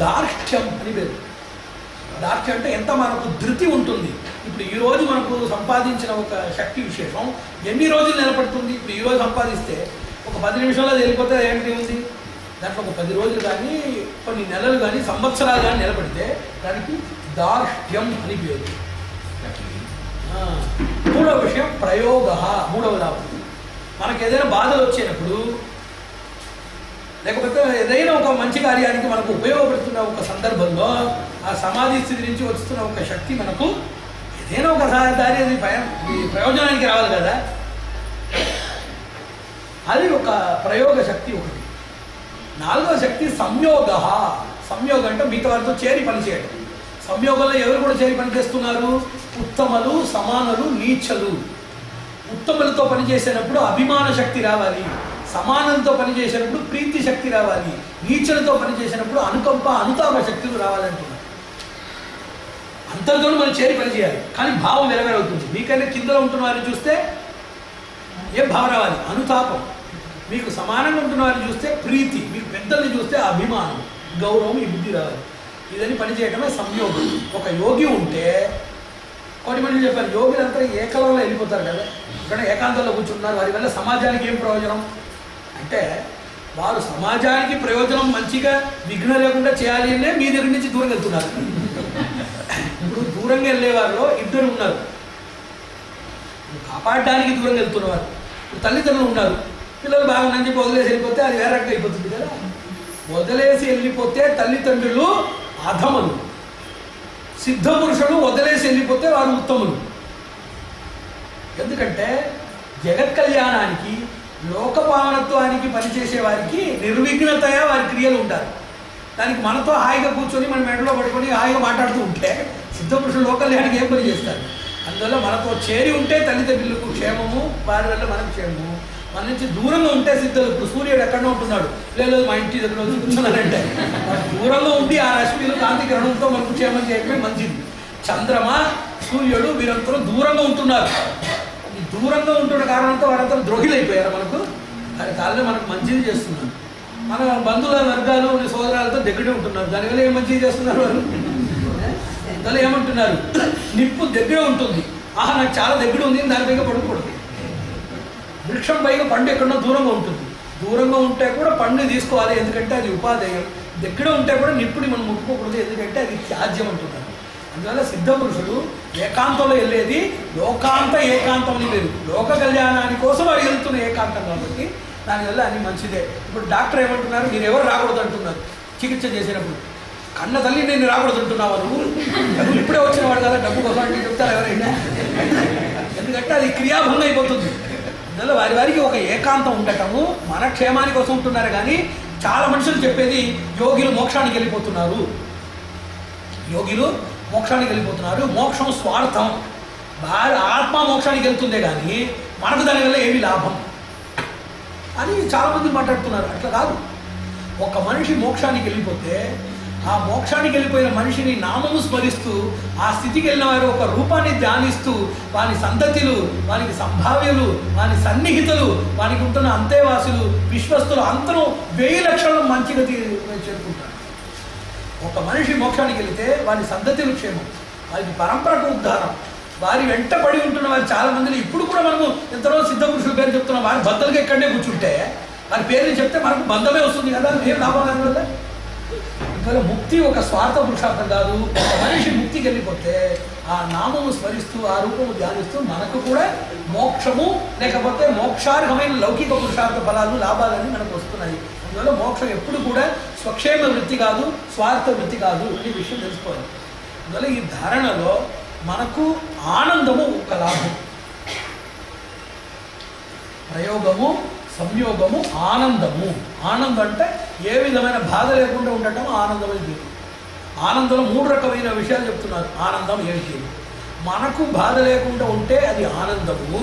దార్ష్ట్యం అని పేరు. దార్ష్ట్యం అంటే ఎంత మనకు ధృతి ఉంటుంది. ఇప్పుడు ఈరోజు మనకు సంపాదించిన ఒక శక్తి విశేషం ఎన్ని రోజులు నిలబడుతుంది? ఇప్పుడు ఈరోజు సంపాదిస్తే ఒక 10 నిమిషాల్లో వెళ్ళిపోతే ఏంటి ఉంది? దాంట్లో ఒక 10 రోజులు కానీ, కొన్ని నెలలు కానీ, సంవత్సరాలు కానీ నిలబడితే దానికి దార్ష్ట్యం అని పేరు. మూడవ విషయం ప్రయోగ. మూడవ లాభం, మనకు ఏదైనా బాధలు వచ్చేటప్పుడు లేకపోతే ఏదైనా ఒక మంచి కార్యానికి మనకు ఉపయోగపడుతున్న ఒక సందర్భంలో ఆ సమాధి స్థితి నుంచి వస్తున్న ఒక శక్తి మనకు ఏదైనా ఒక దారి అది ప్రయోజనానికి రావాలి కదా. అది ఒక ప్రయోగ శక్తి ఒకటి. 4వ శక్తి సంయోగ. సంయోగం అంటే మిగతా వారితో చేరి పనిచేయడం. సంయోగంలో ఎవరు కూడా చేరి పనిచేస్తున్నారు? ఉత్తమలు, సమానులు, నీచలు. ఉత్తములతో పనిచేసేటప్పుడు అభిమాన శక్తి రావాలి, సమానులతో పనిచేసేటప్పుడు ప్రీతి శక్తి రావాలి, నీచలతో పనిచేసినప్పుడు అనుకంప, అనుతాప శక్తులు రావాలంటున్నారు. అంతటితో మనం చేరి పనిచేయాలి. కానీ భావం వేరే అవుతుంది. మీకైనా కిందలో ఉంటున్న వారిని చూస్తే ఏం భావం రావాలి? అనుతాపం. మీకు సమానంగా ఉంటున్న వారిని చూస్తే ప్రీతి, మీకు పెద్దల్ని చూస్తే అభిమానం, గౌరవం, ఈ బుద్ధి రావాలి. ఇదని పనిచేయడమే సంయోగం. ఒక యోగి ఉంటే కొన్ని మంది చెప్పారు యోగులంతా ఏకలంలో వెళ్ళిపోతారు కదా, ఇక్కడ ఏకాంతంలో కూర్చున్నారు, వారి వల్ల సమాజానికి ఏం ప్రయోజనం అంటే వారు సమాజానికి ప్రయోజనం మంచిగా విఘ్న లేకుండా చేయాలి అనే మీ దగ్గర నుంచి దూరం వెళ్తున్నారు. ఇప్పుడు దూరంగా వెళ్ళేవారిలో ఇద్దరు ఉన్నారు, కాపాడడానికి దూరంగా వెళ్తున్నవారు. ఇప్పుడు తల్లిదండ్రులు ఉన్నారు, పిల్లలు బాగున్నాయని చెప్పి వదిలేసి వెళ్ళిపోతే అది వేరే రకంగా అయిపోతుంది కదా. వదిలేసి వెళ్ళిపోతే తల్లిదండ్రులు అధములు, సిద్ధ పురుషులు వదిలేసి వెళ్ళిపోతే వారు ఉత్తములు. ఎందుకంటే జగత్ కళ్యాణానికి లోకపావనత్వానికి పనిచేసే వారికి నిర్విఘ్నతగా వారి క్రియలు ఉంటారు. దానికి మనతో హాయిగా కూర్చొని మన మెడలో పట్టుకొని హాయిగా మాట్లాడుతూ ఉంటే సిద్ధపురుషులు లోక కళ్యాణానికి ఏం పని చేస్తారు. అందువల్ల మనతో చేరి ఉంటే తల్లిదండ్రులకు క్షేమము, వారి వల్ల మనకు క్షేమము. మన నుంచి దూరంగా ఉంటే సిద్ధులు. ఇప్పుడు సూర్యుడు ఎక్కడో ఉంటున్నాడు, లేదు మా ఇంటి దగ్గర కూర్చున్నానంటే దూరంగా ఉండి ఆ రశ్మిలు కాంతి గ్రహణంతో మనకు క్షేమం చేయడమే మంచిది. చంద్రమ, సూర్యుడు వీరందరూ దూరంగా ఉంటున్నారు. ఈ దూరంగా ఉంటున్న కారణంతో వారంతా ద్రోహిలైపోయారు మనకు. అది కాళ్ళే మనకు మంచిది చేస్తున్నారు. మన బంధువుల వర్గాలు సోదరాలతో దగ్గరే ఉంటున్నారు, దానివల్ల ఏం మంచిది చేస్తున్నారు వారు. దానివల్ల ఏమంటున్నారు, నిప్పు దగ్గర ఉంటుంది, ఆహా నాకు చాలా దగ్గర ఉంది దానిపైగా పడుకోకూడదు. వృక్షం పైగా పండు ఎక్కడో దూరంగా ఉంటుంది, దూరంగా ఉంటే కూడా పండుని తీసుకోవాలి, ఎందుకంటే అది ఉపాధేయం. దగ్గర ఉంటే కూడా నిప్పుని మనం ముట్టుకోకూడదు, ఎందుకంటే అది త్యాజ్యం అంటున్నారు. అందువల్ల సిద్ధ పురుషులు ఏకాంతంలో వెళ్ళేది లోకాంత ఏకాంతం అని లేదు, లోక కళ్యాణాని కోసం వారు వెళ్తున్న ఏకాంతం కాబట్టి దానివల్ల అది మంచిదే. ఇప్పుడు డాక్టర్ ఏమంటున్నారు, మీరు ఎవరు రాకూడదు అంటున్నారు చికిత్స చేసినప్పుడు. కన్న తల్లి నేను రాకూడదు అంటున్నావు, నువ్వు ఇప్పుడే వచ్చినవాడు కదా డబ్బు కోసం అంటే చెప్తారు ఎవరైనా, ఎందుకంటే అది క్రియాభంగం అయిపోతుంది. అందువల్ల వారి వారికి ఒక ఏకాంతం ఉండటము మన క్షేమానికి కోసం ఉంటున్నారు. కానీ చాలా మనుషులు చెప్పేది యోగిలు మోక్షానికి వెళ్ళిపోతున్నారు, యోగిలు మోక్షానికి వెళ్ళిపోతున్నారు, మోక్షం స్వార్థం, వారి ఆత్మ మోక్షానికి వెళ్తుందే కానీ మనకు దానివల్ల ఏమి లాభం అని చాలామంది మాట్లాడుతున్నారు. అట్లా కాదు. ఒక మనిషి మోక్షానికి వెళ్ళిపోతే ఆ మోక్షానికి వెళ్ళిపోయిన మనిషిని నామము స్మరిస్తూ ఆ స్థితికి వెళ్ళిన వారు ఒక రూపాన్ని ధ్యానిస్తూ వాని సంతతిలు, వానికి సంభావ్యులు, వాని సన్నిహితులు, వానికి ఉంటున్న అంతేవాసులు, విశ్వస్తులు అందరూ 1000 లక్షలు మంచిగా చేరుకుంటారు. ఒక మనిషి మోక్షానికి వెళితే వారి సంతతిలు క్షేమం, వారికి పరంపరకు ఉద్ధారం. వారి వెంట పడి ఉంటున్న వారు చాలా మందిని ఇప్పుడు కూడా మనము ఎంతలో సిద్ధ పురుషుల పేరు చెప్తున్నాం, వారి బద్దలుగా ఇక్కడనే కూర్చుంటే వారి పేరుని చెప్తే మనకు బంధమే వస్తుంది కదా, ఏం లాభం దానివల్ల. ఇంకా ముక్తి ఒక స్వార్థ పురుషార్థం కాదు. ఒక మనిషి ముక్తికి వెళ్ళిపోతే ఆ నామము స్మరిస్తూ ఆ రూపము ధ్యానిస్తూ మనకు కూడా మోక్షము లేకపోతే మోక్షార్హమైన లౌకిక పురుషార్థ ఫలాలు లాభాలని మనకు వస్తున్నాయి. అందువల్ల మోక్షం ఎప్పుడు కూడా స్వక్షేమ వృత్తి కాదు, స్వార్థ వృత్తి కాదు అనే విషయం తెలుసుకోవాలి. అందువల్ల ఈ ధారణలో మనకు ఆనందము ఒక లాభం, ప్రయోగము, సంయోగము, ఆనందము. ఆనందం అంటే ఏ విధమైన బాధ లేకుండా ఉండటం ఆనందమైన జీవితం. ఆనందంలో 3 రకమైన విషయాలు చెప్తున్నారు. ఆనందం ఏంటి? మనకు బాధ లేకుండా ఉంటే అది ఆనందము.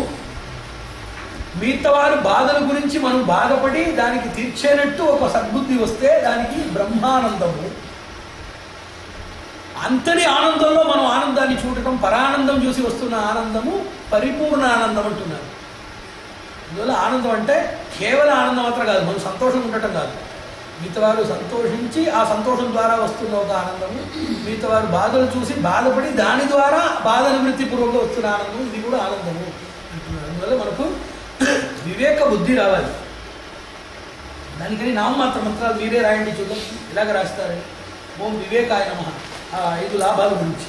మిగతా వారి బాధల గురించి మనం బాధపడి దానికి తీర్చేనట్టు ఒక సద్బుద్ధి వస్తే దానికి బ్రహ్మానందము. అంతటి ఆనందంలో మనం ఆనందాన్ని చూడటం, పరానందం చూసి వస్తున్న ఆనందము పరిపూర్ణ ఆనందం అంటున్నారు. అందువల్ల ఆనందం అంటే కేవలం ఆనందం మాత్రం కాదు, మనం సంతోషంగా ఉండటం కాదు. మిగతా వారు సంతోషించి ఆ సంతోషం ద్వారా వస్తున్న ఒక ఆనందము, మిగతా వారు బాధలు చూసి బాధపడి దాని ద్వారా బాధ నివృత్తిపూర్వకంగా వస్తున్న ఆనందం, ఇది కూడా ఆనందము అంటున్నారు. అందువల్ల మనకు వివేక బుద్ధి రావాలి. దానికని నామమాత్ర మంత్రాలు మీరే రాయండి, చూద్దాం ఇలాగ రాస్తారని. ఓం వివేకాయ నమః. 5 లాభాల గురించి.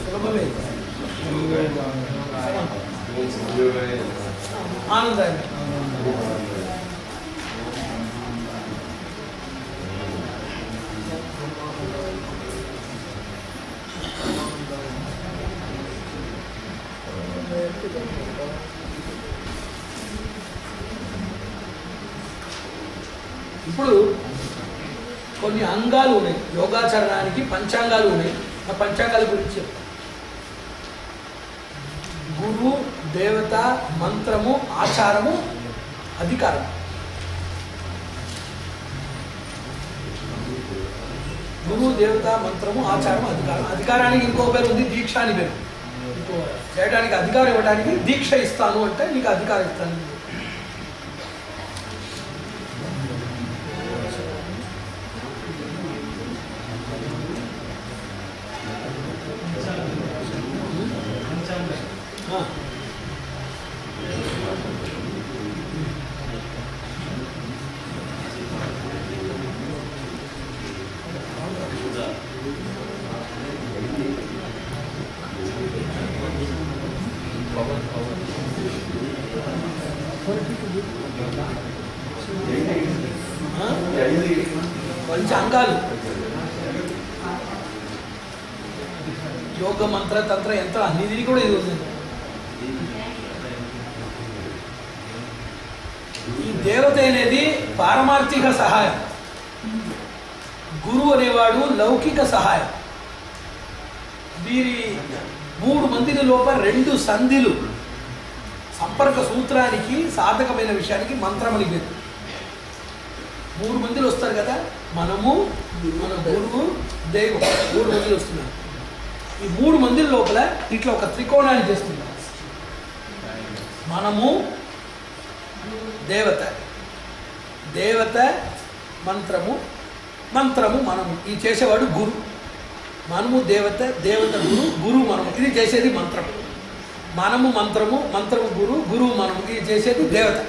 సులభమే ఆనందాన్ని. ఇప్పుడు కొన్ని అంగాలు ఉన్నాయి యోగాచరణానికి, పంచాంగాలు ఉన్నాయి. ఆ పంచాంగాల గురించి చెప్తాను. గురు, దేవత, మంత్రము, ఆచారము, అధికారం. గురువు, దేవత, మంత్రము, ఆచారం, అధికారం. అధికారానికి ఇంకో పేరు ఉంది, దీక్ష అని పేరు. ఇంకో చేయడానికి అధికారం ఇవ్వడానికి దీక్ష ఇస్తాను అంటే నీకు అధికారం ఇస్తాను. పంచ అంగాలు యోగ, మంత్ర, తంత్ర, యంత్ర అన్నిటినీ కూడా ఇది ఉంది. ఈ దేవత అనేది పారమార్థిక సహాయం, గురువు అనేవాడు లౌకిక సహాయం. వీరి 3 మందిని లోపల 2 సంధిలు సంపర్క సూత్రానికి సాధకమైన విషయానికి మంత్రమని పేరు. 3 మందిలు వస్తారు కదా, మనము, మన గురువు, దైవం, 3 మందిలు వస్తున్నారు. ఈ 3 మందిల లోపల ఇట్లా ఒక త్రికోణాన్ని చేస్తున్నారు. మనము, దేవత, దేవత మంత్రము, మంత్రము మనము. ఇది చేసేవాడు గురు. మనము దేవత, దేవత గురు, గురువు మనము. ఇది చేసేది మంత్రము. మనము మంత్రము, మంత్రము గురు, గురువు మనము. ఇది చేసేది దేవత.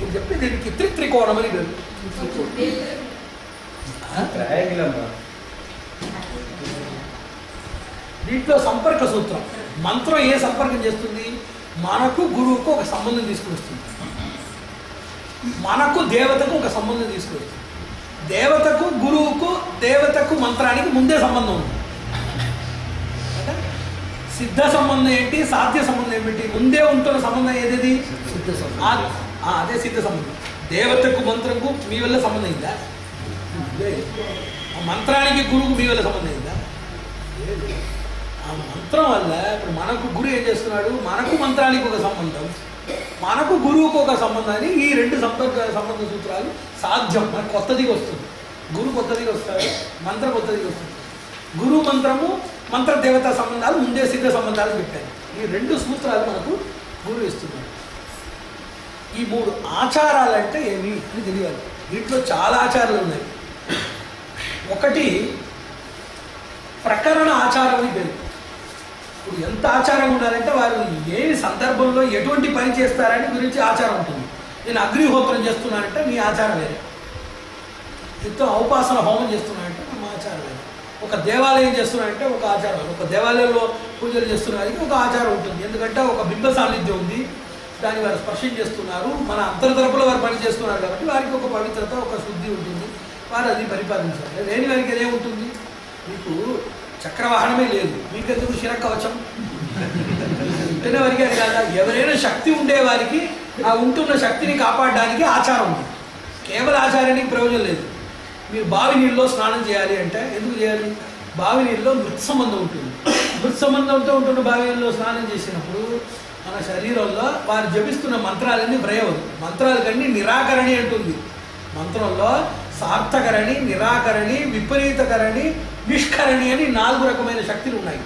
ఇది చెప్పి దీనికి త్రికోణం అని పేరు. దీంట్లో సంపర్క సూత్రం. మంత్రం ఏ సంపర్కం చేస్తుంది? మనకు గురువుకు ఒక సంబంధం తీసుకొస్తుంది, మనకు దేవతకు ఒక సంబంధం తీసుకొస్తుంది. దేవతకు, గురువుకు, దేవతకు, మంత్రానికి ముందే సంబంధం ఉంది. సిద్ధ సంబంధం ఏంటి, సాధ్య సంబంధం ఏమిటి? ముందే ఉంటున్న సంబంధం ఏది? సిద్ధ సంబంధం. అదే సిద్ధ సంబంధం. దేవతకు, మంత్రంకు మీ వల్ల సంబంధం అయిందా? మంత్రానికి, గురువుకు మీ వల్ల సంబంధం అయిందా? ఆ మంత్రం వల్ల ఇప్పుడు మనకు గురువు ఏం చేస్తున్నాడు? మనకు మంత్రానికి ఒక సంబంధం, మనకు గురువుకు ఒక సంబంధాన్ని, ఈ 2 సంబంధ సూత్రాలు సాధ్యం. మనకు కొత్తదిగా వస్తుంది. గురువు కొత్తదిగా వస్తాడు, మంత్రం కొత్తదిగా వస్తుంది. గురువు, మంత్రము, మంత్ర దేవతా సంబంధాలు ముందే సిద్ధ సంబంధాలు చెప్పారు. ఈ 2 సూత్రాలు మనకు గురువు ఇస్తున్నాడు. ఈ 3 ఆచారాలు అంటే ఏమి అని తెలియాలి. వీటిలో చాలా ఆచారాలు ఉన్నాయి. ఒకటి ప్రకరణ ఆచారం అని పేరు. ఇప్పుడు ఎంత ఆచారం ఉండాలంటే వారు ఏ సందర్భంలో ఎటువంటి పని చేస్తారని గురించి ఆచారం ఉంటుంది. నేను అగ్నిహోత్రం చేస్తున్నానంటే మీ ఆచారం వేరే, యుద్ధం ఔపాసన హోమం చేస్తున్నానంటే మా ఆచారం వేరే, ఒక దేవాలయం చేస్తున్నానంటే ఒక ఆచారం, ఒక దేవాలయంలో పూజలు చేస్తున్నానికి ఒక ఆచారం ఉంటుంది. ఎందుకంటే ఒక బింబ సాన్నిధ్యం ఉంది, దాన్ని వారు స్పర్శం చేస్తున్నారు, మన అంతర్తరపులో వారు పని చేస్తున్నారు కాబట్టి వారికి ఒక పవిత్రత, ఒక శుద్ధి ఉంటుంది. వారు అది పరిపాలించాలి. లేని వారికి ఏముంటుంది? మీకు చక్రవాహనమే లేదు, మీకెందుకు శిరకవచం? ఉంటేనే వారికి అది కాదా? ఎవరైనా శక్తి ఉండేవారికి ఆ ఉంటున్న శక్తిని కాపాడడానికి ఆచారం ఉంది. కేవలం ఆచారానికి ప్రయోజనం లేదు. మీరు బావి నీళ్ళలో స్నానం చేయాలి అంటే ఎందుకు చేయాలి? బావి నీళ్ళలో మృత్ సంబంధం ఉంటుంది. మృత్ సంబంధంతో ఉంటున్న బావి నీళ్ళలో స్నానం చేసినప్పుడు మన శరీరంలో వారు జపిస్తున్న మంత్రాలన్నీ వ్రయవదు. మంత్రాలకన్నీ నిరాకరణి అంటుంది. మంత్రంలో సార్థకరణి, నిరాకరణి, విపరీతకరణి, నిష్కరణి అని 4 రకమైన శక్తులు ఉన్నాయి.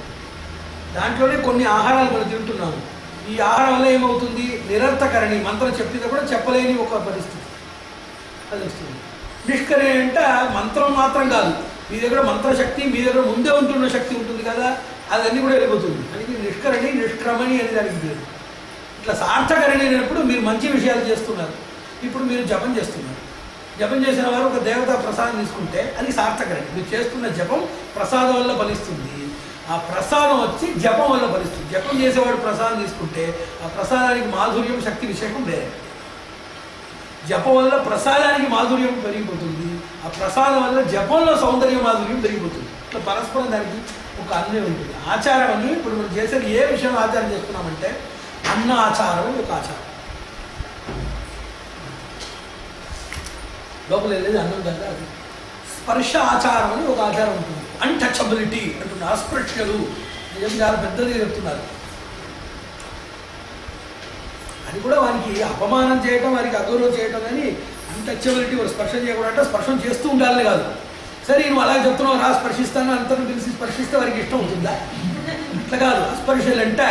దాంట్లోనే కొన్ని ఆహారాలు మనం తింటున్నాము. ఈ ఆహారం వల్ల ఏమవుతుంది? నిరర్థకరణి, మంత్రం చెప్పినా కూడా చెప్పలేని ఒక పరిస్థితి అది వస్తుంది. నిష్కరణి అంటే మంత్రం మాత్రం కాదు, మీ దగ్గర మంత్రశక్తి, మీ దగ్గర ముందే ఉంటున్న శక్తి ఉంటుంది కదా, అదన్నీ కూడా వెళ్ళిపోతుంది. అందుకే నిష్కరణి, నిష్క్రమణి అని దానికి పేరు. ఇట్లా సార్థకరణి అయినప్పుడు మీరు మంచి విషయాలు చేస్తున్నారు. ఇప్పుడు మీరు జపం చేస్తున్నారు. జపం చేసిన వారు ఒక దేవతా ప్రసాదం తీసుకుంటే అది సార్థకరణి. మీరు చేస్తున్న జపం ప్రసాదం వల్ల ఫలిస్తుంది. ఆ ప్రసాదం వచ్చి జపం వల్ల ఫలిస్తుంది. జపం చేసేవాడు ప్రసాదం తీసుకుంటే ఆ ప్రసాదానికి మాధుర్యం, శక్తి విశేషం వేరే. జపం వల్ల ప్రసాదానికి మాధుర్యం పెరిగిపోతుంది, ఆ ప్రసాదం వల్ల జపంలో సౌందర్య మాధుర్యం పెరిగిపోతుంది. ఇట్లా పరస్పరం దానికి ఒక అన్వయం ఉంటుంది. ఆచారం అని ఇప్పుడు మనం చేసేది ఏ విషయం ఆచారం చేస్తున్నామంటే అన్న ఆచారం ఒక ఆచారం. లోపల వెళ్ళేది అన్నం కదా. అది స్పర్శ ఆచారం అని ఒక ఆచారం ఉంటుంది. అన్టచబిలిటీ అంటున్నారు, అస్పృశ్యలు అని చెప్పి చాలా పెద్దదిగా చెప్తున్నారు. అది కూడా వారికి అపమానం చేయటం, వారికి అగౌరవం చేయటం, కానీ అన్టచబిలిటీ వారు స్పర్శ చేయకూడదు అంటే స్పర్శం చేస్తూ ఉండాలని కాదు. సరే నువ్వు అలా చెప్తున్నావు, రా స్పర్శిస్తాను అంతను పిలిచి స్పర్శిస్తే వారికి ఇష్టం అవుతుందా? ఇట్లా కాదు. అస్పర్శలు అంటే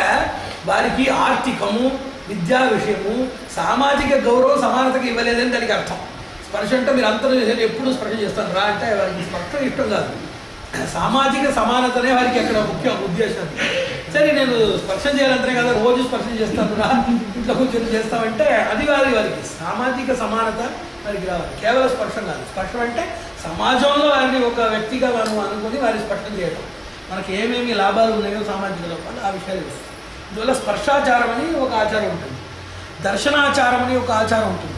వారికి ఆర్థికము, విద్యా విషయము, సామాజిక గౌరవం, సమానతకి ఇవ్వలేదని దానికి అర్థం. స్పర్శ అంటే మీరు అంతరం ఎప్పుడు స్పర్శ చేస్తాను రా అంటే వారికి స్పర్శ ఇష్టం కాదు. సామాజిక సమానతనే వారికి అక్కడ ముఖ్య ఉద్దేశం. సరే నేను స్పర్శ చేయాలంటే కదా, రోజు స్పర్శ చేస్తాను రా, ఇంట్లో కూర్చొని చేస్తామంటే అది కాదు. వారికి సామాజిక సమానత వారికి రావాలి, కేవలం స్పర్శం కాదు. స్పర్శం అంటే సమాజంలో వారిని ఒక వ్యక్తిగా మనం అనుకుని వారి స్పర్శం చేయడం, మనకి ఏమేమి లాభాలు ఉన్నాయో సామాజిక లోపాలు ఆ విషయాలు. ఇందువల్ల స్పర్శాచారం అని ఒక ఆచారం ఉంటుంది, దర్శనాచారం అని ఒక ఆచారం ఉంటుంది.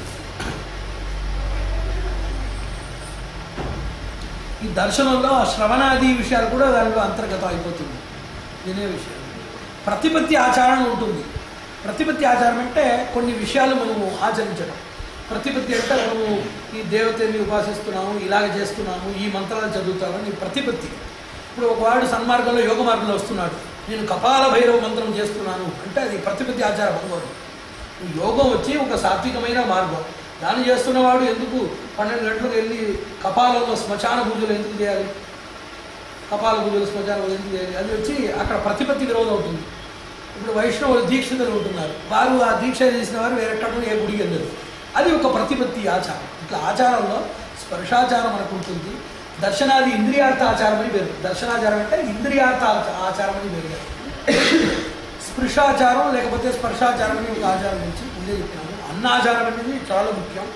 ఈ దర్శనంలో శ్రవణాది విషయాలు కూడా దానిలో అంతర్గతం అయిపోతుంది. వినే విషయాలు. ప్రతిపత్తి ఆచారం ఉంటుంది. ప్రతిపత్తి ఆచారం అంటే కొన్ని విషయాలు మనము ఆచరించడం. ప్రతిపత్తి అంటే మనము ఈ దేవతని ఉపాసిస్తున్నాము, ఇలాగ చేస్తున్నాము, ఈ మంత్రాలు చదువుతామని ప్రతిపత్తి. ఇప్పుడు ఒకవాడు సన్మార్గంలో యోగ మార్గంలో వస్తున్నాడు, నేను కపాల భైరవ మంత్రం చేస్తున్నాను అంటే అది ప్రతిపత్తి ఆచారం అనుకోదు. యోగం వచ్చి ఒక సాత్వికమైన మార్గం, దాన్ని చేస్తున్నవాడు ఎందుకు 12 గంటలకు వెళ్ళి కపాలంలో శ్మశాన పూజలు ఎందుకు చేయాలి? కపాల పూజలు శ్మశాన పూజలు ఎందుకు చేయాలి? అది వచ్చి అక్కడ ప్రతిపత్తి విరోధం అవుతుంది. ఇప్పుడు వైష్ణవులు దీక్షితులు ఉంటున్నారు, వారు ఆ దీక్ష చేసిన వారు వేరెక్కడో ఏ గుడికి వెళ్ళరు. అది ఒక ప్రతిపత్తి ఆచారం. ఇట్లా ఆచారంలో స్పర్శాచారం మనకు ఉంటుంది. దర్శనాది ఇంద్రియార్థ ఆచారం అని పేరు. దర్శనాచారం అంటే ఇంద్రియార్థ ఆచారం అని పేరు. స్పృశాచారం లేకపోతే స్పర్శాచారం అని ఒక ఆచారం నుంచి ముందే చెప్పినాము. అన్నాచారం అనేది చాలా ముఖ్యం.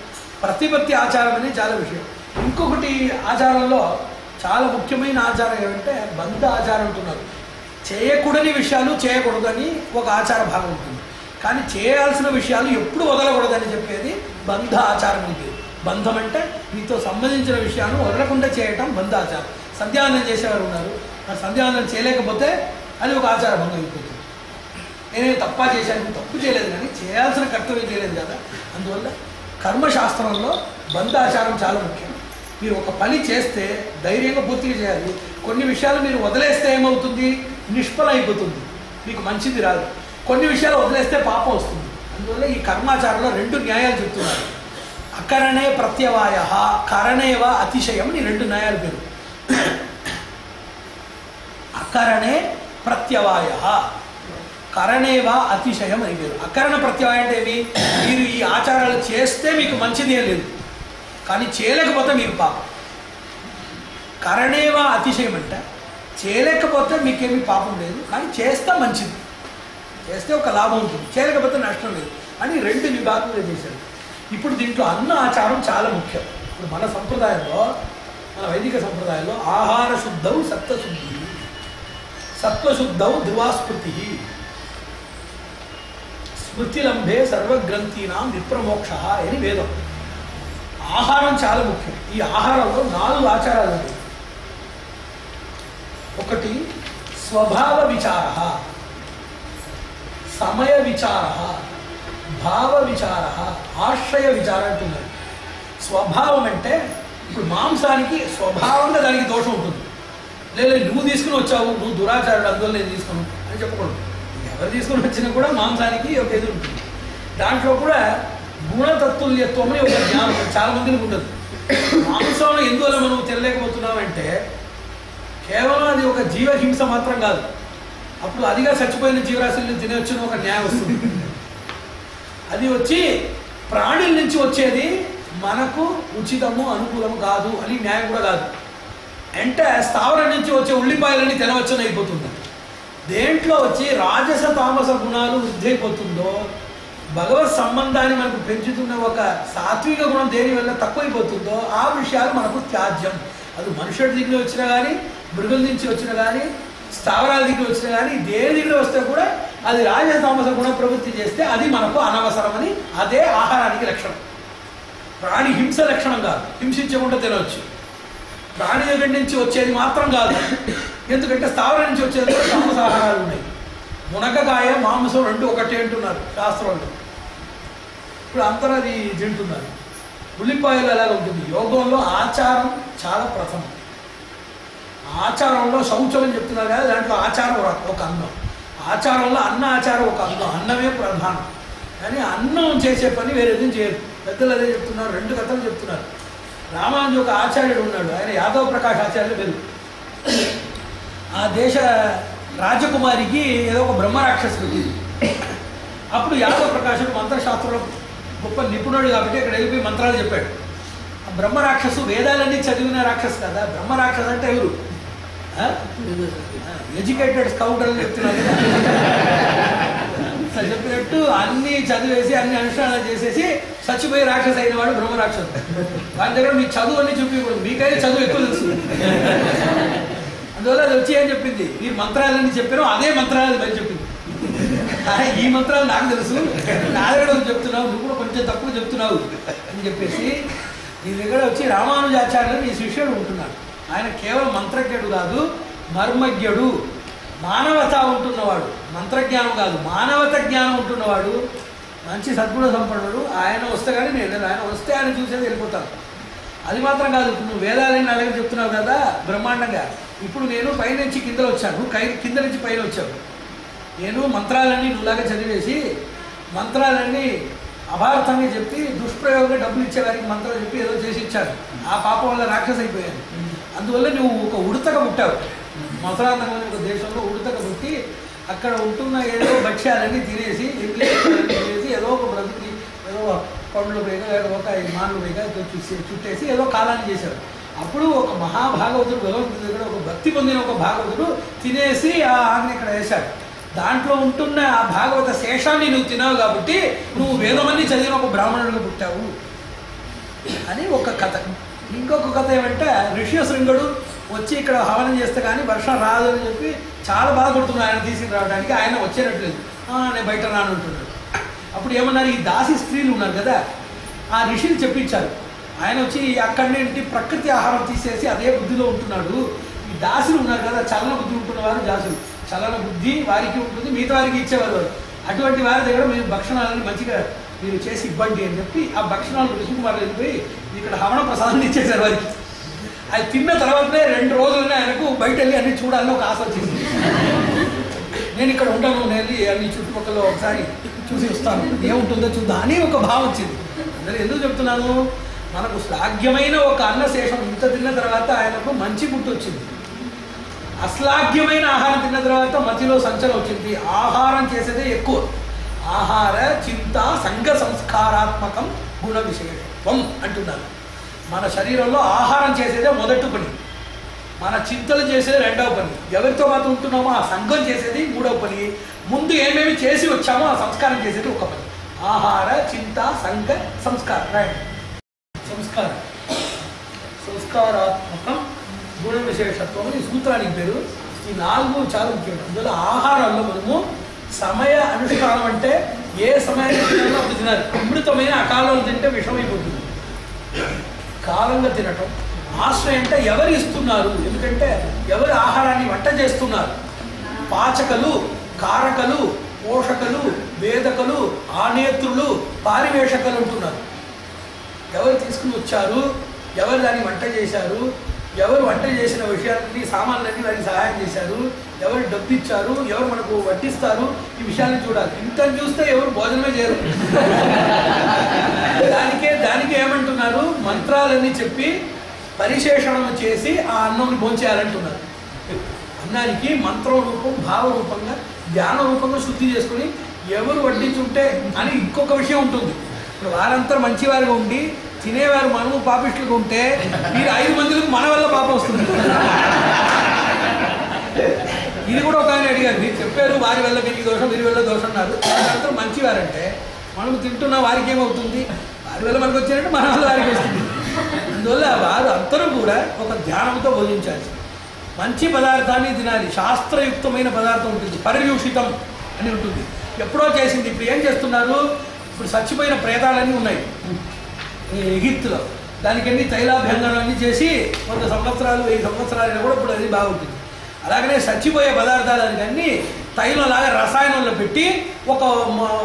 ప్రతిపత్తి ఆచారం అనేది చాలా విషయం. ఇంకొకటి ఆచారంలో చాలా ముఖ్యమైన ఆచారం ఏమంటే బంధ ఆచారం అంటున్నారు. చేయకూడని విషయాలు చేయకూడదని ఒక ఆచార భాగం ఉంటుంది, కానీ చేయాల్సిన విషయాలు ఎప్పుడు వదలకూడదని చెప్పేది బంధ ఆచారం అని పేరు. బంధం అంటే మీతో సంబంధించిన విషయాన్ని వదలకుండా చేయటం బంధాచారం. సంధ్యావందనం చేసేవారు ఉన్నారు, ఆ సంధ్యావందనం చేయలేకపోతే అది ఒక ఆచార భంగం అయిపోతుంది. నేనే తప్పా చేశాను, తప్పు చేయలేదు కానీ చేయాల్సిన కర్తవ్యం చేయలేదు కదా. అందువల్ల కర్మశాస్త్రంలో బంధాచారం చాలా ముఖ్యం. మీరు ఒక పని చేస్తే ధైర్యంగా పూర్తిగా చేయాలి. కొన్ని విషయాలు మీరు వదిలేస్తే ఏమవుతుంది? నిష్ఫలం అయిపోతుంది, మీకు మంచిది రాదు. కొన్ని విషయాలు వదిలేస్తే పాపం వస్తుంది. అందువల్ల ఈ కర్మాచారంలో 2 న్యాయాలు చెప్తున్నారు. అకరణే ప్రత్యవాయ, కరణేవ అతిశయం అని 2 న్యాయాలు పేరు. అకరణే ప్రత్యవాయ, కరణేవ అతిశయం అని పేరు. అకరణ ప్రత్యవాయం అంటే ఏమి? మీరు ఈ ఆచారాలు చేస్తే మీకు మంచిది ఏం లేదు, కానీ చేయలేకపోతే మీకు పాపం. కరణేవ అతిశయం అంటే చేయలేకపోతే మీకేమీ పాపం లేదు, కానీ చేస్తే మంచిది, చేస్తే ఒక లాభం ఉంటుంది, చేయలేకపోతే నష్టం లేదు అని 2 విభాగాలుగా చేశారు. ఇప్పుడు దీంట్లో అన్న ఆచారం చాలా ముఖ్యం. ఇప్పుడు మన సంప్రదాయంలో, మన వైదిక సంప్రదాయంలో ఆహార శుద్ధౌ సత్వశుద్ధి, సత్వశుద్ధౌ ధ్రువాస్మృతి, స్మృతిలంభే సర్వగ్రంథీనాం విప్రమోక్ష అని వేదం. ఆహారం చాలా ముఖ్యం. ఈ ఆహారంలో 4 ఆచారాలు ఉన్నాయి. ఒకటి స్వభావ విచార, సమయ విచార, భావ విచార, ఆశ్రయ విచార అంటున్నారు. స్వభావం అంటే ఇప్పుడు మాంసానికి స్వభావంగా దానికి దోషం ఉంటుంది. లేదా నువ్వు తీసుకుని వచ్చావు, నువ్వు దురాచారుడు అందువల్ల నేను తీసుకున్నాను అని చెప్పకూడదు. ఎవరు తీసుకుని వచ్చినా కూడా మాంసానికి ఒక ఎదురు ఉంటుంది. దాంట్లో కూడా గుణతత్తుల్యత్వం అని ఒక జ్ఞానం చాలా మందికి ఉండదు. మాంసంలో ఎందువల్ల మనం తినలేకపోతున్నామంటే కేవలం అది ఒక జీవహింస మాత్రం కాదు. అప్పుడు అదిగా చచ్చిపోయిన జీవరాశుల్ని తినవచ్చున ఒక న్యాయం వస్తుంది. అది వచ్చి ప్రాణుల నుంచి వచ్చేది మనకు ఉచితము అనుకూలము కాదు అని న్యాయం కూడా కాదు. అంటే స్థావరం నుంచి వచ్చే ఉల్లిపాయలని తినవచ్చుని అయిపోతుంది. దేంట్లో వచ్చి రాజస తామస గుణాలు వృద్ధి అయిపోతుందో, భగవత్ సంబంధాన్ని మనకు పెంచుతున్న ఒక సాత్విక గుణం దేని వల్ల తక్కువైపోతుందో ఆ విషయాలు మనకు త్యాజ్యం. అది మనుషుడి దగ్గర వచ్చినా కానీ, మృగుల నుంచి వచ్చినా కానీ, స్థావరాల దగ్గర వచ్చినా కానీ, దేని దగ్గర వస్తే కూడా అది రాజస తామస గుణ ప్రవృత్తి చేస్తే అది మనకు అనవసరమని అదే ఆహారానికి లక్షణం. ప్రాణి హింస లక్షణం కాదు, హింసించకుండా తినవచ్చు. ప్రాణి దగ్గర నుంచి వచ్చేది మాత్రం కాదు, ఎందుకంటే స్థావరం నుంచి వచ్చేది కూడా తామసాహారాలు ఉన్నాయి. మునగకాయ మాంసం 2 ఒకటే అంటున్నారు శాస్త్రంలో. ఇప్పుడు అందరూ అది తింటున్నారు. ఉల్లిపాయలు అలాగ ఉంటుంది. యోగంలో ఆచారం చాలా ప్రథమం. ఆచారంలో శౌచం అని చెప్తున్నారు కదా, దాంట్లో ఆచారం ఒక అంగం. ఆచారంలో అన్న ఆచారం ఒక అంగం, అన్నమే ప్రధానం. కానీ అన్నం చేసే పని వేరేది చేయదు. పెద్దలు అదే చెప్తున్నారు, 2 కథలు చెప్తున్నారు. రామానుజు ఒక ఆచార్యుడు ఉన్నాడు, ఆయన యాదవ ప్రకాష్ ఆచార్యులు పేరు. ఆ దేశ రాజకుమారికి ఏదో ఒక బ్రహ్మరాక్షసుడు ఉంది. అప్పుడు యాదవ ప్రకాశుడు మంత్రశాస్త్రంలో గొప్ప నిపుణుడు కాబట్టి అక్కడ వెళ్ళిపోయి మంత్రాలు చెప్పాడు. ఆ బ్రహ్మరాక్షసు వేదాలన్నీ చదివిన రాక్షసు కదా. బ్రహ్మరాక్షసు అంటే ఎవరు? ఎడ్యుకేటెడ్ స్కౌట్ అని చెప్తున్నారు కదా. చెప్పినట్టు అన్నీ చదివేసి అన్ని అనుష్ఠానాలు చేసేసి చచ్చిపోయి రాక్షసు అయిన వాడు బ్రహ్మరాక్షసు. వారి దగ్గర మీ చదువు అన్ని చూపించకూడదు, మీకైతే చదువు ఎక్కువ తెలుసు. అందువల్ల అది వచ్చి ఏం చెప్పింది, మీరు మంత్రాలన్నీ చెప్పారు, అదే మంత్రాలు మరి చెప్పింది. ఈ మంత్రాలు నాకు తెలుసు, నా దగ్గర చెప్తున్నావు, నువ్వు కూడా కొంచెం తక్కువ చెప్తున్నావు అని చెప్పేసి నీ దగ్గర వచ్చి రామానుజాచార్యులు నీ శిష్యుడు ఉంటున్నాడు. ఆయన కేవలం మంత్రజ్ఞుడు కాదు, మర్మజ్ఞుడు, మానవత ఉంటున్నవాడు. మంత్రజ్ఞానం కాదు, మానవత జ్ఞానం ఉంటున్నవాడు, మంచి సద్గుణ సంపన్నుడు. ఆయన వస్తే కానీ నేను, ఆయన వస్తే ఆయన చూసేది వెళ్ళిపోతాను. అది మాత్రం కాదు, నువ్వు వేదాలని నా దగ్గర చెప్తున్నావు కదా బ్రహ్మాండంగా. ఇప్పుడు నేను పైనుంచి కిందలో వచ్చాను, కింద నుంచి పైన వచ్చాను. నేను మంత్రాలన్నీ నువ్వులాగా చదివేసి మంత్రాలన్నీ అభారతంగా చెప్పి దుష్ప్రయోగంగా డబ్బులు ఇచ్చేవారికి మంత్రాలు చెప్పి ఏదో చేసి ఇచ్చాను. ఆ పాపం వల్ల రాక్షస అయిపోయాను. అందువల్ల నువ్వు ఒక ఉడతగా పుట్టావు. మథురాంతకమైన ఒక దేశంలో ఉడతగా పుట్టి అక్కడ ఉంటున్న ఏదో భక్ష్యాలన్నీ తినేసి తినేసి ఏదో ఒక బ్రతికి ఏదో పండ్లు పైగా ఒక మాన్లు పైగా చుట్టేసి ఏదో కాలాన్ని చేశాడు. అప్పుడు ఒక మహాభాగవతుడు, భగవంతుడి దగ్గర ఒక భక్తి పొందిన ఒక భాగవతుడు తినేసి ఆ ఆజ్ఞ ఇక్కడ వేశాడు. దాంట్లో ఉంటున్న ఆ భాగవత శేషాన్ని నువ్వు తినావు కాబట్టి నువ్వు వేదమన్నీ చదివిన ఒక బ్రాహ్మణుడిగా పుట్టావు అని ఒక కథ. ఇంకొక కథ ఏమంటే, ఋష్యశృంగుడు వచ్చి ఇక్కడ హవనం చేస్తే కానీ వర్షం రాదు అని చెప్పి చాలా బాధపడుతున్నాడు ఆయన తీసుకుని రావడానికి. ఆయన వచ్చేటట్లేదు, నేను బయట రానుంటున్నాడు. అప్పుడు ఏమన్నారు, ఈ దాసి స్త్రీలు ఉన్నారు కదా, ఆ ఋషిని చెప్పించారు. ఆయన వచ్చి అక్కడనేంటి ప్రకృతి ఆహారం తీసేసి అదే బుద్ధిలో ఉంటున్నాడు. ఈ దాసులు ఉన్నారు కదా, చలన బుద్ధి ఉంటున్నవారు దాసులు, చలన బుద్ధి వారికి ఉంటుంది, మిగతా వారికి ఇచ్చేవారు వారు. అటువంటి వారి దగ్గర మీరు భక్షణాలని మంచిగా మీరు చేసి ఇవ్వండి అని చెప్పి ఆ భక్షణాలు ఋషికుమారు వెళ్ళిపోయి ఇక్కడ హవన ప్రసాదాన్ని ఇచ్చేశారు వారికి. అది తిన్న తర్వాతనే 2 రోజులనే ఆయనకు బయట వెళ్ళి అన్ని చూడాలని ఒక ఆశ వచ్చింది. నేను ఇక్కడ ఉంటాను, నేను అన్ని చుట్టుపక్కల ఒకసారి చూసి వస్తాను, ఏముంటుందో చూద్దాం అని ఒక భావం వచ్చింది. అందరూ ఎందుకు చెప్తున్నాను, మనకు శ్లాఘ్యమైన ఒక అన్నశేషం ఇంత తిన్న తర్వాత ఆయనకు మంచి గుర్తు వచ్చింది. అశ్లాఘ్యమైన ఆహారం తిన్న తర్వాత మధ్యలో సంచలనం వచ్చింది. ఆహారం చేసేదే ఎక్కువ. ఆహార చింత సంఘ సంస్కారాత్మకం గుణ విశేషత్వం అంటున్నారు. మన శరీరంలో ఆహారం చేసేదే మొదటి పని, మన చింతలు చేసేది 2వ పని, ఎవరితో మాత్రం ఉంటున్నామో ఆ సంఘం చేసేది 3వ పని, ముందు ఏమేమి చేసి వచ్చామో ఆ సంస్కారం చేసేది 1 పని. ఆహార చింత సంఘ సంస్కారం, రైట్. సంస్కారం సంస్కారాత్మకం గుణ విశేషత్వం ఈ సూత్రానికి పేరు. ఈ 4 చాలా ముఖ్యమైన. అందులో ఆహారంలో మనము సమయ అనుష్ఠానం అంటే ఏ సమయాన్ని తినాలో అప్పుడు తినాలి. అమృతమైన అకాలంలో తింటే విషమైపోతుంది. కాలంగా తినటం. ఆశ్రయం అంటే ఎవరు ఇస్తున్నారు, ఎందుకంటే ఎవరు ఆహారాన్ని వంట చేస్తున్నారు. పాచకలు, కారకలు, పోషకలు, వేదకలు, ఆనేత్రులు, పారివేషకలు ఉంటున్నారు. ఎవరు తీసుకుని వచ్చారు, ఎవరు దాన్ని వంట చేశారు, ఎవరు వంట చేసిన విషయాలన్నీ సామాన్లన్నీ వారికి సహాయం చేశారు, ఎవరు డబ్బు ఇచ్చారు, ఎవరు మనకు వడ్డిస్తారు, ఈ విషయాన్ని చూడాలి. ఇంత చూస్తే ఎవరు భోజనమే చేయరు. దానికే ఏమంటున్నారు, మంత్రాలన్నీ చెప్పి పరిశేషణం చేసి ఆ అన్నం భోంచేయాలంటున్నారు. అన్నానికి మంత్ర రూపం, భావ రూపంగా, ధ్యాన రూపంగా శుద్ధి చేసుకుని ఎవరు వడ్డించుంటే అని ఇంకొక విషయం ఉంటుంది. ఇప్పుడు వారంతా మంచివారిగా ఉండి తినేవారు మనము పాపిష్టులుగా ఉంటే మీరు 5 మందికి మన వల్ల పాపం వస్తుంది. ఇది కూడా ఒక ఆయన అడిగారు, మీరు చెప్పారు వారి వల్ల మీకు దోషం, వీరి వల్ల దోషం అన్నారు. వారంతా మంచివారంటే మనం తింటున్న వారికి ఏమవుతుంది, వారి వల్ల మనకు వచ్చారంటే మన వల్ల వారికి వస్తుంది. అందువల్ల వారు అందరూ కూడా ఒక ధ్యానంతో భోజించాలి. మంచి పదార్థాన్ని తినాలి. శాస్త్రయుక్తమైన పదార్థం ఉంటుంది, పర్యూషితం అని ఉంటుంది, ఎప్పుడో చేసింది. ఇప్పుడు ఏం చేస్తున్నారు, ఇప్పుడు చచ్చిపోయిన ప్రేతాలన్నీ ఉన్నాయి ఎగిత్తులో, దానికి అన్ని తైలాభ్యంగనాన్ని చేసి 100 సంవత్సరాలు 1000 సంవత్సరాలు కూడా ఇప్పుడు అది బాగుంటుంది. అలాగనే చచ్చిపోయే పదార్థాలకి అన్నీ తైలంలాగా రసాయనంలో పెట్టి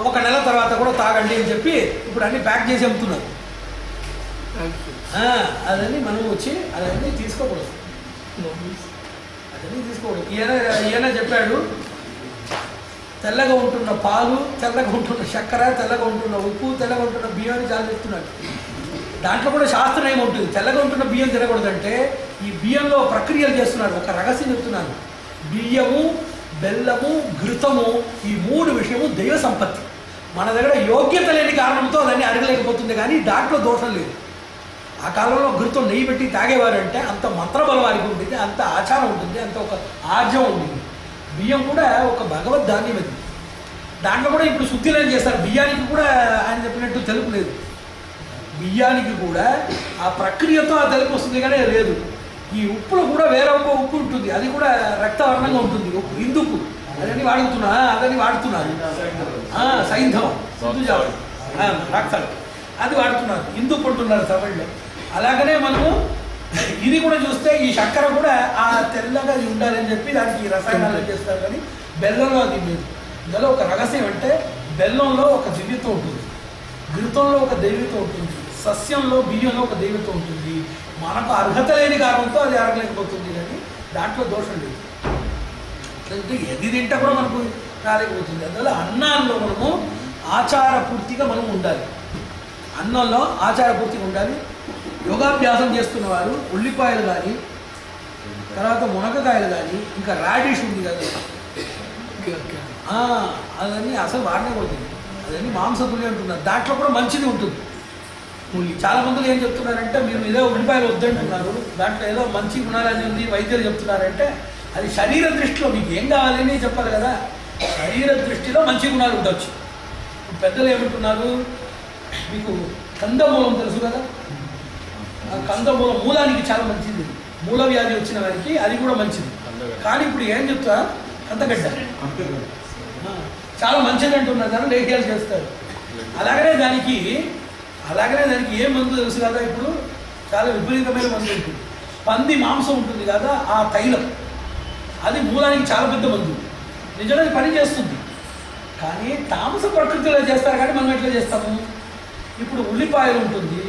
ఒక నెల తర్వాత కూడా తాగండి అని చెప్పి ఇప్పుడు అన్ని ప్యాక్ చేసి అమ్ముతున్నారు. అదని మనం వచ్చి అదన్నీ తీసుకోకూడదు, అదన్నీ తీసుకోకూడదు. ఈయన చెప్పాడు, తెల్లగా ఉంటున్న పాలు, తెల్లగా ఉంటున్న చక్కెర, తెల్లగా ఉంటున్న ఉప్పు, తెల్లగా ఉంటున్న బియ్యాన్ని చాలా చెప్తున్నాడు. దాంట్లో కూడా శాస్త్రం ఏముంటుంది, తెల్లగా ఉంటున్న బియ్యం తినకూడదంటే ఈ బియ్యంలో ప్రక్రియలు చేస్తున్నాడు. ఒక రహస్యం చెప్తున్నాను, బియ్యము, బెల్లము, ఘృతము, ఈ 3 విషయము దైవ సంపత్తి. మన దగ్గర యోగ్యత లేని కారణంతో అదన్నీ అడగలేకపోతుంది, కానీ దాంట్లో దోషం లేదు. ఆ కాలంలో ఘృతం నెయ్యి పెట్టి తాగేవారంటే అంత మంత్రబలం వారికి ఉంటుంది, అంత ఆచారం ఉంటుంది, అంత ఒక ఆర్జం ఉంటుంది. బియ్యం కూడా ఒక భగవద్ ధాన్యం అది. దాంట్లో కూడా ఇప్పుడు శుద్ధిలేని చేస్తారు. బియ్యానికి కూడా ఆయన చెప్పినట్టు తెలుపు లేదు. బియ్యానికి కూడా ఆ ప్రక్రియతో ఆ తెలుపు వస్తుంది, కానీ లేదు. ఈ ఉప్పులో కూడా వేరే ఒక ఉప్పు ఉంటుంది, అది కూడా రక్తవర్ణంగా ఉంటుంది. ఉప్పు ఇందుకు అదని వాడుతున్నారు, సైంధవం, రక్తం అది వాడుతున్నారు, ఇందుకు కొంటున్నారు తమిళ్లో. అలాగనే మనము ఇది కూడా చూస్తే ఈ చక్కెర కూడా ఆ తెల్లగా అది ఉండాలని చెప్పి దానికి రసాయనాలు చేస్తారు, కానీ బెల్లంలో అది లేదు. ఇందులో ఒక రహస్యం అంటే బెల్లంలో ఒక దివ్యత్వం ఉంటుంది, ఘృతంలో ఒక దైవత్వం ఉంటుంది, సస్యంలో బియ్యంలో ఒక దైవత్వం ఉంటుంది. మనకు అర్హత లేని కారణంతో అది అరగలేకపోతుంది, కానీ దాంట్లో దోషం లేదు. అంటే ఎది తింటే కూడా మనకు రాలేకపోతుంది. అందువల్ల అన్నాల్లో మనము ఆచారపూర్తిగా మనం ఉండాలి, అన్నంలో ఆచారపూర్తిగా ఉండాలి. యోగాభ్యాసం చేస్తున్న వారు ఉల్లిపాయలు కానీ, తర్వాత మునగకాయలు కానీ, ఇంకా రాడిష్ ఉంది కదా, అదన్నీ అసలు వాడకూడదు, అదన్నీ మాంసతుల్యం ఉంటున్నారు. దాంట్లో కూడా మంచిది ఉంటుంది. చాలా మంది ఏం చెప్తున్నారంటే, మీరు ఏదో ఉల్లిపాయలు వద్దంటున్నారు, దాంట్లో ఏదో మంచి గుణాలని ఉంది, వైద్యులు చెప్తున్నారంటే అది శరీర దృష్టిలో మీకు ఏం కావాలని చెప్పాలి కదా. శరీర దృష్టిలో మంచి గుణాలు ఉండొచ్చు. పెద్దలు ఏమంటున్నారు, మీకు కందమూలం తెలుసు కదా, ఆ కందమూలం మూలానికి చాలా మంచిది, మూల వ్యాధి వచ్చిన వారికి అది కూడా మంచిది. కానీ ఇప్పుడు ఏం చెప్తా, కందగడ్డ చాలా మంచిది అంటున్నారు, దాన్ని లేఖ్యాలు చేస్తారు. అలాగనే దానికి ఏం మందు తెలుసు కదా, ఇప్పుడు చాలా విపరీతమైన మందు ఉంటుంది. పంది మాంసం ఉంటుంది కదా, ఆ తైలం అది మూలానికి చాలా పెద్ద మందు, నిజానికి పని చేస్తుంది. కానీ తామస ప్రకృతిలో చేస్తారు, కానీ మనం ఎట్లా చేస్తాము. ఇప్పుడు ఉల్లిపాయలు ఉంటుంది,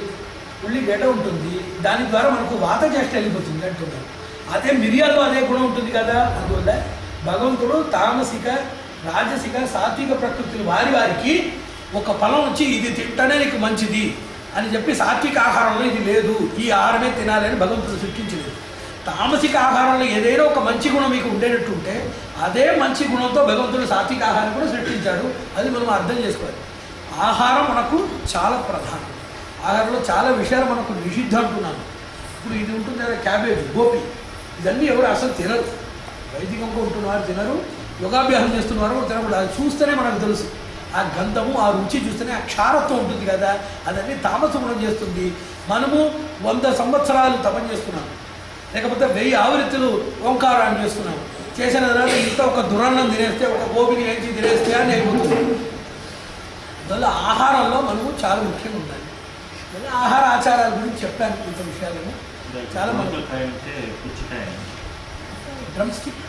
ఉల్లిగడ్డ ఉంటుంది, దాని ద్వారా మనకు వాత చేష్ట వెళ్ళిపోతుంది అంటున్నారు. అదే మిరియాల్లో అదే గుణం ఉంటుంది కదా. అందువల్ల భగవంతుడు తామసిక, రాజసిక, సాత్విక ప్రకృతులు వారికి ఒక ఫలం వచ్చి ఇది తింటేనే నీకు మంచిది అని చెప్పి సాత్విక ఆహారంలో ఇది లేదు, ఈ ఆహారమే తినాలి అని భగవంతుడు సృష్టించలేదు. తామసిక ఆహారంలో ఏదైనా ఒక మంచి గుణం మీకు ఉండేటట్టుంటే అదే మంచి గుణంతో భగవంతుడు సాత్విక ఆహారం కూడా సృష్టించాడు. అది మనం అర్థం చేసుకోవాలి. ఆహారం మనకు చాలా ప్రధానం. ఆహారంలో చాలా విషయాలు మనకు నిషిద్ధం అంటున్నాను. ఇప్పుడు ఇది ఉంటుంది కదా, క్యాబేజ్, గోపి, ఇవన్నీ ఎవరు అసలు తినరు. వైదికంగా ఉంటున్నవారు తినరు, యోగాభ్యాసం చేస్తున్నవారు కూడా తినకూడదు. అది చూస్తేనే మనకు తెలుసు, ఆ గంధము, ఆ రుచి చూస్తేనే ఆ క్షారత్వం ఉంటుంది కదా, అదన్నీ తామస గుణం చేస్తుంది. మనము 100 సంవత్సరాలు తపం చేస్తున్నాం, లేకపోతే 1000 ఆవృత్తులు ఓంకారాన్ని చేస్తున్నాం. చేసిన తర్వాత ఇంత ఒక దురన్నం తినేస్తే, ఒక గోపిని వేయించి తినేస్తే అని అయిపోతుంది. అందువల్ల ఆహారంలో మనము చాలా ముఖ్యంగా ఉండాలి. ఆహార ఆచారాల గురించి చెప్పాను ఇంత విషయాలను. చాలా మంది డ్రమ్ స్టిక్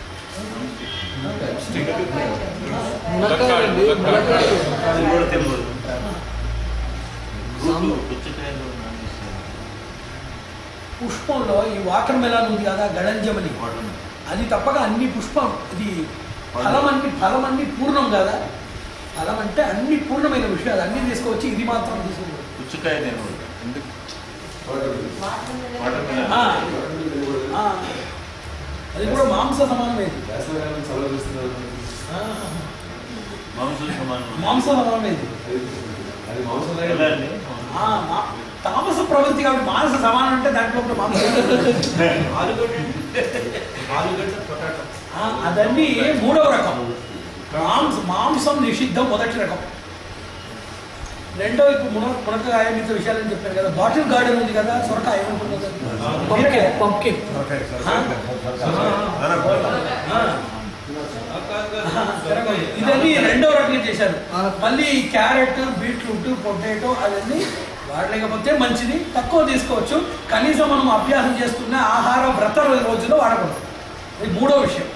పుష్పంలో ఈ వాటర్ మెలాన్ ఉంది కదా, గళంజమని, అది తప్పక అన్ని పుష్పం, ఇది ఫలం అన్ని పూర్ణం కదా. ఫలం అంటే అన్ని పూర్ణమైన విషయాలు అన్నీ తీసుకొచ్చి ఇది మాత్రం తీసుకుంటారు. అది కూడా మాంస సమానమేది, మాంస సమానమేది. తామస ప్రవృత్తి కాబట్టి మాంస సమానం అంటే దాంట్లో కూడా మాంసం. అదన్నీ 3వ రకం. మాంసం నిషిద్ధం మొదటి రకం. రెండో ఇప్పుడు మునక్కాయ మిగతా విషయాలని చెప్పారు కదా. బాటిల్ గార్డెన్ ఉంది కదా, సొరకాయ ఏమనుకుంటుంది, పంప్కిన్, ఇదన్నీ 2వ రకంగా చేశారు. మళ్ళీ క్యారెట్, బీట్రూట్, పొటాటో అవన్నీ వాడలేకపోతే మంచిది, తక్కువ తీసుకోవచ్చు. కనీసం మనం అభ్యాసం చేస్తున్న ఆహార వ్రత రోజుల్లో వాడకూడదు. ఇది 3వ విషయం.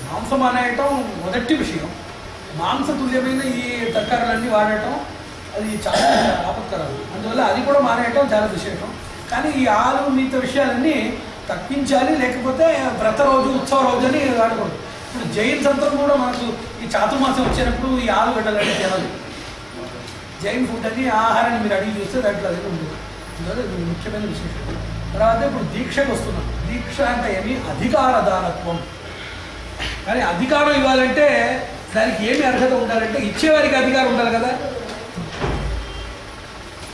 మాంసం అనేయటం మొదటి విషయం. మాంసతుల్యమైన ఈ తరకారులన్నీ వాడటం అది చాలా ఆపత్కరం. అందువల్ల అది కూడా మానేయటం చాలా విశేషం. కానీ ఈ ఆలు మిగతా విషయాలన్నీ తప్పించాలి, లేకపోతే వ్రత రోజు ఉత్సవ రోజు అని ఆడకూడదు. ఇప్పుడు జైన్ సంతం కూడా మనకు ఈ చాతుర్మాసం వచ్చినప్పుడు ఈ ఆలుగడ్డలని తినాలి. జైన్ ఫుడ్ అని ఆహారాన్ని మీరు అడిగి చూస్తే దాంట్లో అది ఉండదు. అందువల్ల ఇది ముఖ్యమైన విశేషం. తర్వాత ఇప్పుడు దీక్షకు వస్తున్నాం. దీక్ష అంటే ఏమి? అధికార దానత్వం. కానీ అధికారం ఇవ్వాలంటే దానికి ఏమి అర్హత ఉండాలంటే ఇచ్చేవారికి అధికారం ఉండాలి కదా.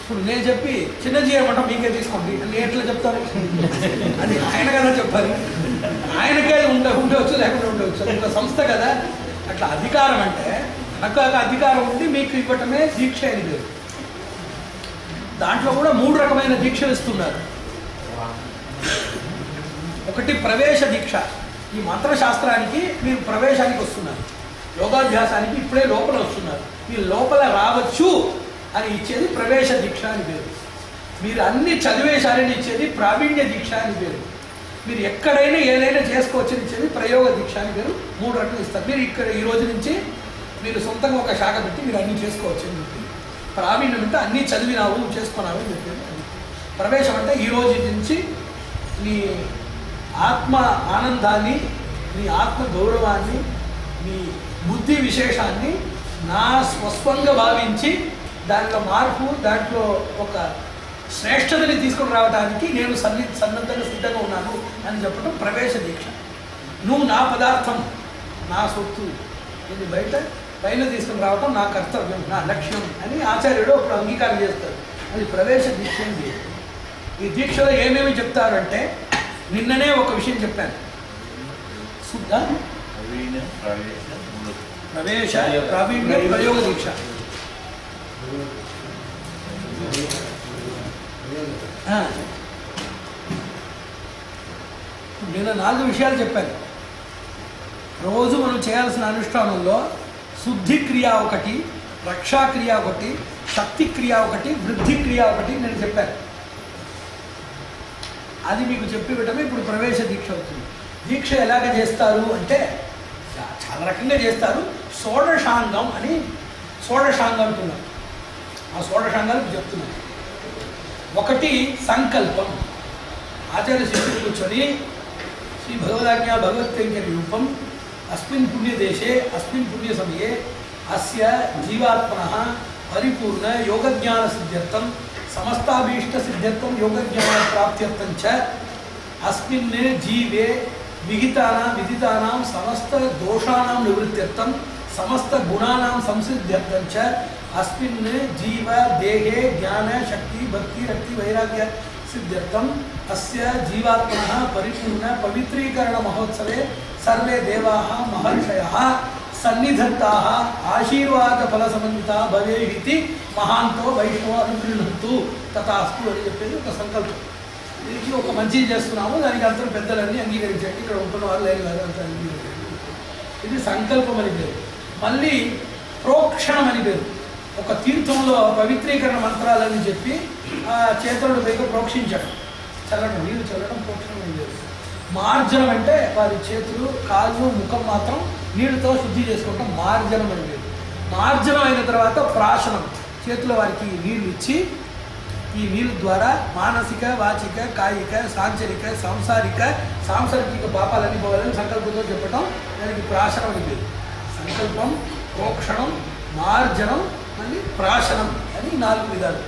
ఇప్పుడు నేను చెప్పి చిన్న చేయమంట మీకే తీసుకోండి అని ఎట్లా చెప్తాను? అది ఆయన కదా చెప్పాలి. ఆయనకే ఉండవచ్చు, లేకపోతే ఉండవచ్చు. అది ఒక సంస్థ కదా. అట్లా అధికారం అంటే నాకు అధికారం ఉంది మీకు ఇవ్వటమే దీక్ష అని లేదు. దాంట్లో కూడా 3 రకమైన దీక్షలు ఇస్తున్నారు. ఒకటి ప్రవేశ దీక్ష. ఈ మంత్రశాస్త్రానికి మీరు ప్రవేశానికి వస్తున్నారు, యోగాభ్యాసానికి ఇప్పుడే లోపల వస్తున్నారు, మీరు లోపల రావచ్చు అని ఇచ్చేది ప్రవేశ దీక్ష అని పేరు. మీరు అన్ని చదివేశారని ఇచ్చేది ప్రావీణ్య దీక్ష అని పేరు. మీరు ఎక్కడైనా ఏదైనా చేసుకోవచ్చని ఇచ్చేది ప్రయోగ దీక్ష అని పేరు. 3 రకాలు ఇస్తారు. మీరు ఇక్కడ ఈ రోజు నుంచి మీరు సొంతంగా ఒక శాఖ పెట్టి మీరు అన్నీ చేసుకోవచ్చు అని చెప్పి. ప్రావీణ్యం అంటే అన్నీ చదివినావు నువ్వు చేసుకున్నావు అని చెప్పేది. ప్రవేశం అంటే ఈ రోజు నుంచి నీ ఆత్మ ఆనందాన్ని, నీ ఆత్మ గౌరవాన్ని, నీ బుద్ధి విశేషాన్ని నా స్వస్వంగా భావించి దాంట్లో మార్పు, దాంట్లో ఒక శ్రేష్టతని తీసుకొని రావడానికి నేను సన్నద్ధంగా సిద్ధంగా ఉన్నాను అని చెప్పడం ప్రవేశ దీక్ష. నువ్వు నా పదార్థం, నా సొత్తు, ఇది పైన తీసుకుని రావడం నా కర్తవ్యం, నా లక్ష్యం అని ఆచార్యుడు అప్పుడు అంగీకారం చేస్తారు. అది ప్రవేశ దీక్ష అని. ఈ దీక్షలో ఏమేమి చెప్తారంటే నిన్ననే ఒక విషయం చెప్పాను. శుద్ధ ప్రవేశ ప్రావీణ్య ప్రయోగ దీక్ష. నేను 4 విషయాలు చెప్పాను. రోజు మనం చేయాల్సిన అనుష్ఠానంలో శుద్ధి క్రియ ఒకటి, రక్షాక్రియ ఒకటి, శక్తి క్రియ ఒకటి, వృద్ధి క్రియ ఒకటి నేను చెప్పాను. అది మీకు చెప్పివ్వటమే ఇప్పుడు ప్రవేశ దీక్ష అవుతుంది. దీక్ష ఎలాగ చేస్తారు అంటే చాలా రకంగా చేస్తారు. షోడశాంగం అని షోడశాంగం అంటున్నారు. ఆ షోడశాంగాలు చెప్తున్నాను. ఒకటి సంకల్పం. ఆచార్య శిష్యుడు కూర్చొని శ్రీ భగవదాజ్ఞా భగవత్కైంకర్య రూపం అస్మిన్ పుణ్యదేశే అస్మిన్ పుణ్య సమయే అస్య జీవాత్మనః పరిపూర్ణ యోగజ్ఞాన సిద్ధ్యర్థం సమస్తాభీష్ట సిద్ధ్యర్థం యోగజ్ఞాన ప్రాప్త్యర్థం చ అస్మిన్ జీవే విదితానాం సమస్త దోషానాం నివృత్త్యర్థం సమస్త గుణానాం సంసిద్ధ్యర్థం చ అస్మిన్ జీవ దేహే జ్ఞాన శక్తి భక్తి రక్తి వైరాగ్య సిద్ధ్యర్థం అస్య జీవాత్మనః పరిపూర్ణ పవిత్రీకరణ మహోత్సవే సర్వే దేవాః మహర్షయః సన్నిధత్తాః ఆశీర్వాద ఫల సమన్వితా భవేయురితి మహాంతో వైష్ణవ అనుగృహంతు తథాస్తు అని చెప్పేది ఒక సంకల్పం. దీనికి ఒక మంచి చేస్తున్నాము, దానికి అందరూ పెద్దలన్నీ అంగీకరించండి, ఇక్కడ ఉంటున్న వాళ్ళు లేని వారు అంతా అంగీకరించండి. ఇది సంకల్పం అని పేరు. మళ్ళీ ప్రోక్షణం అని పేరు. ఒక తీర్థంలో పవిత్రీకరణ మంత్రాలని చెప్పి ఆ చేతులను పైగా ప్రోక్షించడం, చల్లడం, నీళ్ళు చల్లడం ప్రోక్షణం అని పేరు. మార్జనం అంటే వారి చేతులు, కాళ్ళు, ముఖం మాత్రం నీళ్ళతో శుద్ధి చేసుకుంటాం, మార్జనం అని పేరు. మార్జనం అయిన తర్వాత ప్రాశనం, చేతిలో వారికి నీళ్ళు ఇచ్చి ఈ నీళ్ళ ద్వారా మానసిక, వాచిక, కాయిక, సాంచరిక, సాంసారిక పాపాలన్నీ పోవాలని సంకల్పంతో చెప్పడం, దానికి ప్రాశనం అని పేరు. సంకల్పం, ప్రోక్షణం, మార్జనం, మళ్ళీ ప్రాశనం అని 4 విధాలు.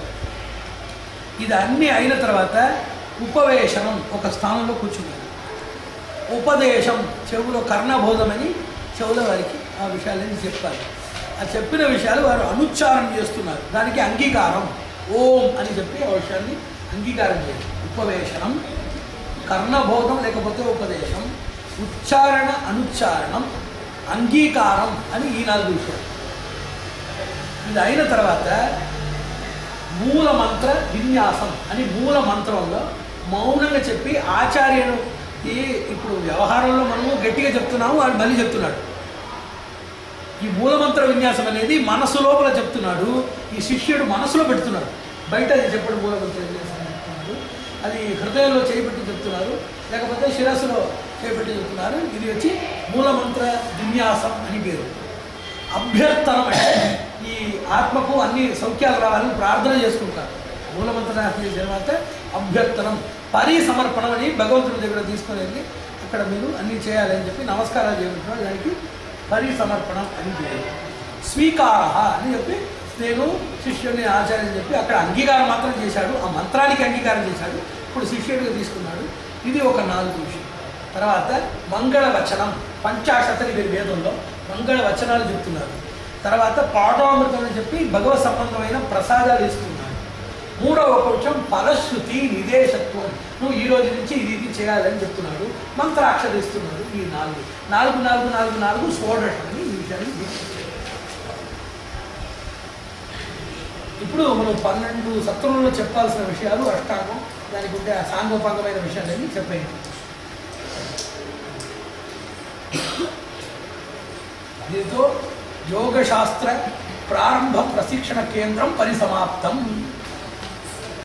ఇది అన్నీ అయిన తర్వాత ఉపవేశనం, ఒక స్థానంలో కూర్చున్నారు. ఉపదేశం, చెవులో కర్ణబోధమని చెవులో వారికి ఆ విషయాలన్నీ చెప్పాలి. ఆ చెప్పిన విషయాలు వారు అనుచ్చారణ చేస్తున్నారు, దానికి అంగీకారం ఓం అని చెప్పి ఆ విషయాన్ని అంగీకారం చేయాలి. ఉపవేశనం, కర్ణబోధం లేకపోతే ఉపదేశం, ఉచ్చారణ, అనుచ్చారణం, అంగీకారం అని ఈ 4 విషయాలు. ఇది అయిన తర్వాత మూల మంత్ర విన్యాసం అని మూల మంత్రంలో మౌనంగా చెప్పి ఆచార్యును ఇప్పుడు వ్యవహారంలో మనము గట్టిగా చెప్తున్నాము, వాడు మళ్ళీ చెప్తున్నాడు. ఈ మూలమంత్ర విన్యాసం అనేది మనసు లోపల చెప్తున్నాడు, ఈ శిష్యుడు మనసులో పెడుతున్నాడు. బయట అది చెప్పడం మూలమంత్ర విన్యాసం చెప్తున్నాడు, అది హృదయంలో చేపెట్టి చెప్తున్నారు, లేకపోతే శిరస్సులో చేపెట్టి చెప్తున్నారు. ఇది వచ్చి మూలమంత్ర విన్యాసం అని పేరు. అభ్యర్థనం అంటే ఈ ఆత్మకు అన్ని సౌఖ్యాలు రావాలని ప్రార్థన చేసుకుంటారు. మూలమంత్రాన్ని చేసిన తర్వాత అభ్యర్థనం పరిసమర్పణం అని భగవంతుడి దగ్గర తీసుకొని వెళ్ళి అక్కడ మీరు అన్నీ చేయాలని చెప్పి నమస్కారాలు చేయమంటున్నారు. దానికి పరిసమర్పణం అని పేరు. స్వీకార అని చెప్పి నేను శిష్యుడిని ఆచార్యం చెప్పి అక్కడ అంగీకారం మాత్రం చేశాడు, ఆ మంత్రానికి అంగీకారం చేశాడు, ఇప్పుడు శిష్యుడిగా తీసుకున్నాడు. ఇది ఒక 4 విషయం. తర్వాత మంగళ వచనం, పంచాశతరి వేదంలో మంగళ వచనాలు చెప్తున్నారు. తర్వాత పాఠామృతం అని చెప్పి భగవత్ సంబంధమైన ప్రసాదాలు ఇస్తున్నారు. 3వ పక్షం ఫలశ్రుతి నిదేశత్వం, నువ్వు ఈ రోజు నుంచి ఇది చేయాలని చెప్తున్నాడు, మంత్రాక్షర ఇస్తున్నాడు. ఈ 4 షోడశని ఈ విషయాన్ని తీసుకొచ్చాడు. ఇప్పుడు మనం 12 సత్రంలో చెప్పాల్సిన విషయాలు అష్టాంగం, దానికి ఉండే ఆ సాంగోపాంగమైన విషయాలన్నీ చెప్పేయండి. దీంతో యోగశాస్త్ర ప్రారంభ ప్రశిక్షణ కేంద్రం పరిసమాప్తం.